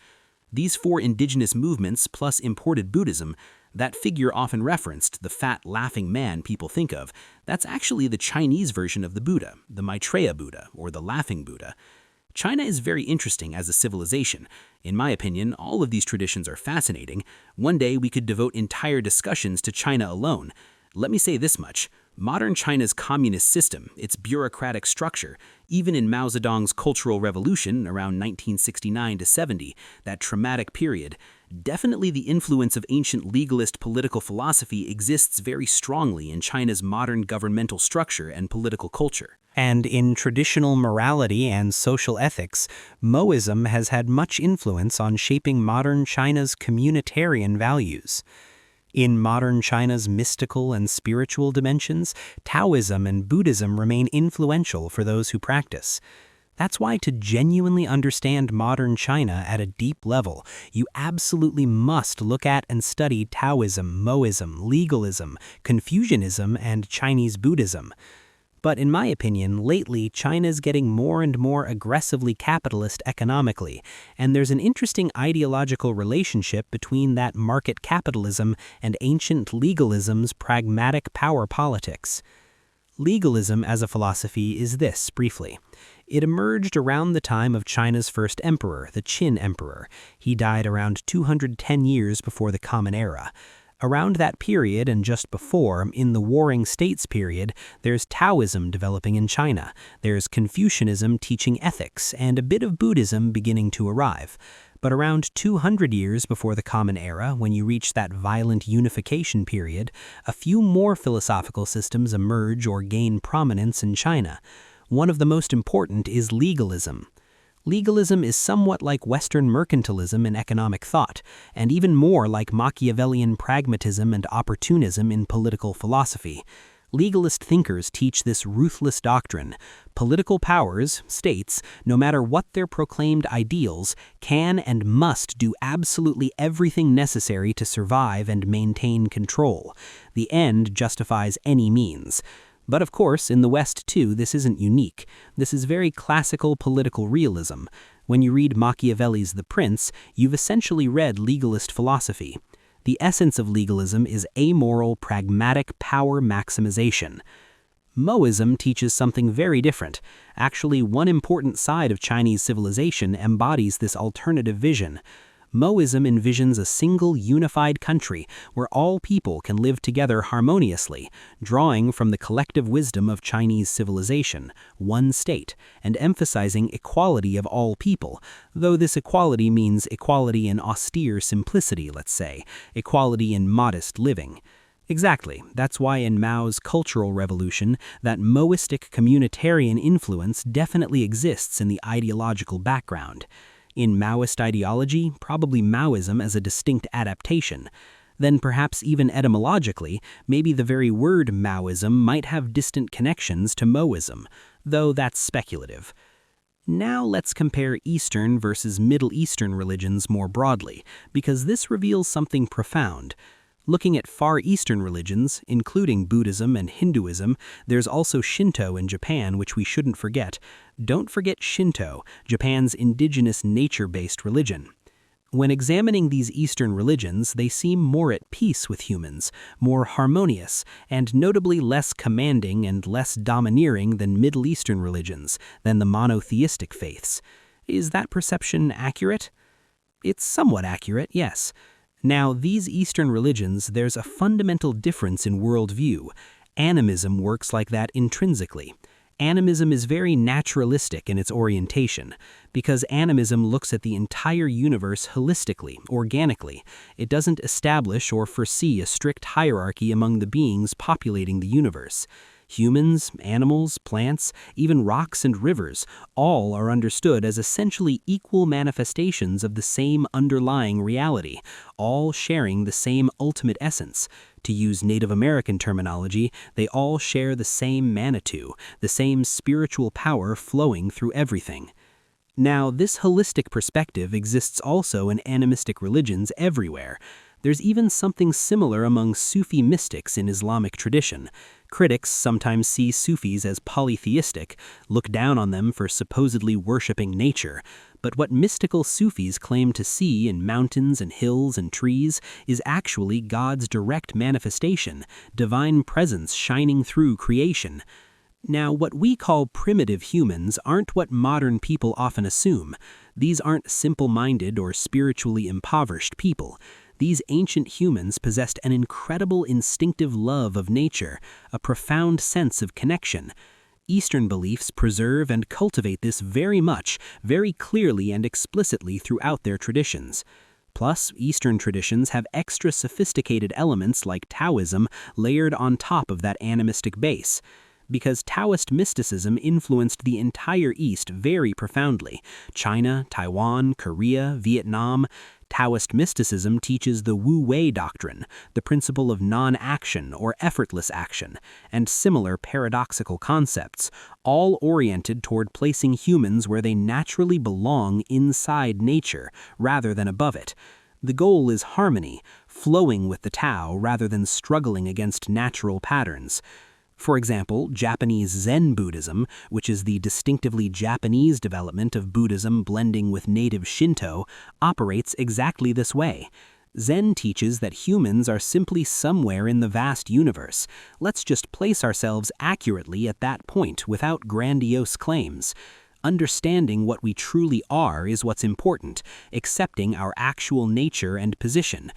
These four indigenous movements plus imported Buddhism, that figure often referenced, the fat, laughing man people think of, that's actually the Chinese version of the Buddha, the Maitreya Buddha, or the Laughing Buddha. China is very interesting as a civilization. In my opinion, all of these traditions are fascinating. One day we could devote entire discussions to China alone. Let me say this much. Modern China's communist system, its bureaucratic structure, even in Mao Zedong's Cultural Revolution around 1969 to 70, that traumatic period, definitely the influence of ancient legalist political philosophy exists very strongly in China's modern governmental structure and political culture. And in traditional morality and social ethics, Moism has had much influence on shaping modern China's communitarian values. In modern China's mystical and spiritual dimensions, Taoism and Buddhism remain influential for those who practice. That's why to genuinely understand modern China at a deep level, you absolutely must look at and study Taoism, Moism, legalism, Confucianism, and Chinese Buddhism. But in my opinion, lately, China's getting more and more aggressively capitalist economically, and there's an interesting ideological relationship between that market capitalism and ancient legalism's pragmatic power politics. Legalism as a philosophy is this, briefly. It emerged around the time of China's first emperor, the Qin Emperor. He died around 210 years before the Common Era. Around that period and just before, in the Warring States period, there's Taoism developing in China, there's Confucianism teaching ethics, and a bit of Buddhism beginning to arrive. But around 200 years before the Common Era, when you reach that violent unification period, a few more philosophical systems emerge or gain prominence in China. One of the most important is legalism. Legalism is somewhat like Western mercantilism in economic thought, and even more like Machiavellian pragmatism and opportunism in political philosophy. Legalist thinkers teach this ruthless doctrine. Political powers, states, no matter what their proclaimed ideals, can and must do absolutely everything necessary to survive and maintain control. The end justifies any means. But of course, in the West too, this isn't unique. This is very classical political realism. When you read Machiavelli's The Prince, you've essentially read legalist philosophy. The essence of legalism is amoral, pragmatic power maximization. Moism teaches something very different. Actually, one important side of Chinese civilization embodies this alternative vision. Moism envisions a single unified country where all people can live together harmoniously, drawing from the collective wisdom of Chinese civilization, one state, and emphasizing equality of all people, though this equality means equality in austere simplicity, let's say, equality in modest living. Exactly, that's why in Mao's Cultural Revolution, that Moistic communitarian influence definitely exists in the ideological background. In Maoist ideology, probably Maoism as a distinct adaptation. Then perhaps even etymologically, maybe the very word Maoism might have distant connections to Moism, though that's speculative. Now let's compare Eastern versus Middle Eastern religions more broadly, because this reveals something profound. Looking at Far Eastern religions, including Buddhism and Hinduism, there's also Shinto in Japan, which we shouldn't forget. Don't forget Shinto, Japan's indigenous nature-based religion. When examining these Eastern religions, they seem more at peace with humans, more harmonious, and notably less commanding and less domineering than Middle Eastern religions, than the monotheistic faiths. Is that perception accurate? It's somewhat accurate, yes. Now, these Eastern religions, there's a fundamental difference in worldview. Animism works like that intrinsically. Animism is very naturalistic in its orientation, because animism looks at the entire universe holistically, organically. It doesn't establish or foresee a strict hierarchy among the beings populating the universe. Humans, animals, plants, even rocks and rivers, all are understood as essentially equal manifestations of the same underlying reality, all sharing the same ultimate essence. To use Native American terminology, they all share the same Manitou, the same spiritual power flowing through everything. Now, this holistic perspective exists also in animistic religions everywhere. There's even something similar among Sufi mystics in Islamic tradition. Critics sometimes see Sufis as polytheistic, look down on them for supposedly worshipping nature. But what mystical Sufis claim to see in mountains and hills and trees is actually God's direct manifestation, divine presence shining through creation. Now, what we call primitive humans aren't what modern people often assume. These aren't simple-minded or spiritually impoverished people. These ancient humans possessed an incredible instinctive love of nature, a profound sense of connection. Eastern beliefs preserve and cultivate this very much, very clearly and explicitly throughout their traditions. Plus, Eastern traditions have extra sophisticated elements like Taoism layered on top of that animistic base. Because Taoist mysticism influenced the entire East very profoundly. China, Taiwan, Korea, Vietnam. Taoist mysticism teaches the Wu-Wei doctrine, the principle of non-action or effortless action, and similar paradoxical concepts, all oriented toward placing humans where they naturally belong inside nature, rather than above it. The goal is harmony, flowing with the Tao rather than struggling against natural patterns. For example, Japanese Zen Buddhism, which is the distinctively Japanese development of Buddhism blending with native Shinto, operates exactly this way. Zen teaches that humans are simply somewhere in the vast universe. Let's just place ourselves accurately at that point without grandiose claims. Understanding what we truly are is what's important, accepting our actual nature and position.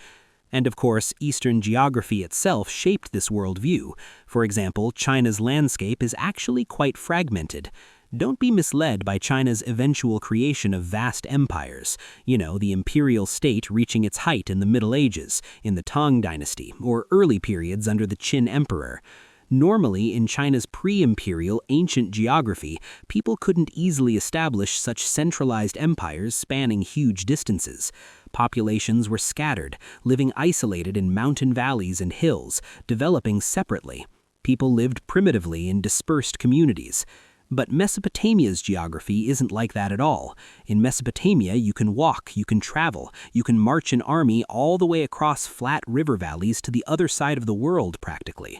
And of course, Eastern geography itself shaped this worldview. For example, China's landscape is actually quite fragmented. Don't be misled by China's eventual creation of vast empires. The imperial state reaching its height in the Middle Ages, in the Tang Dynasty, or early periods under the Qin Emperor. Normally, in China's pre-imperial ancient geography, people couldn't easily establish such centralized empires spanning huge distances. Populations were scattered, living isolated in mountain valleys and hills, developing separately. People lived primitively in dispersed communities. But Mesopotamia's geography isn't like that at all. In Mesopotamia, you can walk, you can travel, you can march an army all the way across flat river valleys to the other side of the world, practically.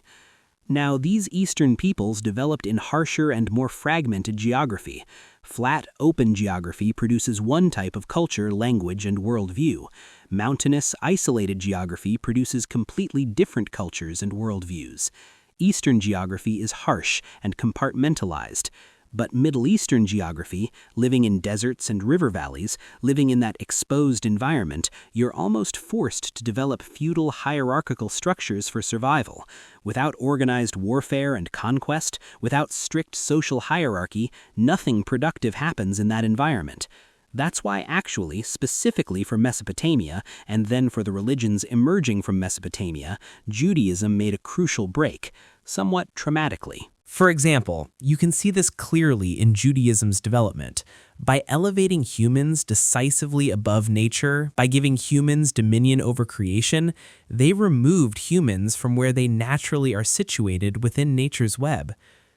Now, these Eastern peoples developed in harsher and more fragmented geography. Flat, open geography produces one type of culture, language, and worldview. Mountainous, isolated geography produces completely different cultures and worldviews. Eastern geography is harsh and compartmentalized. But Middle Eastern geography, living in deserts and river valleys, living in that exposed environment, you're almost forced to develop feudal hierarchical structures for survival. Without organized warfare and conquest, without strict social hierarchy, nothing productive happens in that environment. That's why actually, specifically for Mesopotamia, and then for the religions emerging from Mesopotamia, Judaism made a crucial break, somewhat traumatically. For example, you can see this clearly in Judaism's development. By elevating humans decisively above nature, by giving humans dominion over creation, they removed humans from where they naturally are situated within nature's web.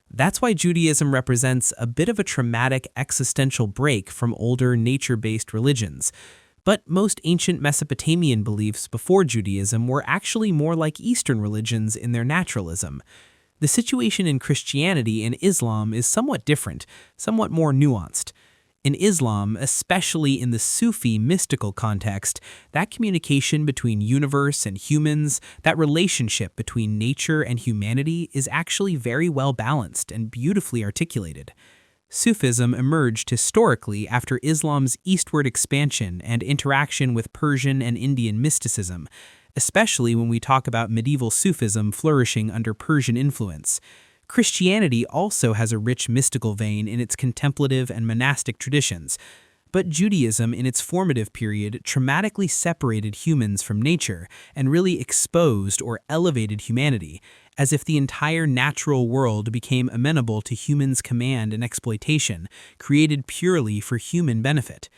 That's why Judaism represents a bit of a traumatic existential break from older nature-based religions. But most ancient Mesopotamian beliefs before Judaism were actually more like Eastern religions in their naturalism. The situation in Christianity and Islam is somewhat different, somewhat more nuanced. In Islam, especially in the Sufi mystical context, that communication between universe and humans, that relationship between nature and humanity is actually very well balanced and beautifully articulated. Sufism emerged historically after Islam's eastward expansion and interaction with Persian and Indian mysticism, especially when we talk about medieval Sufism flourishing under Persian influence. Christianity also has a rich mystical vein in its contemplative and monastic traditions, but Judaism in its formative period traumatically separated humans from nature and really exposed or elevated humanity, as if the entire natural world became amenable to humans' command and exploitation, created purely for human benefit.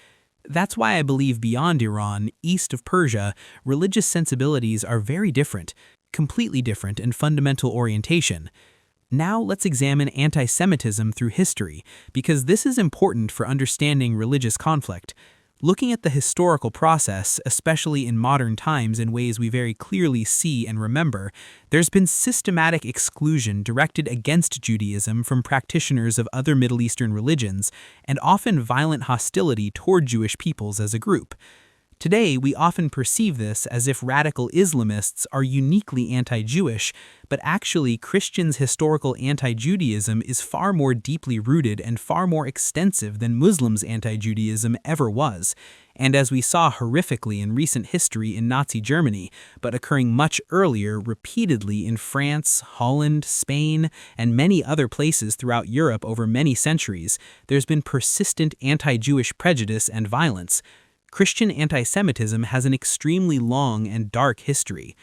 That's why I believe beyond Iran, east of Persia, religious sensibilities are very different, completely different in fundamental orientation. Now let's examine anti-Semitism through history, because this is important for understanding religious conflict. Looking at the historical process, especially in modern times in ways we very clearly see and remember, there's been systematic exclusion directed against Judaism from practitioners of other Middle Eastern religions, and often violent hostility toward Jewish peoples as a group. Today, we often perceive this as if radical Islamists are uniquely anti-Jewish, but actually Christians' historical anti-Judaism is far more deeply rooted and far more extensive than Muslims' anti-Judaism ever was, and as we saw horrifically in recent history in Nazi Germany, but occurring much earlier repeatedly in France, Holland, Spain, and many other places throughout Europe over many centuries, there's been persistent anti-Jewish prejudice and violence. Christian anti-Semitism has an extremely long and dark history.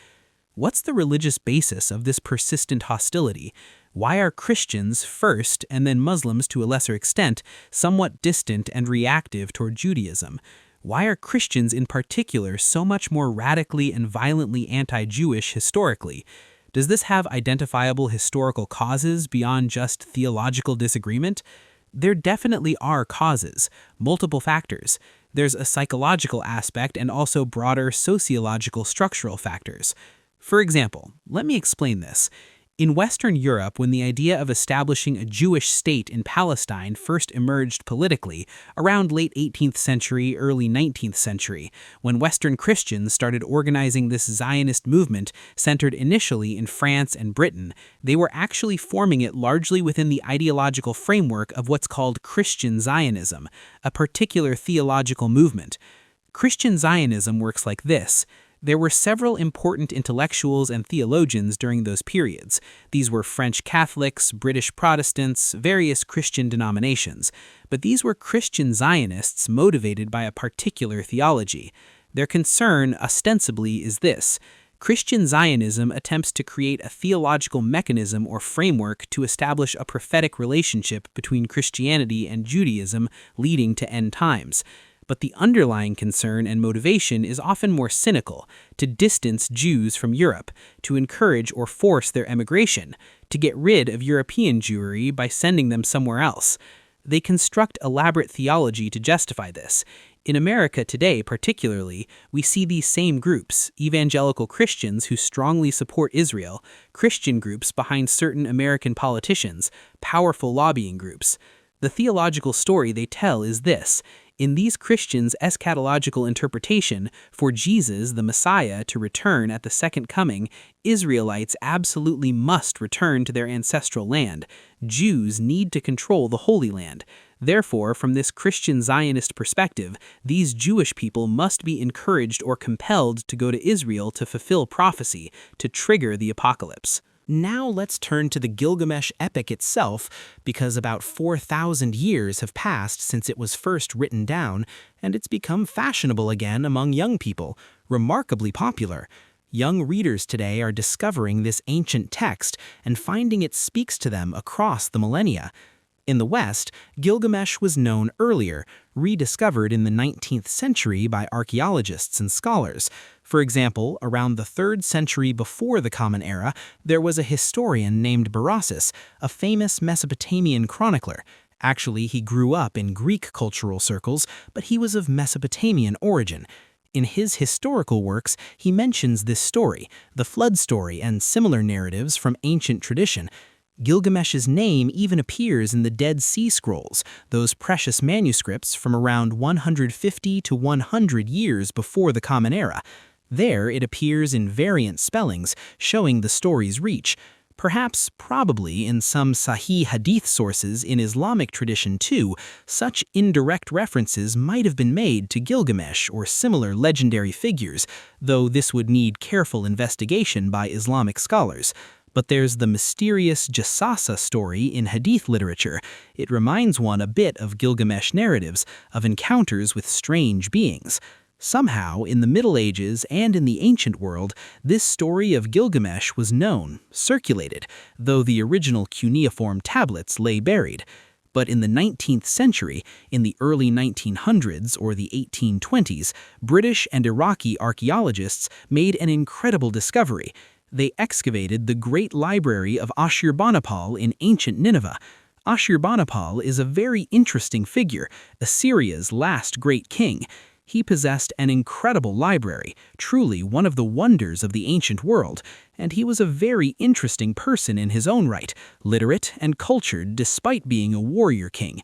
What's the religious basis of this persistent hostility? Why are Christians first, and then Muslims to a lesser extent, somewhat distant and reactive toward Judaism? Why are Christians in particular so much more radically and violently anti-Jewish historically? Does this have identifiable historical causes beyond just theological disagreement? There definitely are causes, multiple factors. There's a psychological aspect and also broader sociological structural factors. For example, let me explain this. In Western Europe, when the idea of establishing a Jewish state in Palestine first emerged politically, around late 18th century, early 19th century, when Western Christians started organizing this Zionist movement centered initially in France and Britain, they were actually forming it largely within the ideological framework of what's called Christian Zionism, a particular theological movement. Christian Zionism works like this. There were several important intellectuals and theologians during those periods. These were French Catholics, British Protestants, various Christian denominations. But these were Christian Zionists motivated by a particular theology. Their concern, ostensibly, is this. Christian Zionism attempts to create a theological mechanism or framework to establish a prophetic relationship between Christianity and Judaism leading to end times. But the underlying concern and motivation is often more cynical, to distance Jews from Europe, to encourage or force their emigration, to get rid of European Jewry by sending them somewhere else. They construct elaborate theology to justify this. In America today, particularly, we see these same groups, evangelical Christians who strongly support Israel, Christian groups behind certain American politicians, powerful lobbying groups. The theological story they tell is this. In these Christians' eschatological interpretation, for Jesus, the Messiah, to return at the second coming, Israelites absolutely must return to their ancestral land. Jews need to control the Holy Land. Therefore, from this Christian Zionist perspective, these Jewish people must be encouraged or compelled to go to Israel to fulfill prophecy, to trigger the apocalypse. Now let's turn to the Gilgamesh epic itself, because about 4,000 years have passed since it was first written down, and it's become fashionable again among young people, remarkably popular. Young readers today are discovering this ancient text and finding it speaks to them across the millennia. In the West, Gilgamesh was known earlier, rediscovered in the 19th century by archaeologists and scholars. For example, around the 3rd century before the Common Era, there was a historian named Berossus, a famous Mesopotamian chronicler. Actually, he grew up in Greek cultural circles, but he was of Mesopotamian origin. In his historical works, he mentions this story, the flood story, and similar narratives from ancient tradition. Gilgamesh's name even appears in the Dead Sea Scrolls, those precious manuscripts from around 150 to 100 years before the Common Era. There it appears in variant spellings, showing the story's reach. Perhaps, probably, in some Sahih Hadith sources in Islamic tradition too, such indirect references might have been made to Gilgamesh or similar legendary figures, though this would need careful investigation by Islamic scholars. But there's the mysterious Jassasa story in Hadith literature. It reminds one a bit of Gilgamesh narratives, of encounters with strange beings. Somehow, in the Middle Ages and in the ancient world, this story of Gilgamesh was known, circulated, though the original cuneiform tablets lay buried. But in the 19th century, in the early 1900s or the 1820s, British and Iraqi archaeologists made an incredible discovery. They excavated the Great Library of Ashurbanipal in ancient Nineveh. Ashurbanipal is a very interesting figure, Assyria's last great king. He possessed an incredible library, truly one of the wonders of the ancient world, and he was a very interesting person in his own right, literate and cultured despite being a warrior king.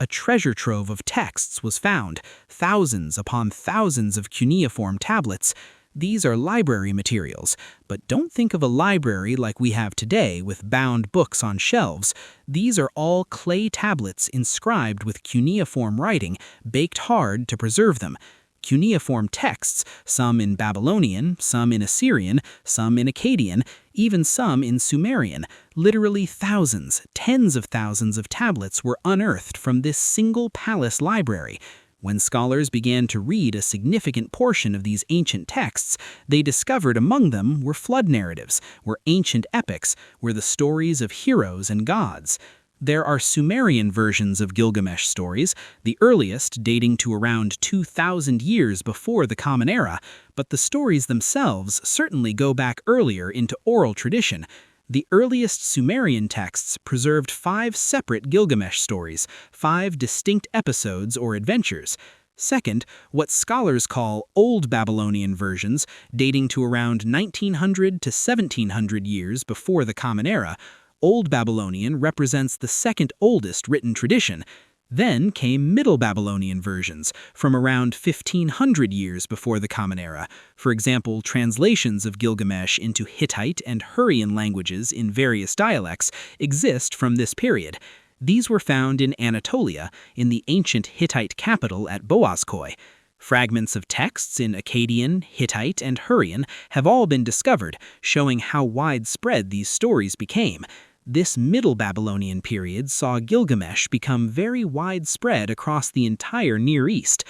A treasure trove of texts was found, thousands upon thousands of cuneiform tablets. These are library materials, but don't think of a library like we have today with bound books on shelves. These are all clay tablets inscribed with cuneiform writing, baked hard to preserve them. Cuneiform texts, some in Babylonian, some in Assyrian, some in Akkadian, even some in Sumerian. Literally thousands, tens of thousands of tablets were unearthed from this single palace library. When scholars began to read a significant portion of these ancient texts, they discovered among them were flood narratives, were ancient epics, were the stories of heroes and gods. There are Sumerian versions of Gilgamesh stories, the earliest dating to around 2,000 years before the Common Era, but the stories themselves certainly go back earlier into oral tradition. The earliest Sumerian texts preserved 5 separate Gilgamesh stories, 5 distinct episodes or adventures. Second, what scholars call Old Babylonian versions, dating to around 1900 to 1700 years before the Common Era. Old Babylonian represents the second oldest written tradition. Then came Middle Babylonian versions, from around 1500 years before the Common Era. For example, translations of Gilgamesh into Hittite and Hurrian languages in various dialects exist from this period. These were found in Anatolia, in the ancient Hittite capital at Boğazköy. Fragments of texts in Akkadian, Hittite, and Hurrian have all been discovered, showing how widespread these stories became. This Middle Babylonian period saw Gilgamesh become very widespread across the entire Near East.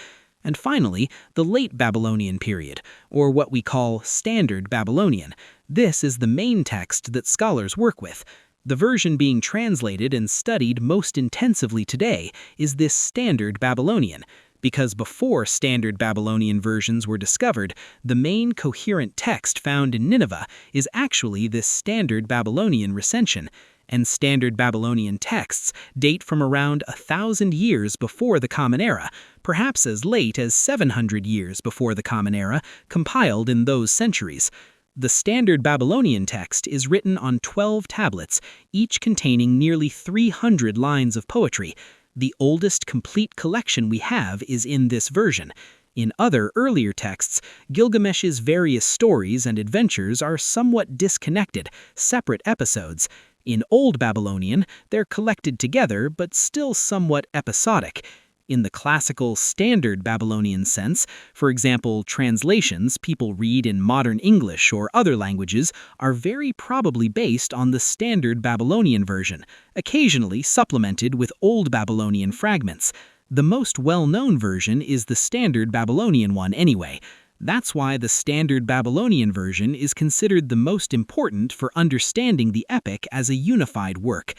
And finally, the Late Babylonian period, or what we call Standard Babylonian. This is the main text that scholars work with. The version being translated and studied most intensively today is this Standard Babylonian. Because before Standard Babylonian versions were discovered, the main coherent text found in Nineveh is actually this Standard Babylonian recension, and Standard Babylonian texts date from around 1,000 years before the Common Era, perhaps as late as 700 years before the Common Era, compiled in those centuries. The Standard Babylonian text is written on 12 tablets, each containing nearly 300 lines of poetry. The oldest complete collection we have is in this version. In other earlier texts, Gilgamesh's various stories and adventures are somewhat disconnected, separate episodes. In Old Babylonian, they're collected together but still somewhat episodic. In the classical Standard Babylonian sense, for example, translations people read in modern English or other languages are very probably based on the Standard Babylonian version, occasionally supplemented with Old Babylonian fragments. The most well-known version is the Standard Babylonian one anyway. That's why the Standard Babylonian version is considered the most important for understanding the epic as a unified work.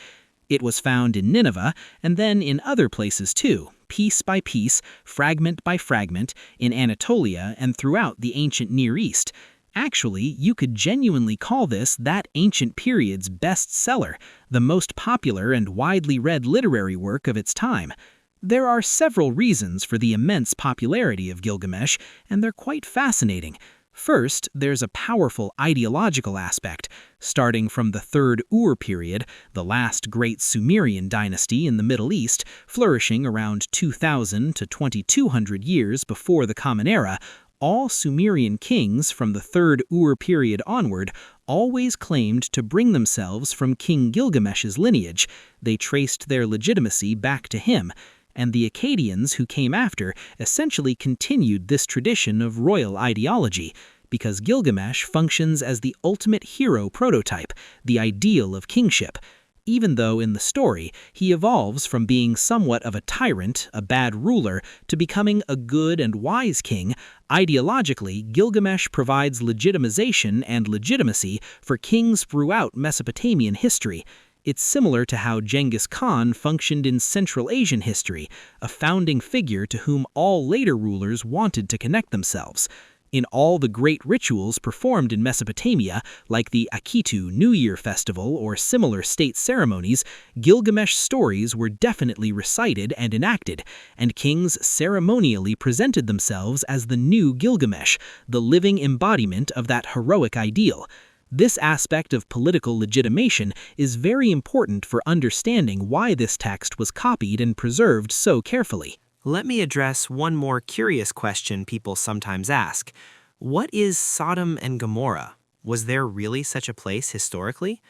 It was found in Nineveh, and then in other places too, piece by piece, fragment by fragment, in Anatolia and throughout the ancient Near East. Actually, you could genuinely call this that ancient period's bestseller, the most popular and widely read literary work of its time. There are several reasons for the immense popularity of Gilgamesh, and they're quite fascinating. First, there's a powerful ideological aspect, starting from the Third Ur period, the last great Sumerian dynasty in the Middle East, flourishing around 2000 to 2200 years before the Common Era. All Sumerian kings from the Third Ur period onward always claimed to bring themselves from King Gilgamesh's lineage. They traced their legitimacy back to him, and the Akkadians who came after essentially continued this tradition of royal ideology, because Gilgamesh functions as the ultimate hero prototype, the ideal of kingship. Even though in the story he evolves from being somewhat of a tyrant, a bad ruler, to becoming a good and wise king, ideologically Gilgamesh provides legitimization and legitimacy for kings throughout Mesopotamian history. It's similar to how Genghis Khan functioned in Central Asian history, a founding figure to whom all later rulers wanted to connect themselves. In all the great rituals performed in Mesopotamia, like the Akitu New Year festival or similar state ceremonies, Gilgamesh stories were definitely recited and enacted, and kings ceremonially presented themselves as the new Gilgamesh, the living embodiment of that heroic ideal. This aspect of political legitimation is very important for understanding why this text was copied and preserved so carefully. Let me address one more curious question people sometimes ask. What is Sodom and Gomorrah? Was there really such a place historically?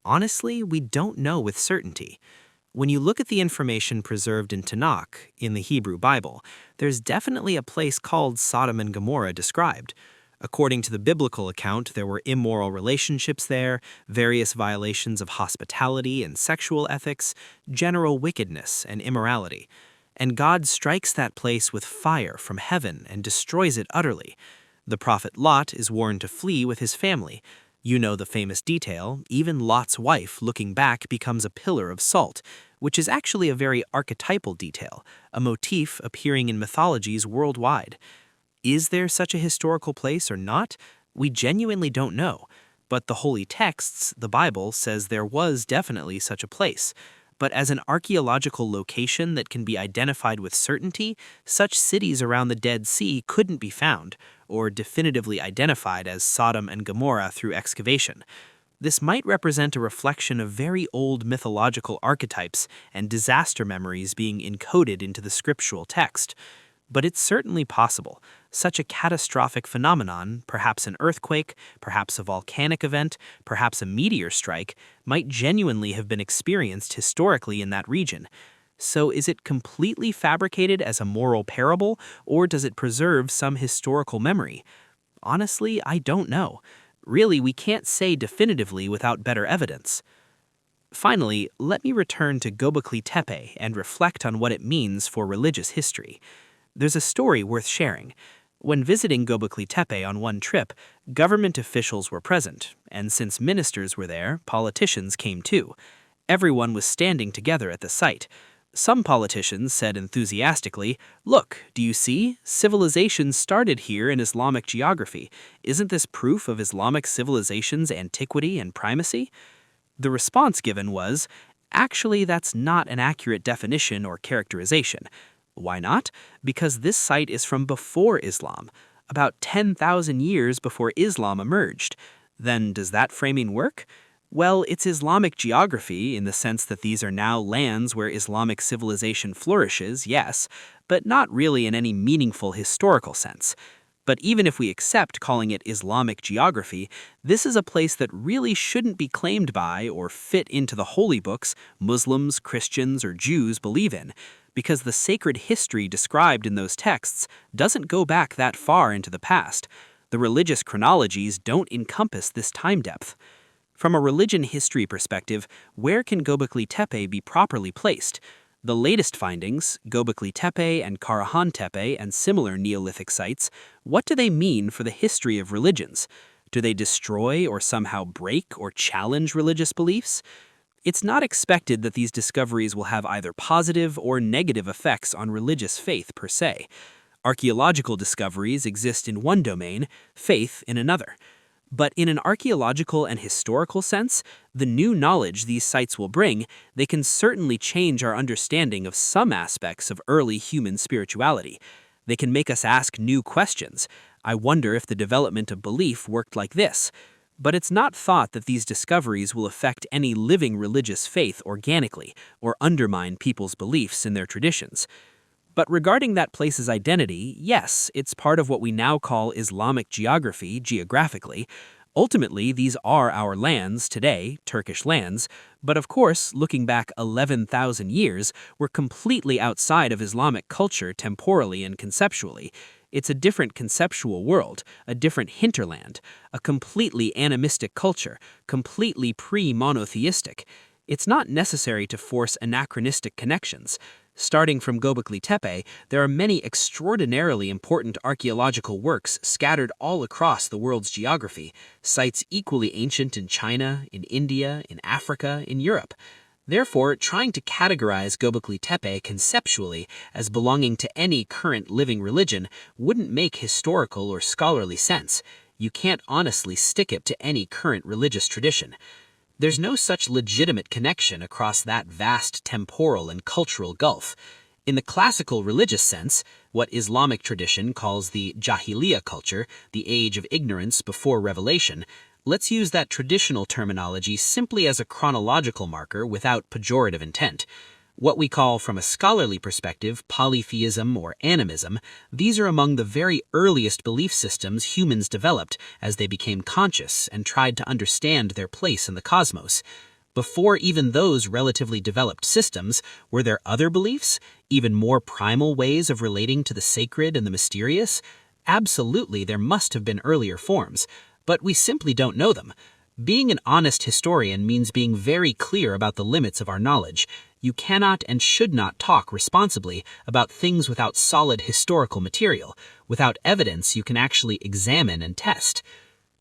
Honestly, we don't know with certainty. When you look at the information preserved in Tanakh, in the Hebrew Bible, there's definitely a place called Sodom and Gomorrah described. According to the biblical account, there were immoral relationships there, various violations of hospitality and sexual ethics, general wickedness and immorality. And God strikes that place with fire from heaven and destroys it utterly. The prophet Lot is warned to flee with his family. You know the famous detail, even Lot's wife, looking back, becomes a pillar of salt, which is actually a very archetypal detail, a motif appearing in mythologies worldwide. Is there such a historical place or not? We genuinely don't know. But the holy texts, the Bible, says there was definitely such a place. But as an archaeological location that can be identified with certainty, such cities around the Dead Sea couldn't be found, or definitively identified as Sodom and Gomorrah through excavation. This might represent a reflection of very old mythological archetypes and disaster memories being encoded into the scriptural text. But it's certainly possible. Such a catastrophic phenomenon, perhaps an earthquake, perhaps a volcanic event, perhaps a meteor strike, might genuinely have been experienced historically in that region. So is it completely fabricated as a moral parable, or does it preserve some historical memory? Honestly, I don't know. Really, we can't say definitively without better evidence. Finally, let me return to Göbekli Tepe and reflect on what it means for religious history. There's a story worth sharing. When visiting Göbekli Tepe on one trip, government officials were present, and since ministers were there, politicians came too. Everyone was standing together at the site. Some politicians said enthusiastically, "Look, do you see? Civilization started here in Islamic geography. Isn't this proof of Islamic civilization's antiquity and primacy?" The response given was, "Actually, that's not an accurate definition or characterization." Why not? Because this site is from before Islam, about 10,000 years before Islam emerged. Then does that framing work? Well, it's Islamic geography in the sense that these are now lands where Islamic civilization flourishes, yes, but not really in any meaningful historical sense. But even if we accept calling it Islamic geography, this is a place that really shouldn't be claimed by or fit into the holy books Muslims, Christians, or Jews believe in, because the sacred history described in those texts doesn't go back that far into the past. The religious chronologies don't encompass this time depth. From a religion history perspective, where can Göbekli Tepe be properly placed? The latest findings, Göbekli Tepe and Karahan Tepe and similar Neolithic sites, what do they mean for the history of religions? Do they destroy or somehow break or challenge religious beliefs? It's not expected that these discoveries will have either positive or negative effects on religious faith per se. Archaeological discoveries exist in one domain, faith in another. But in an archaeological and historical sense, the new knowledge these sites will bring, they can certainly change our understanding of some aspects of early human spirituality. They can make us ask new questions. I wonder if the development of belief worked like this. But it's not thought that these discoveries will affect any living religious faith organically or undermine people's beliefs in their traditions. But regarding that place's identity, yes, it's part of what we now call Islamic geography geographically. Ultimately, these are our lands today, Turkish lands, but of course, looking back 11,000 years, we're completely outside of Islamic culture temporally and conceptually. It's a different conceptual world, a different hinterland, a completely animistic culture, completely pre-monotheistic. It's not necessary to force anachronistic connections. Starting from Göbekli Tepe, there are many extraordinarily important archaeological works scattered all across the world's geography, sites equally ancient in China, in India, in Africa, in Europe. Therefore, trying to categorize Göbekli Tepe conceptually as belonging to any current living religion wouldn't make historical or scholarly sense. You can't honestly stick it to any current religious tradition. There's no such legitimate connection across that vast temporal and cultural gulf. In the classical religious sense, what Islamic tradition calls the Jahiliyyah culture, the age of ignorance before revelation, let's use that traditional terminology simply as a chronological marker without pejorative intent. What we call, from a scholarly perspective, polytheism or animism, these are among the very earliest belief systems humans developed as they became conscious and tried to understand their place in the cosmos. Before even those relatively developed systems, were there other beliefs, even more primal ways of relating to the sacred and the mysterious? Absolutely, there must have been earlier forms, but we simply don't know them. Being an honest historian means being very clear about the limits of our knowledge. You cannot and should not talk responsibly about things without solid historical material, without evidence you can actually examine and test.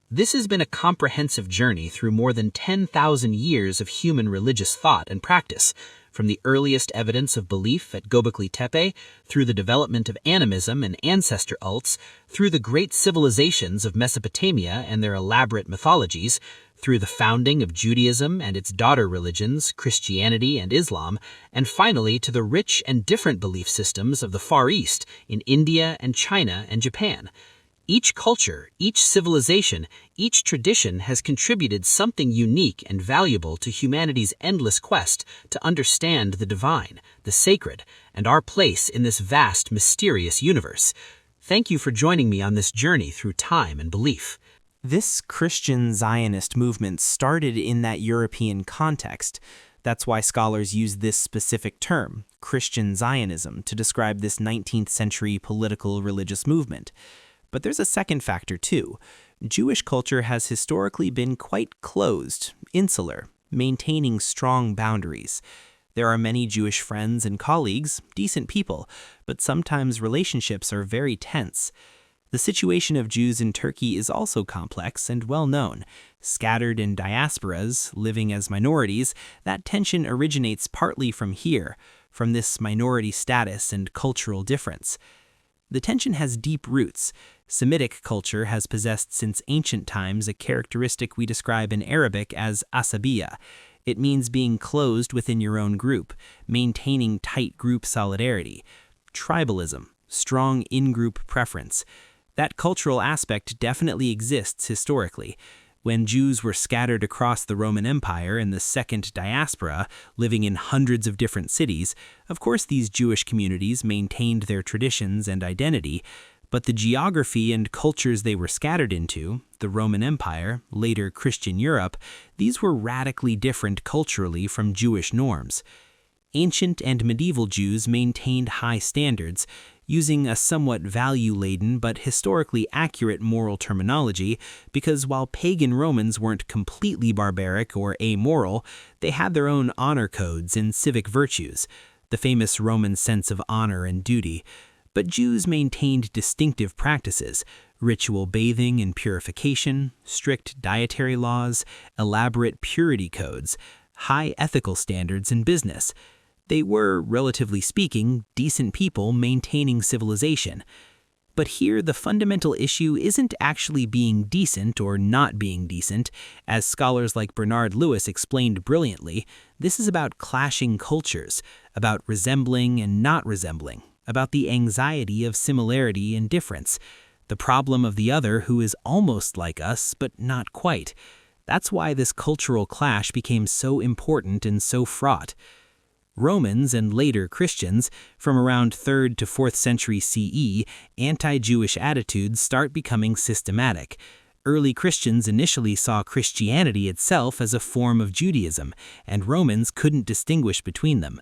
This has been a comprehensive journey through more than 10,000 years of human religious thought and practice, from the earliest evidence of belief at Göbekli Tepe, through the development of animism and ancestor cults, through the great civilizations of Mesopotamia and their elaborate mythologies, through the founding of Judaism and its daughter religions, Christianity and Islam, and finally to the rich and different belief systems of the Far East in India and China and Japan. Each culture, each civilization, each tradition has contributed something unique and valuable to humanity's endless quest to understand the divine, the sacred, and our place in this vast, mysterious universe. Thank you for joining me on this journey through time and belief. This Christian Zionist movement started in that European context. That's why scholars use this specific term, Christian Zionism, to describe this 19th century political religious movement. But there's a second factor too. Jewish culture has historically been quite closed, insular, maintaining strong boundaries. There are many Jewish friends and colleagues, decent people, but sometimes relationships are very tense. The situation of Jews in Turkey is also complex and well known. Scattered in diasporas, living as minorities, that tension originates partly from here, from this minority status and cultural difference. The tension has deep roots. Semitic culture has possessed since ancient times a characteristic we describe in Arabic as asabiya. It means being closed within your own group, maintaining tight group solidarity. Tribalism, strong in-group preference. That cultural aspect definitely exists historically. When Jews were scattered across the Roman Empire in the Second Diaspora, living in hundreds of different cities, of course these Jewish communities maintained their traditions and identity, but the geography and cultures they were scattered into, the Roman Empire, later Christian Europe, these were radically different culturally from Jewish norms. Ancient and medieval Jews maintained high standards, using a somewhat value-laden but historically accurate moral terminology, because while pagan Romans weren't completely barbaric or amoral, they had their own honor codes and civic virtues, the famous Roman sense of honor and duty. But Jews maintained distinctive practices, ritual bathing and purification, strict dietary laws, elaborate purity codes, high ethical standards in business. They were, relatively speaking, decent people maintaining civilization. But here, the fundamental issue isn't actually being decent or not being decent. As scholars like Bernard Lewis explained brilliantly, this is about clashing cultures, about resembling and not resembling, about the anxiety of similarity and difference. the problem of the other who is almost like us, but not quite. That's why this cultural clash became so important and so fraught. Romans and later Christians, from around 3rd to 4th century CE, anti-Jewish attitudes start becoming systematic. Early Christians initially saw Christianity itself as a form of Judaism, and Romans couldn't distinguish between them.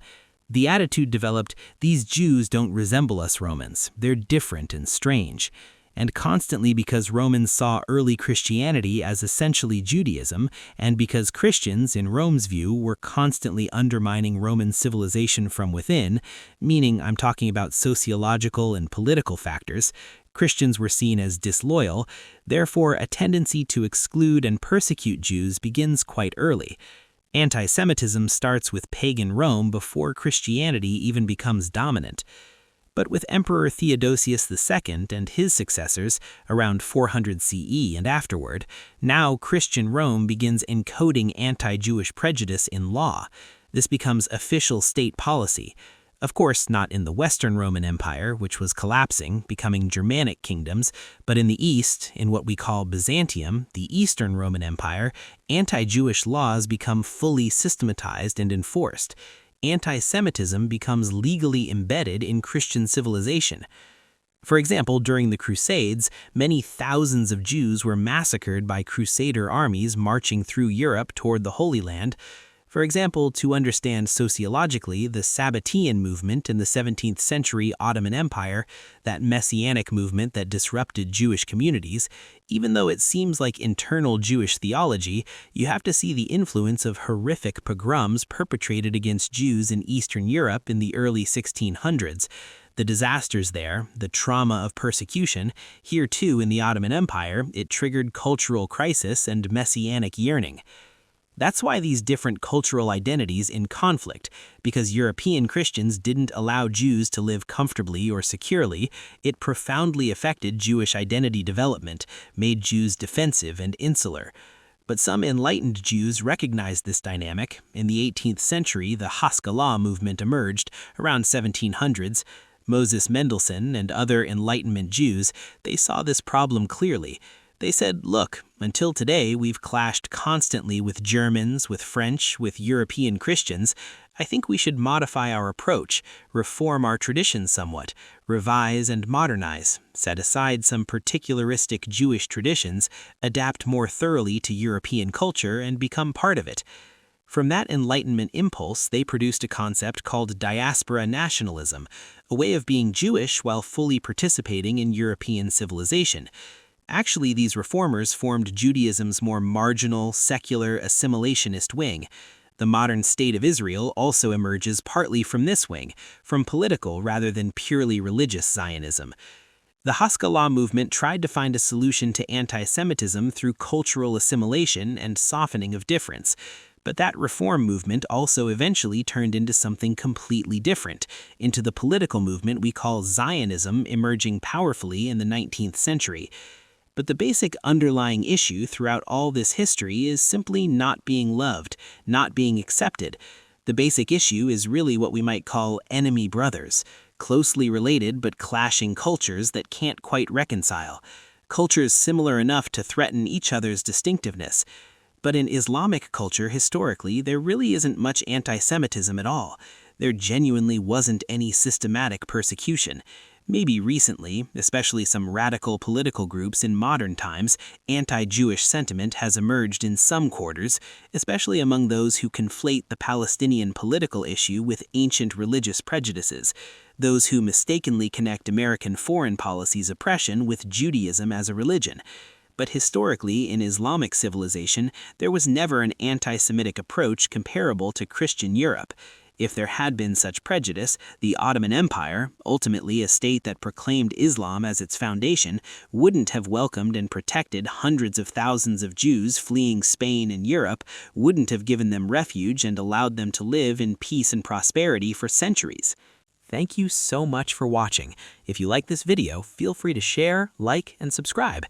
The attitude developed, these Jews don't resemble us Romans, they're different and strange. And constantly because Romans saw early Christianity as essentially Judaism, and because Christians, in Rome's view, were constantly undermining Roman civilization from within, meaning I'm talking about sociological and political factors, Christians were seen as disloyal, therefore a tendency to exclude and persecute Jews begins quite early. Anti-Semitism starts with pagan Rome before Christianity even becomes dominant. But with Emperor Theodosius II and his successors, around 400 CE and afterward, now Christian Rome begins encoding anti-Jewish prejudice in law. This becomes official state policy. Of course, not in the Western Roman Empire, which was collapsing, becoming Germanic kingdoms, but in the East, in what we call Byzantium, the Eastern Roman Empire, anti-Jewish laws become fully systematized and enforced. Anti-Semitism becomes legally embedded in Christian civilization. For example, during the Crusades, many thousands of Jews were massacred by Crusader armies marching through Europe toward the Holy Land. For example, to understand sociologically the Sabbatean movement in the 17th century Ottoman Empire, that messianic movement that disrupted Jewish communities, even though it seems like internal Jewish theology, you have to see the influence of horrific pogroms perpetrated against Jews in Eastern Europe in the early 1600s. The disasters there, the trauma of persecution, here too in the Ottoman Empire, it triggered cultural crisis and messianic yearning. That's why these different cultural identities in conflict, because European Christians didn't allow Jews to live comfortably or securely, it profoundly affected Jewish identity development, made Jews defensive and insular. But some enlightened Jews recognized this dynamic. In the 18th century, the Haskala Movement emerged, around 1700s. Moses Mendelssohn and other Enlightenment Jews, they saw this problem clearly. They said, look, until today we've clashed constantly with Germans, with French, with European Christians. I think we should modify our approach, reform our traditions somewhat, revise and modernize, set aside some particularistic Jewish traditions, adapt more thoroughly to European culture, and become part of it. From that Enlightenment impulse, they produced a concept called diaspora nationalism, a way of being Jewish while fully participating in European civilization. Actually, these reformers formed Judaism's more marginal, secular, assimilationist wing. The modern State of Israel also emerges partly from this wing, from political rather than purely religious Zionism. The Haskala movement tried to find a solution to anti-Semitism through cultural assimilation and softening of difference. But that reform movement also eventually turned into something completely different, into the political movement we call Zionism, emerging powerfully in the 19th century. But the basic underlying issue throughout all this history is simply not being loved, not being accepted. The basic issue is really what we might call enemy brothers, closely related but clashing cultures that can't quite reconcile, cultures similar enough to threaten each other's distinctiveness. But in Islamic culture, historically, there really isn't much anti-Semitism at all. There genuinely wasn't any systematic persecution. Maybe recently, especially some radical political groups in modern times, anti-Jewish sentiment has emerged in some quarters, especially among those who conflate the Palestinian political issue with ancient religious prejudices, those who mistakenly connect American foreign policy's oppression with Judaism as a religion. But historically, in Islamic civilization, there was never an anti-Semitic approach comparable to Christian Europe. If there had been such prejudice, the Ottoman Empire, ultimately a state that proclaimed Islam as its foundation, wouldn't have welcomed and protected hundreds of thousands of Jews fleeing Spain and Europe, wouldn't have given them refuge and allowed them to live in peace and prosperity for centuries. Thank you so much for watching. If you like this video, feel free to share, like, and subscribe.